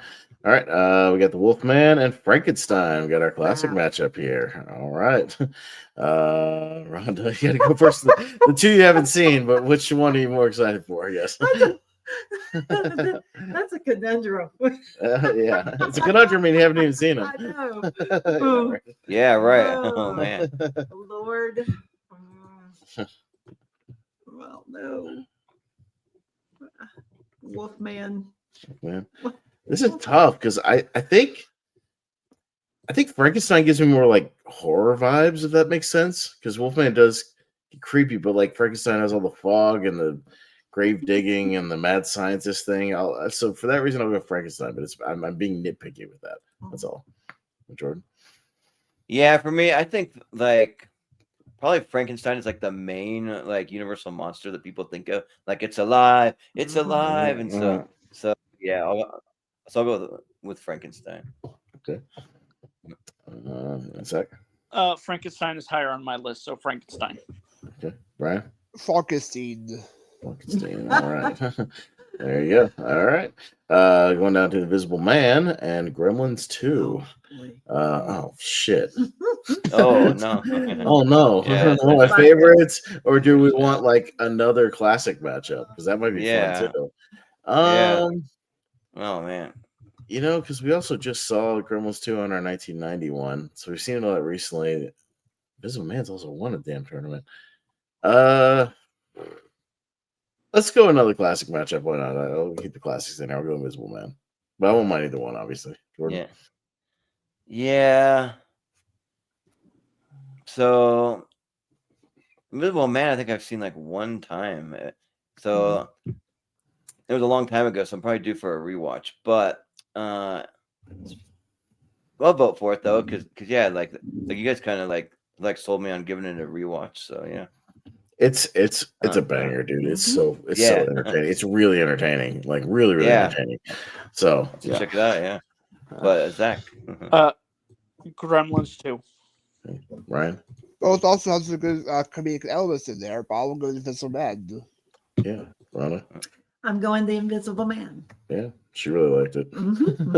All right. We got the Wolfman and Frankenstein. We got our classic matchup here. All right. Rhonda, you got to go first. The two you haven't seen, but which one are you more excited for? Yes. That's a conundrum. Yeah, it's a conundrum. I mean, you haven't even seen it. I know. Yeah, right. Oh man. Lord. Well, no. Wolfman. Man, this is tough because I think Frankenstein gives me more like horror vibes, if that makes sense. Because Wolfman does get creepy, but like Frankenstein has all the fog and the grave digging and the mad scientist thing. So for that reason, I'll go Frankenstein. But I'm being nitpicky with that. That's all. Jordan. Yeah, for me, I think like probably Frankenstein is like the main like universal monster that people think of. Like it's alive, and so yeah, I'll go with Frankenstein. Okay. Zach. Frankenstein is higher on my list, so Frankenstein. Okay, Brian. Frankenstein. All right. There you go. All right. Going down to Invisible Man and Gremlins 2. Oh shit. Oh no. Oh no. Yeah, One of my favorites, or do we want like another classic matchup? Because that might be fun too. Yeah. Oh man. You know, because we also just saw Gremlins 2 on our 1991, so we've seen it all that recently. Invisible Man's also won a damn tournament. Let's go another classic matchup. Why not? I'll keep the classics in there. I'll go Invisible Man. But I won't mind either one, obviously. Jordan. Yeah. So Invisible Man, I think I've seen like one time. So it was a long time ago, so I'm probably due for a rewatch. But I'll vote for it though, because yeah, like you guys kind of like sold me on giving it a rewatch. So yeah. It's a banger, dude. It's so Yeah. entertaining. It's really entertaining, like really Yeah. entertaining. So yeah. Check it out. Yeah. But Zach, Gremlins 2. Ryan. Well, it also has a good comedic elements in there, but I'll go with Invisible Man. Yeah, Rhonda. I'm going The Invisible Man. Yeah, she really liked it.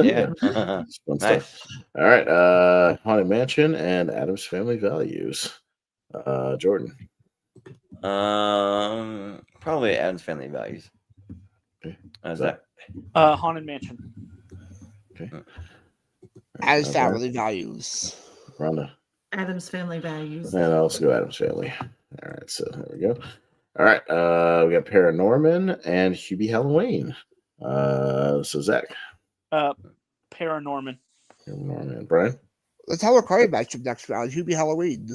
Yeah. It's fun Nice. stuff. All right, Haunted Mansion and Adam's Family Values. Jordan. Probably Adam's Family Values. Okay. Zach. Haunted Mansion. Okay. Adam's Family Values. Rhonda. Adam's Family Values. And I'll also go Adam's Family. All right, so there we go. All right, we got Paranorman and Hubie Halloween. So Zach. Paranorman. Paranorman. Brian. Let's have a card matchup next round. Hubie Halloween.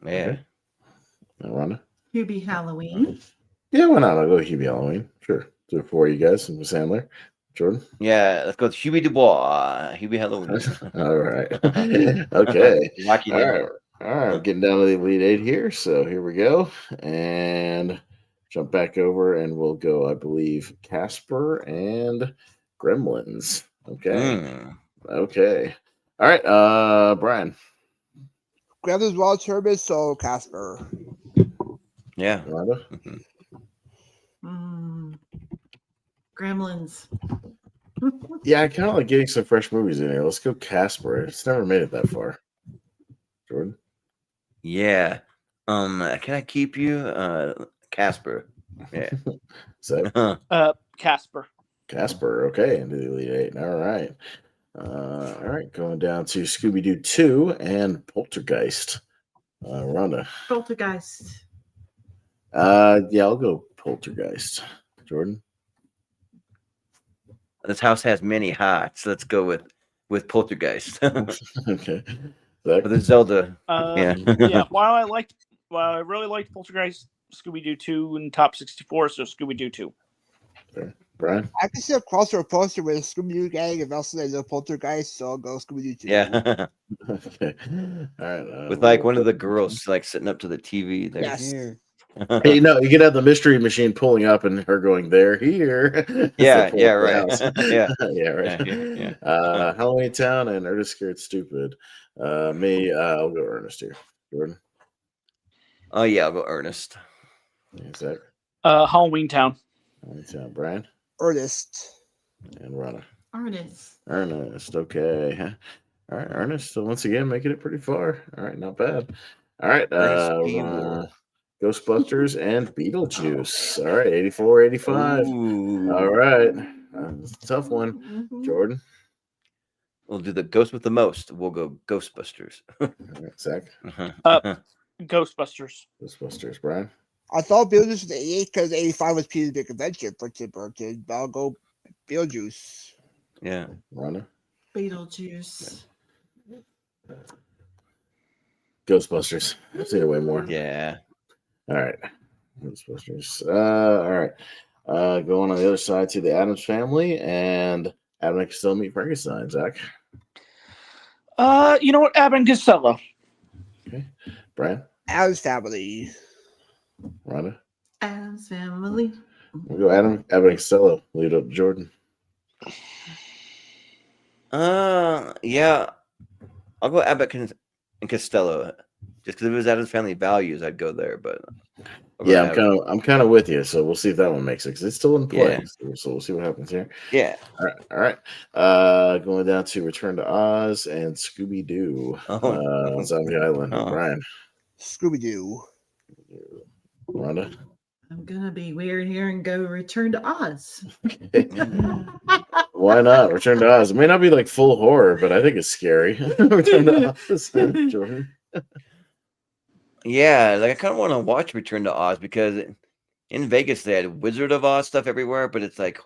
Yeah. Okay. Rhonda. Hubie Halloween. Yeah, why not? I'll go Hubie Halloween. Sure. Do it for you guys and Sandler. Jordan. Yeah, let's go with Hubie Dubois. Hubie Halloween. All right. Okay. Wacky name. All right. We're getting down to the Elite Eight here. So here we go. And jump back over and we'll go, I believe, Casper and Gremlins. Okay. Okay. All right. Brian. Gremlins Wild Turbis, so Casper. Yeah. Rhonda. Gremlins. Yeah, I kind of like getting some fresh movies in here. Let's go Casper. It's never made it that far. Jordan. Yeah. Can I keep you? Casper. Yeah. So Casper. Casper. Okay, into the Elite Eight. All right. All right. Going down to Scooby-Doo 2 and Poltergeist. Rhonda. Poltergeist. Yeah, I'll go Poltergeist. Jordan. This house has many hearts. Let's go with Poltergeist. Okay. With the Zelda. Yeah. While I really liked Poltergeist, Scooby-Doo 2 in top 64, so Scooby-Doo 2. Okay. Brian. I can see a crossover poster with Scooby-Doo gang and also there's a Poltergeist, so I'll go Scooby-Doo 2. Yeah. Okay. All right. With like one of the girls like sitting up to the TV. There. Yes. Here. Hey, you could have the mystery machine pulling up and her going, "They're here." Yeah, right. Yeah, right. Yeah. Halloween Town and Ernest Scared Stupid. Me, I'll go Ernest here. Jordan. Oh yeah, I'll go Ernest. Zach. Halloween Town. Halloween Town. Brian. Ernest. And Rhonda. Ernest. Okay. All right, Ernest. So once again, making it pretty far. All right, not bad. All right. Ghostbusters and Beetlejuice. All right, 84, 85. Ooh. All right. That's a tough one. Jordan. We'll do the ghost with the most. We'll go Ghostbusters. All right, Zach. Ghostbusters. Ghostbusters. Brian. I thought Beetlejuice was 88 because 85 was Peter's Big Adventure for Tim Burton, but I'll go Beetlejuice. Yeah. Rhonda. Beetlejuice. Ghostbusters. I've seen it way more. Yeah. All right. Ghostbusters. All right. Going on the other side to the Addams Family and Abbott and Costello Meet Frankenstein. Zach. You know what? Abbott and Costello. Okay. Brian. Addams Family. Rhonda. Addams Family. We'll go Abbott and Costello. Lead up Jordan. Yeah. I'll go Abbott and Costello. Just because if it was Addams Family Values, I'd go there. But yeah, I'm kind of with you. So we'll see if that one makes it because it's still in play. Yeah. So we'll see what happens here. Yeah. All right. Going down to Return to Oz and Scooby Doo. Zombie Island. Brian. Scooby Doo. Rhonda. I'm gonna be weird here and go Return to Oz. Why not? Return to Oz. It may not be like full horror, but I think it's scary. Return to Oz. Jordan. Yeah, like I kind of want to watch Return to Oz because in Vegas they had Wizard of Oz stuff everywhere, but it's like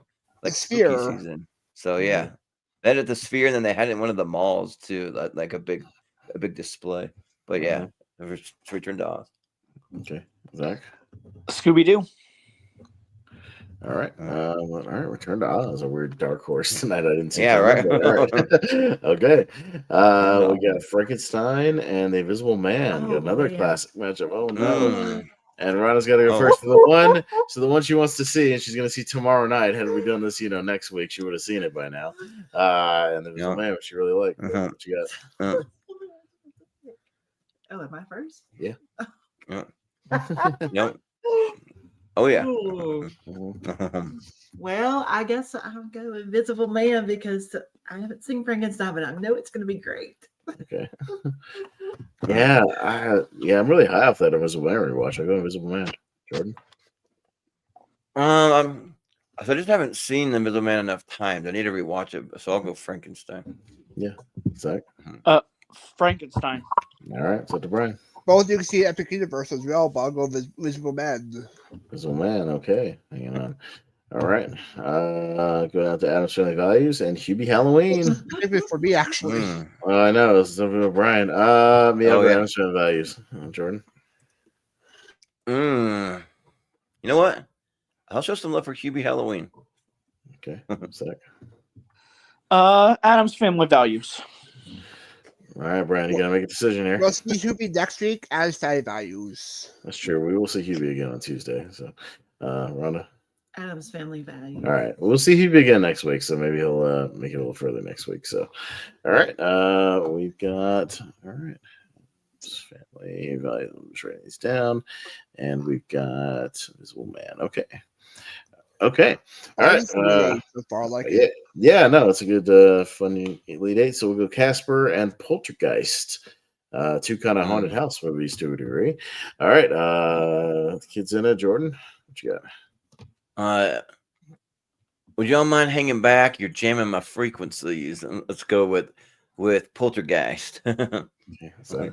Sphere spooky season. So yeah, they had it at the Sphere, and then they had it in one of the malls too, like a big display. But yeah, it's Return to Oz. Okay, Zach. Scooby Doo. All right. All right. Return to Oz. A weird dark horse tonight. I didn't see. Yeah, right. All right. Okay. We got Frankenstein and the Invisible Man. Got another classic matchup. Oh no. And Rhonda's got to go first. So the one she wants to see, and she's going to see tomorrow night. Had we done this, next week, she would have seen it by now. And there was a man which she really liked. What you got? Oh, am I first? Yeah. Yep. Oh yeah. Well, I guess I'll go Invisible Man because I haven't seen Frankenstein, but I know it's going to be great. Okay. Yeah, I'm really high off that Invisible Man rewatch. I go Invisible Man. Jordan. I just haven't seen The Invisible Man enough times. I need to rewatch it, so I'll go Frankenstein. Yeah, Zach. Frankenstein. All right, so to Brian. Both you can see Epic Universe as well, but I'll go Invisible Man. Invisible Man. Okay, hanging on. All right, going out to Adam's Family Values and Hubie Halloween. For me, actually. I know it's something with Brian. Adam's Family Values. Jordan. You know what? I'll show some love for Hubie Halloween. Okay, Zach. Adam's Family Values. All right, Brian, you gotta make a decision here. We'll see Hubie next week as Family Values. That's true. We will see Hubie again on Tuesday. So, Rhonda. Adam's Family Values. All right, we'll see Hubie again next week. So maybe he'll make it a little further next week. So, all right, we've got Family Values. I'm just writing these down, and we've got Invisible Man. Okay. All right. So far, Yeah, no, it's a good, fun lead 8. So we'll go Casper and Poltergeist. Two kind of haunted house movies to a degree. All right, kids in it. Jordan, what you got? Would y'all mind hanging back? You're jamming my frequencies. Let's go with Poltergeist. Okay, sorry.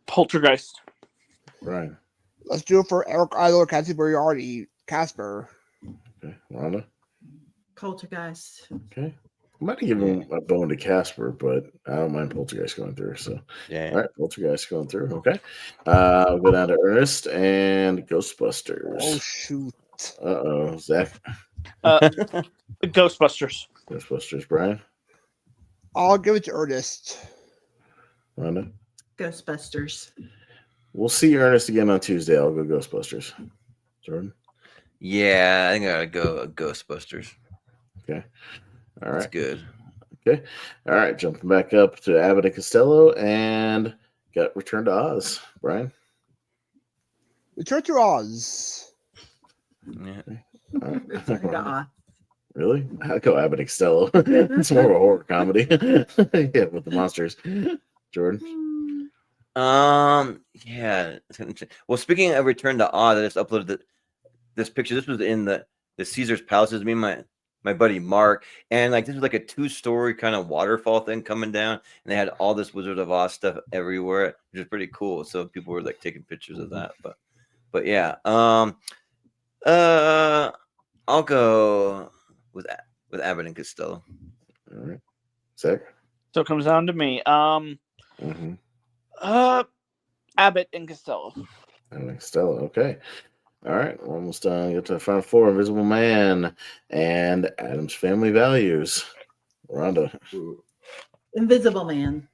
Poltergeist. Brian. Let's do it for Eric Idle, Cassie Moriarty, Casper. Okay, Rhonda. Poltergeist. Okay. I might give him a bone to Casper, but I don't mind Poltergeist going through. So, yeah. All right, Poltergeist going through. Okay. I'll go down to Ernest and Ghostbusters. Oh, shoot. Zach. Ghostbusters. Ghostbusters, Brian. I'll give it to Ernest. Rhonda. Ghostbusters. We'll see Ernest again on Tuesday. I'll go Ghostbusters. Jordan. Yeah, I think I gotta go Ghostbusters. Okay. All right. That's good. Okay. All right. Jumping back up to Abbott and Costello and got Return to Oz. Brian. Return to Oz. Yeah. All right. Return to Oz. Really? I'd go Abbott and Costello. It's more of a horror comedy. Yeah, with the monsters. Jordan. Yeah. Well, speaking of Return to Oz, I just uploaded this picture. This was in the Caesar's Palaces. Me and my buddy Mark, and this was like a 2-story kind of waterfall thing coming down, and they had all this Wizard of Oz stuff everywhere, which is pretty cool. So people were taking pictures of that. But yeah. I'll go with Abbott and Costello. All right. Zach. So it comes down to me. Abbott and Costello. Abbott and Costello. Okay. All right. We're almost done. Get to the final 4. Invisible Man and Adam's Family Values. Rhonda. Invisible Man.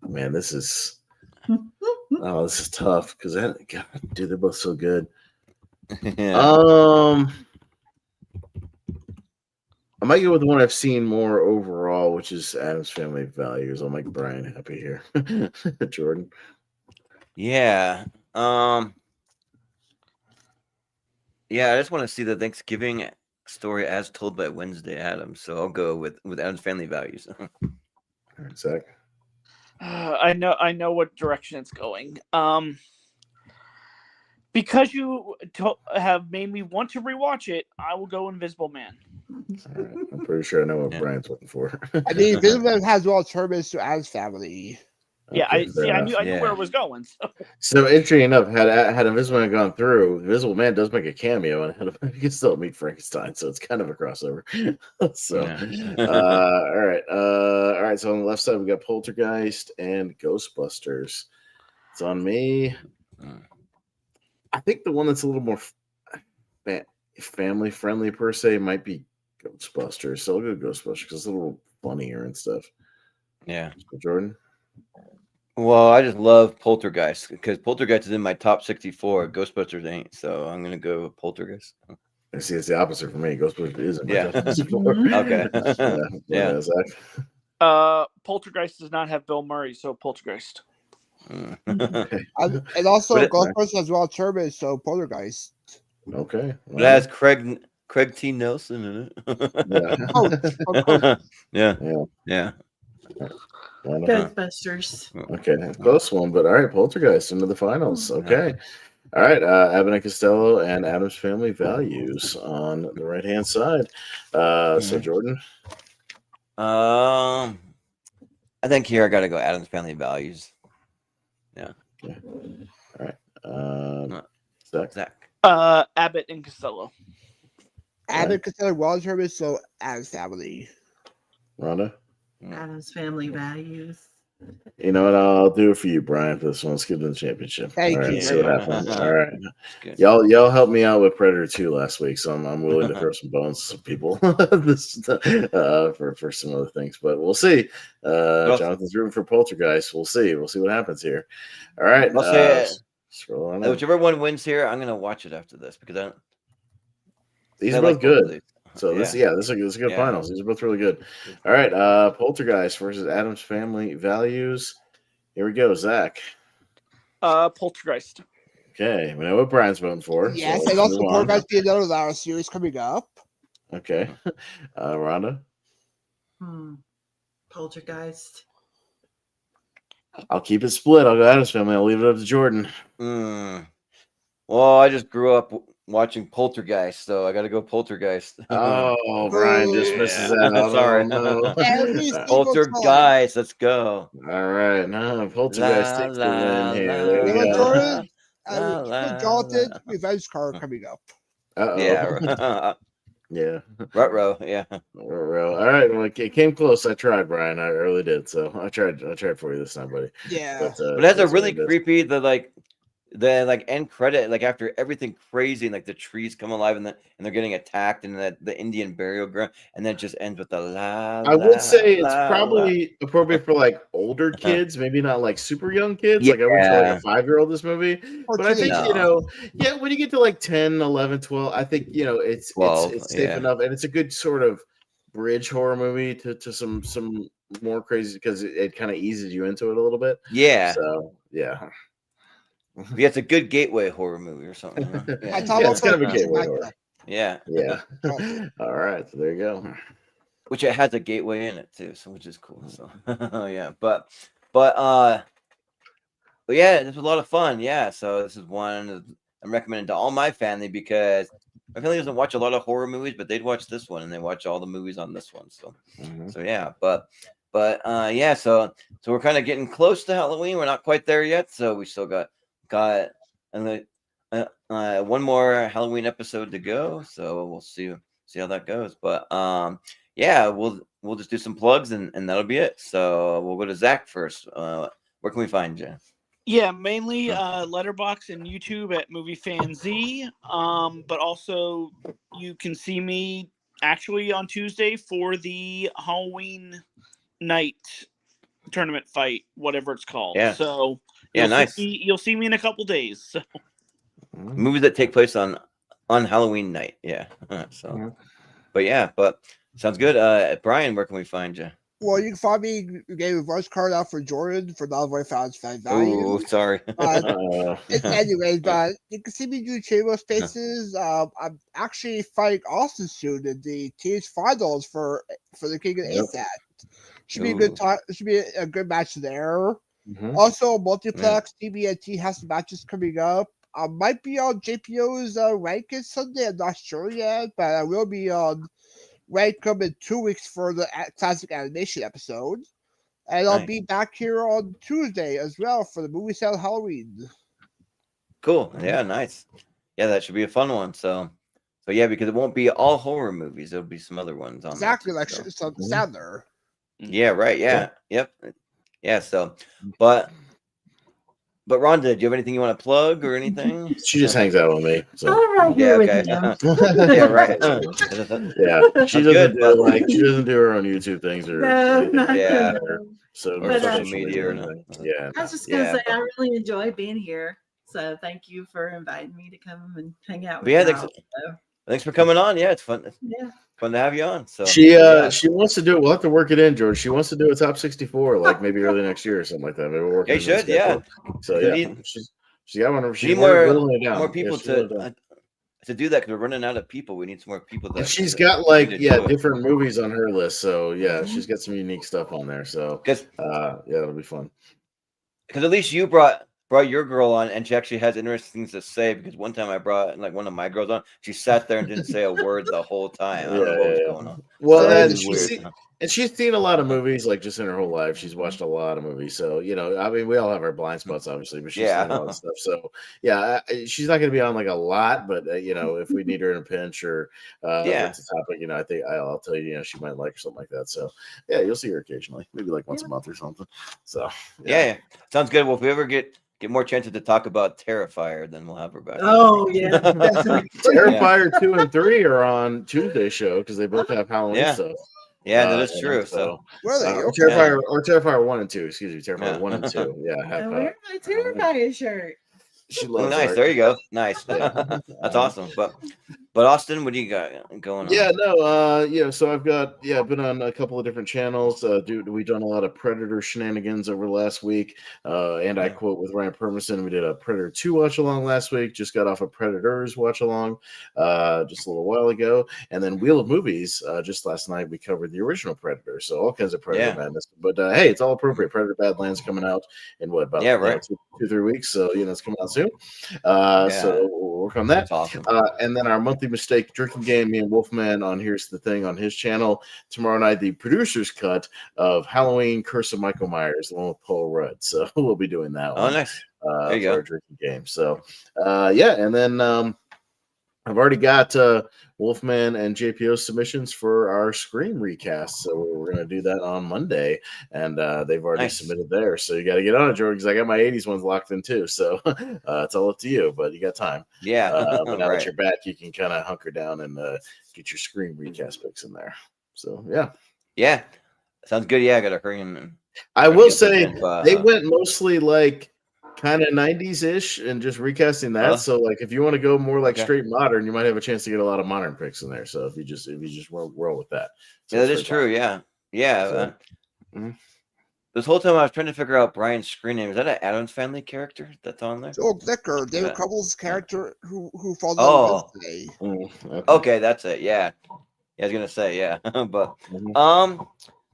Man, this is this is tough because God, dude, they're both so good. Yeah. I might go with the one I've seen more overall, which is Adam's Family Values. I'll make Brian happy here. Jordan. Yeah. Yeah, I just want to see the Thanksgiving story as told by Wednesday Addams. So I'll go with Adam's Family Values. All right, Zach. I know what direction it's going. Because you have made me want to rewatch it, I will go Invisible Man. All right. I'm pretty sure I know what Brian's looking for. I mean, Invisible Man has all turbines to Adam's Family. Yeah, Okay, I knew where it was going. So interesting enough, had Invisible Man gone through, Invisible Man does make a cameo, and he can still meet Frankenstein, so it's kind of a crossover. All right. So on the left side, we got Poltergeist and Ghostbusters. It's on me. I think the one that's a little more family friendly per se might be Ghostbusters. So I'll go Ghostbusters because it's a little funnier and stuff. Yeah. So Jordan. Well, I just love Poltergeist because Poltergeist is in my top 64. Ghostbusters ain't, so I'm gonna go with Poltergeist. I see it's the opposite for me. Ghostbusters is in my Yeah. top 64. Okay. Yeah. Yeah. Poltergeist does not have Bill Murray, so Poltergeist. Okay. And also But it- Ghostbusters as well, Turbine, so Poltergeist. Okay. It has Craig T. Nelson in it. Yeah. Yeah. Yeah. Yeah. Ghostbusters. Okay, close one, but all right, Poltergeist into the finals. Okay, all right, Abbott and Costello and Adam's Family Values on the right hand side. So Jordan, I think here I gotta go Adam's Family Values. Yeah. Okay. All right, Zach. Abbott and Costello. Abbott Costello Wild Turbine, so Adam's Family. Rhonda. Adam's Family Values. You know what? I'll do it for you, Brian, for this one. Let's give them the championship. Thank all right, you. see what happens. All right, Good. y'all helped me out with Predator 2 last week, so I'm willing to throw some bones to some people for some other things, but we'll see. Jonathan's rooting for Poltergeist. We'll see what happens here. All right, I'll say scroll on whichever one wins here, I'm gonna watch it after this because these are both good. So Yeah. this is a good finals. These are both really good. All right, Poltergeist versus Adam's Family Values. Here we go, Zach. Poltergeist. Okay, we know what Brian's voting for. Yes, so and also move on. Poltergeist be another Lara series coming up. Okay, Rhonda. Poltergeist. I'll keep it split. I'll go Adam's Family. I'll leave it up to Jordan. Well, I just grew up watching Poltergeist, so I got to go Poltergeist. Oh, Brian just misses out. Sorry. Oh, no. Poltergeist, let's go. All right, no, Poltergeist takes the win here. There we You know what, go. Jordan? Jonathan, revenge card coming up. Yeah. Yeah. Ruh-roh, yeah. Ruh-roh. All right. Well, it came close. I tried, Brian. I really did. So I tried for you this time, buddy. Yeah. But that's a really creepy the end credit, like after everything crazy and like the trees come alive and they're getting attacked and the Indian burial ground, and then it just ends with the la. I would say it's probably appropriate for like older kids, maybe not like super young kids. Like I wouldn't say like a 5-year-old this movie. But I think, when you get to like 10, 11, 12, I think, it's safe enough, and it's a good sort of bridge horror movie to some more crazy because it kind of eases you into it a little bit. Yeah. So yeah. Yeah, it's a good gateway horror movie or something. Yeah, it's kind of a gateway horror. Yeah. Yeah. All right. So there you go. Which it has a gateway in it too, so which is cool. So yeah, but yeah, this was a lot of fun. Yeah, so this is one I'm recommending to all my family because my family doesn't watch a lot of horror movies, but they'd watch this one and they watch all the movies on this one. So so yeah, but yeah, so we're kind of getting close to Halloween. We're not quite there yet, so we still got one more Halloween episode to go, so we'll see how that goes. But yeah, we'll just do some plugs and that'll be it. So we'll go to Zach first. Where can we find you? Yeah, mainly Letterboxd and YouTube at MovieFanZ. But also you can see me actually on Tuesday for the Halloween night tournament fight, whatever it's called. Yeah. So yeah, nice. You'll see me in a couple days. So. Movies that take place on Halloween night. Yeah. So, but sounds good. Brian, where can we find you? Well, you can find me. You gave a voice card out for Jordan for non-voice fans fan value. Oh, sorry. Anyways, but you can see me do chamber spaces. I'm actually fighting Austin soon in the team's finals for the King of ASAT. Should be a good time. Should be a good match there. Also, multiplex TBNT has some matches coming up. I might be on JPO's rankings Sunday. I'm not sure yet, but I will be on Rankum in 2 weeks for the classic animation episode. And I'll be back here on Tuesday as well for the movie sale Halloween. Cool. Yeah, nice. Yeah, that should be a fun one. So yeah, because it won't be all horror movies. There'll be some other ones on exactly there too, like Sadler. Yeah, right. Yeah. Yep. Yeah. So, but Rhonda, do you have anything you want to plug or anything? She just hangs out with me. So. All right, here with you. Yeah, right. Yeah, she doesn't do her own YouTube things or So or But, social media or anything. not. Yeah. I was just gonna Yeah, say but I really enjoy being here. So thank you for inviting me to come and hang out with yeah, y'all. So, thanks for coming on. Yeah, it's fun. yeah. Fun to have you on. So She yeah, wants to do it. We'll have to work it in, George. She wants to do a top 64, like maybe early next year or something like that. Maybe we'll work yeah, it you in the should. Yeah, schedule. So we yeah, need, she's got one. we She's need more whittling it down. more Yeah, people she's whittling it down. to do that because we're running out of people. We need some more people And that she's got continue like to do it. different movies on her list. So yeah, Mhm. she's got some unique stuff on there. So Because yeah, it'll be fun. at least you brought your girl on, and she actually has interesting things to say. Because one time I brought like one of my girls on, she sat there and didn't say a word the whole time. I don't know what was going on. Well, So it and was weird. she's seen a lot of movies, like just in her whole life. She's watched a lot of movies, so I mean, we all have our blind spots, obviously, but she's seen a lot of stuff. So yeah, she's not going to be on like a lot, but if we need her in a pinch or if it's a topic, I think I'll tell you, she might like or something like that. So yeah, you'll see her occasionally, maybe like once a month or something. So yeah, sounds good. Well, if we ever get more chances to talk about Terrifier, then we'll have her back. Oh yeah, definitely. Terrifier 2 and 3 are on Tuesday show because they both have Halloween stuff. Yeah, that is true. So Where are they? or Terrifier 1 and 2. Excuse me, Terrifier 1 and 2. Yeah, I wear my Terrifier shirt. She loves nice. art. There you go. Nice. That's awesome. But Austin, what do you got going on? Yeah, no, so I've got been on a couple of different channels. We've done a lot of Predator shenanigans over the last week. And I quote with Ryan Permerson, we did a Predator 2 watch along last week. Just got off a Predators watch along just a little while ago. And then Wheel of Movies, just last night we covered the original Predator. So all kinds of Predator madness. But hey, it's all appropriate. Predator Badlands coming out in what, about 2-3 weeks. So it's coming out soon. So we'll work on that. That's awesome. And then our monthly mistake drinking game, me and Wolfman on Here's the Thing on his channel. Tomorrow night, the producer's cut of Halloween Curse of Michael Myers, the one with Paul Rudd. So we'll be doing that one. Oh, nice. There you for go. our drinking game. So and then I've already got Wolfman and JPO submissions for our Scream recast. So we're going to do that on Monday. And they've already submitted there. So you got to get on it, Jordan, because I got my 80s ones locked in too. So it's all up to you, but you got time. Yeah. But now that you're back, you can kind of hunker down and get your Scream recast picks in there. So, yeah. Yeah. Sounds good. Yeah, I got to hurry and I will say they went mostly like kind of 90s-ish and just recasting that. So like if you want to go more like straight modern, you might have a chance to get a lot of modern picks in there. So if you just roll with that. So that is true. Yeah. This whole time I was trying to figure out Brian's screen name. Is that an Addams Family character that's on there? Joel Blicker, David Couples' character who falls on Wednesday. Okay, that's it. Yeah. I was gonna say, yeah. But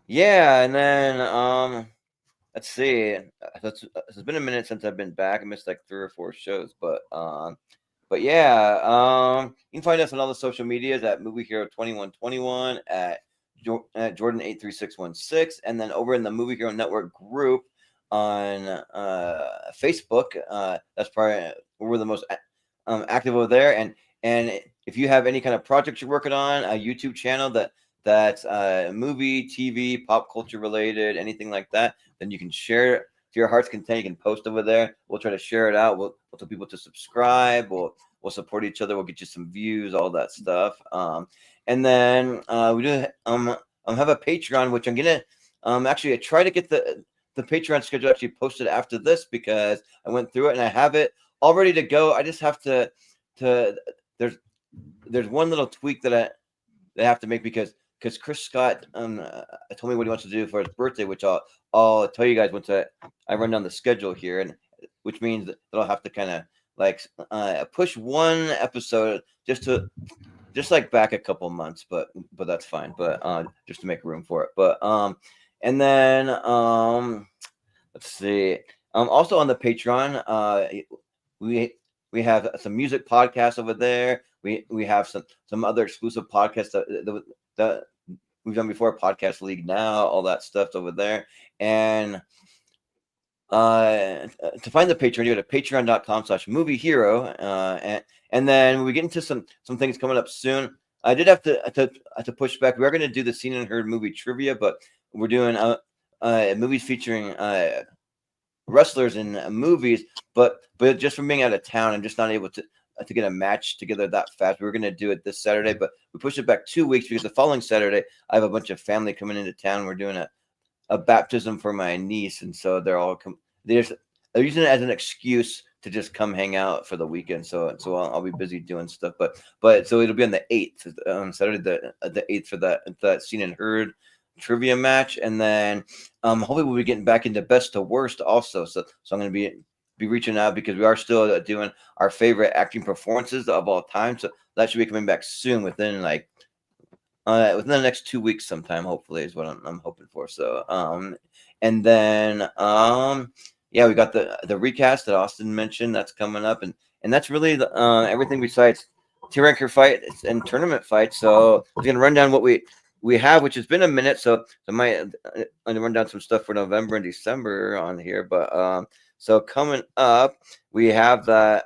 yeah, and then let's see. It's been a minute since I've been back. I missed like 3 or 4 shows, but yeah. You can find us on all the social medias at Movie Hero 2121 at Jordan 83616, and then over in the Movie Hero Network group on Facebook. That's probably we're the most active over there. And if you have any kind of project you're working on, a YouTube channel that's movie, TV, pop culture related, anything like that, then you can share it to your heart's content. You can post over there. We'll try to share it out. We'll tell people to subscribe. We'll support each other. We'll get you some views, all that stuff. And then we do have a Patreon, which I'm gonna actually I try to get the Patreon schedule actually posted after this because I went through it and I have it all ready to go. I just have to there's one little tweak that I have to make because Chris Scott told me what he wants to do for his birthday, which I'll tell you guys once I run down the schedule here, and which means that I'll have to kind of like push one episode just like back a couple months, but that's fine. But just to make room for it. But and then let's see. Also on the Patreon, we have some music podcasts over there. We have some other exclusive podcasts that we've done before. Podcast League Now, all that stuff's over there. And to find the Patreon, you go to patreon.com/moviehero. And then when we get into some things coming up soon, I did have to push back. We are going to do the Seen and Heard movie trivia, but we're doing movies featuring wrestlers in movies, but just from being out of town and just not able to get a match together that fast. We were going to do it this Saturday, but we pushed it back 2 weeks because the following Saturday I have a bunch of family coming into town. We're doing a baptism for my niece, and so they're using it as an excuse to just come hang out for the weekend. So I'll be busy doing stuff, but so it'll be on the 8th, Saturday the 8th for that Seen and Heard trivia match, and then hopefully we'll be getting back into best to worst also. So I'm going to be reaching out because we are still doing our favorite acting performances of all time. So that should be coming back soon within within the next 2 weeks sometime, hopefully, is what I'm hoping for. So and then yeah, we got the recast that Austin mentioned that's coming up, and that's really everything besides tier ranker fight and tournament fights. So I'm gonna run down what we have, which has been a minute, so I might run down some stuff for November and December on here. But so coming up, we have that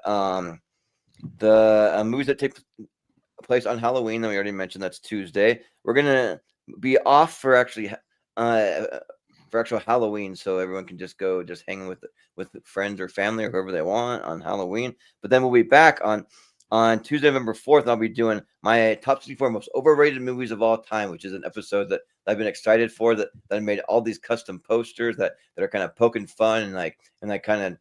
the movies that take place on Halloween that we already mentioned. That's Tuesday. We're gonna be off for actual Halloween, so everyone can just go hang with friends or family or whoever they want on Halloween. But then we'll be back on Tuesday, November 4th, and I'll be doing my top 64 most overrated movies of all time, which is an episode that I've been excited for. That I made all these custom posters that are kind of poking fun and kind of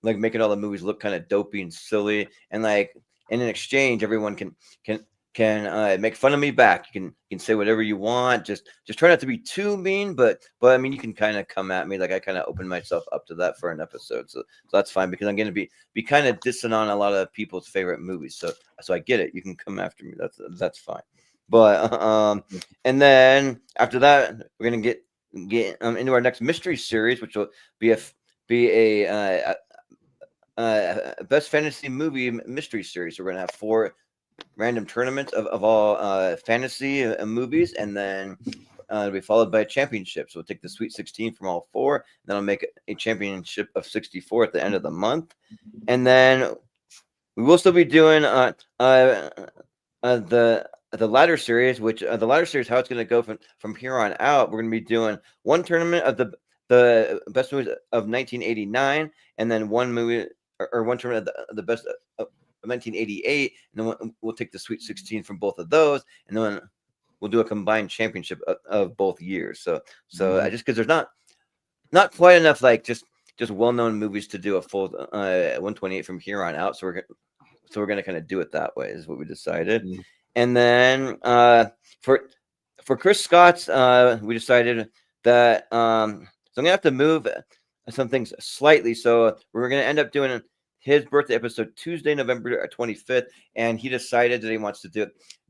like making all the movies look kind of dopey and silly, and in exchange, everyone can make fun of me back. You can say whatever you want. Just try not to be too mean, but I mean, you can kind of come at me. Like I kind of open myself up to that for an episode, so that's fine because I'm going to be kind of dissing on a lot of people's favorite movies. So I get it. You can come after me. That's fine. But and then after that, we're going to get into our next mystery series, which will be a best fantasy movie mystery series. So we're going to have 4 random tournaments of all fantasy movies, and then it'll be followed by a championship. So we'll take the Sweet 16 from all 4, and then I'll make a championship of 64 at the end of the month. And then we will still be doing the ladder series, which the ladder series, how it's going to go from here on out. We're going to be doing one tournament of the best movies of 1989, and then one movie or one tournament of the best of 1988, and then we'll take the Sweet 16 from both of those, and then we'll do a combined championship of both years. So just because there's not quite enough just well-known movies to do a full 128 from here on out. So we're gonna kind of do it that way is what we decided. Mm-hmm. And then for Chris Scott's, we decided that so I'm gonna have to move some things slightly. So we're gonna end up doing his birthday episode Tuesday, November 25th, and he decided that he wants to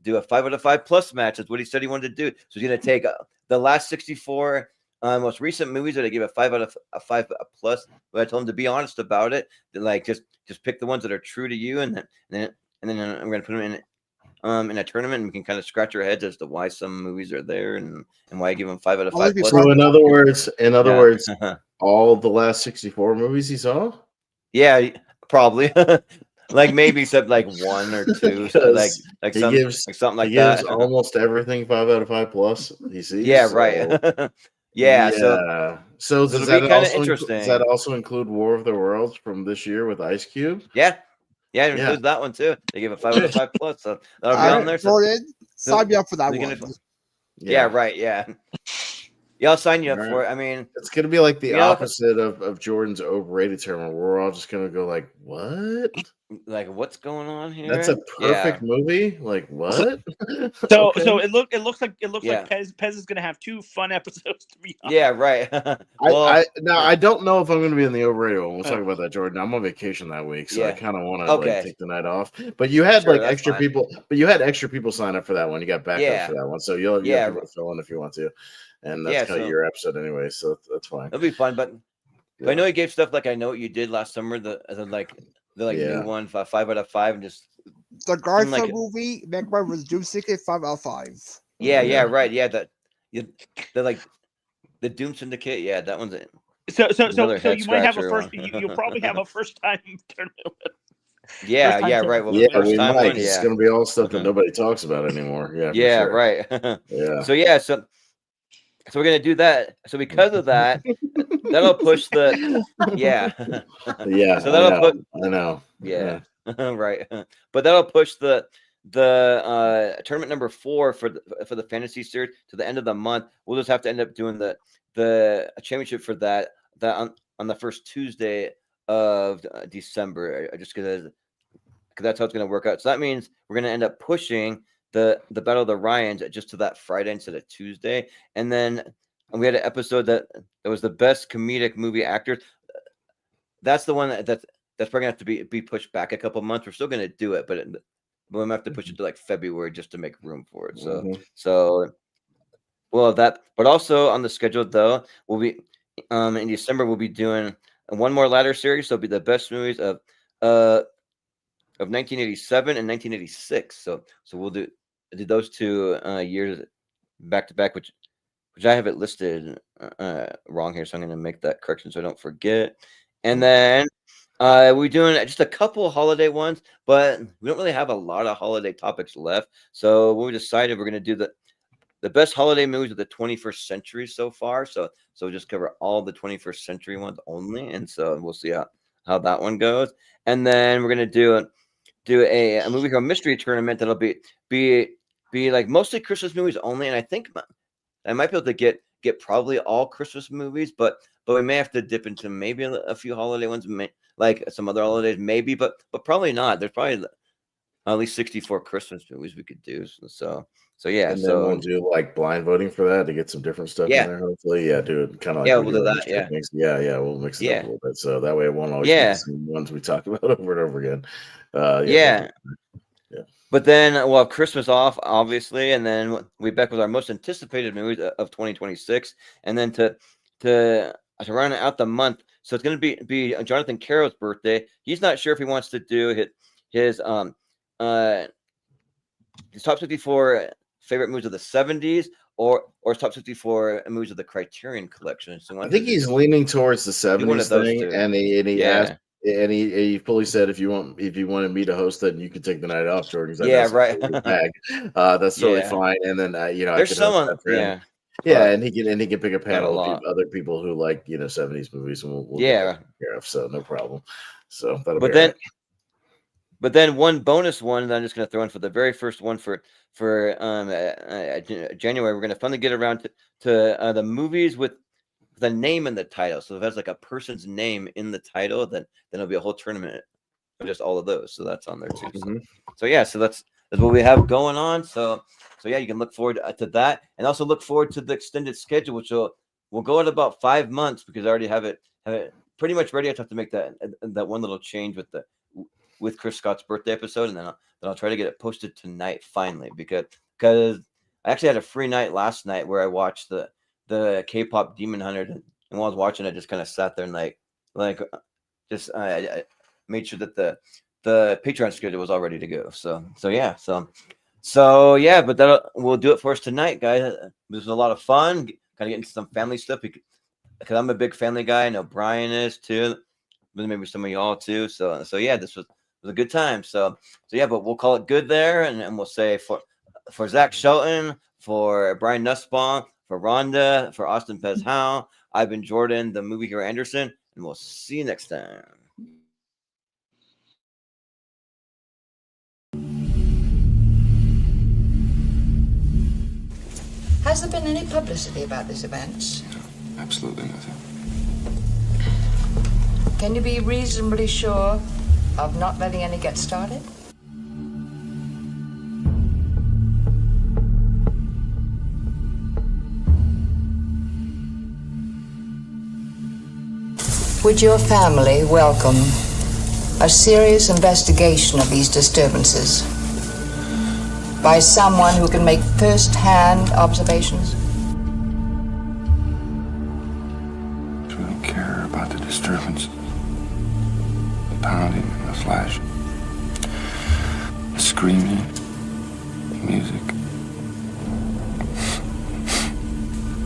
do a 5 out of 5 plus match. That's what he said he wanted to do. So he's going to take the last 64 most recent movies that I gave a 5 out of 5 plus. But I told him to be honest about it. That just pick the ones that are true to you, and then I'm going to put them in a tournament, and we can kind of scratch our heads as to why some movies are there and why I give them 5 out of 5 plus. So in other words, all the last 64 movies he saw? Yeah. Probably maybe except 1 or 2, so something like that. Gives almost everything 5 out of 5 plus. He sees. Yeah, right. yeah. So does that also include War of the Worlds from this year with Ice Cube? Yeah, it includes that one too. They give a 5 out of 5 plus, so that'll be on there. Jordan, sign me up for that one. Yeah, right. Yeah. Yeah, I'll sign you up for it. I mean, it's gonna be like the opposite of Jordan's overrated tournament. We're all just gonna go what? What's going on here? That's a perfect movie. What? So it looks like Pez is gonna have 2 fun episodes to be on. Yeah, right. I don't know if I'm gonna be in the overrated one. We'll talk about that, Jordan. I'm on vacation that week, so I kind of want to take the night off. But you had extra people. But you had extra people sign up for that one. You got backup for that one, so you'll have people fill in if you want to. And that's kind of your episode anyway, so that's fine. It'll be fun, but I know he gave stuff I Know What You Did last summer, the new one, 5 out of 5, and just the Garfield movie. Megway was Doom Syndicate 5 out of 5. Yeah, right. Yeah, the Doom Syndicate. Yeah, that one's it. So you might have a first. You'll probably have a first time tournament. Yeah, right. Well, we might. It's going to be all stuff that nobody talks about anymore. Yeah, right. Yeah. So we're gonna do that. So because of that, that'll push the So that'll I know. Yeah. Right. But that'll push the tournament number 4 for the fantasy series to the end of the month. We'll just have to end up doing the championship for that on the first Tuesday of December. Just because that's how it's going to work out. So that means we're going to end up pushing the Battle of the Ryans just to that Friday instead of Tuesday. And then we had an episode that was the best comedic movie actors. That's the one that's probably gonna have to be pushed back a couple months. We're still gonna do it, but we'll have to push it to like February just to make room for it. So well, that, but also on the schedule though, we'll be in December we'll be doing one more ladder series. So it'll be the best movies of 1987 and 1986. So we'll do those 2 years back to back, which I have it listed wrong here, so I'm going to make that correction so I don't forget. And then we're doing just a couple holiday ones, but we don't really have a lot of holiday topics left. So we decided we're going to do the best holiday movies of the 21st century so far. So we'll just cover all the 21st century ones only, and so we'll see how that one goes. And then we're going to do a movie called Mystery Tournament that'll be like mostly Christmas movies only, and I think I might be able to get probably all Christmas movies, but we may have to dip into maybe a few holiday ones, like some other holidays, maybe, but probably not. There's probably at least 64 Christmas movies we could do. So yeah. And then we'll do like blind voting for that to get some different stuff in there. Hopefully, do it kind of like we'll do that. We'll mix it up a little bit, so that way it won't always be the same ones we talk about over and over again. But then we'll have Christmas off, obviously, and then we'll be back with our most anticipated movies of 2026, and then to round out the month. So it's going to be Jonathan Carroll's birthday. He's not sure if he wants to do his top 54 favorite movies of the 70s or his top 54 movies of the Criterion Collection. So I think he's leaning towards the 70s thing, and he asked. And he fully said, if you wanted me to host it, you could take the night off, Jordan. Like, right. That's totally fine. And then there's someone, and he can pick a panel of other people who like 70s movies, and we'll get care of, so no problem. So that'll be right. But then one bonus one that I'm just going to throw in for the very first one for January, we're going to finally get around to the movies with the name in the title. So if it has like a person's name in the title, then it'll be a whole tournament of just all of those. So that's on there too. So that's what we have going on. So yeah, you can look forward to that, and also look forward to the extended schedule, which will go at about 5 months, because I already have it pretty much ready. I just have to make that one little change with Chris Scott's birthday episode, and then I'll try to get it posted tonight finally, because I actually had a free night last night where I watched the K-pop Demon Hunter, and while I was watching, I just kind of sat there and I made sure that the Patreon schedule was all ready to go. So yeah, but we'll do it for us tonight, guys. This was a lot of fun, kind of getting some family stuff, because I'm a big family guy. I know Brian is too, maybe some of y'all too. So yeah, this was a good time. So yeah, but we'll call it good there, and we'll say for Zach Shelton, for Brian Nussbaum, for Rhonda, for Austin Pez Howell, I've been Jordan, the movie hero Anderson, and we'll see you next time. Has there been any publicity about this event? No, absolutely nothing. Can you be reasonably sure of not letting any get started? Would your family welcome a serious investigation of these disturbances by someone who can make first-hand observations? We don't care about the disturbance, the pounding, and the flash, the screaming, the music.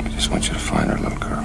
We just want you to find our little girl.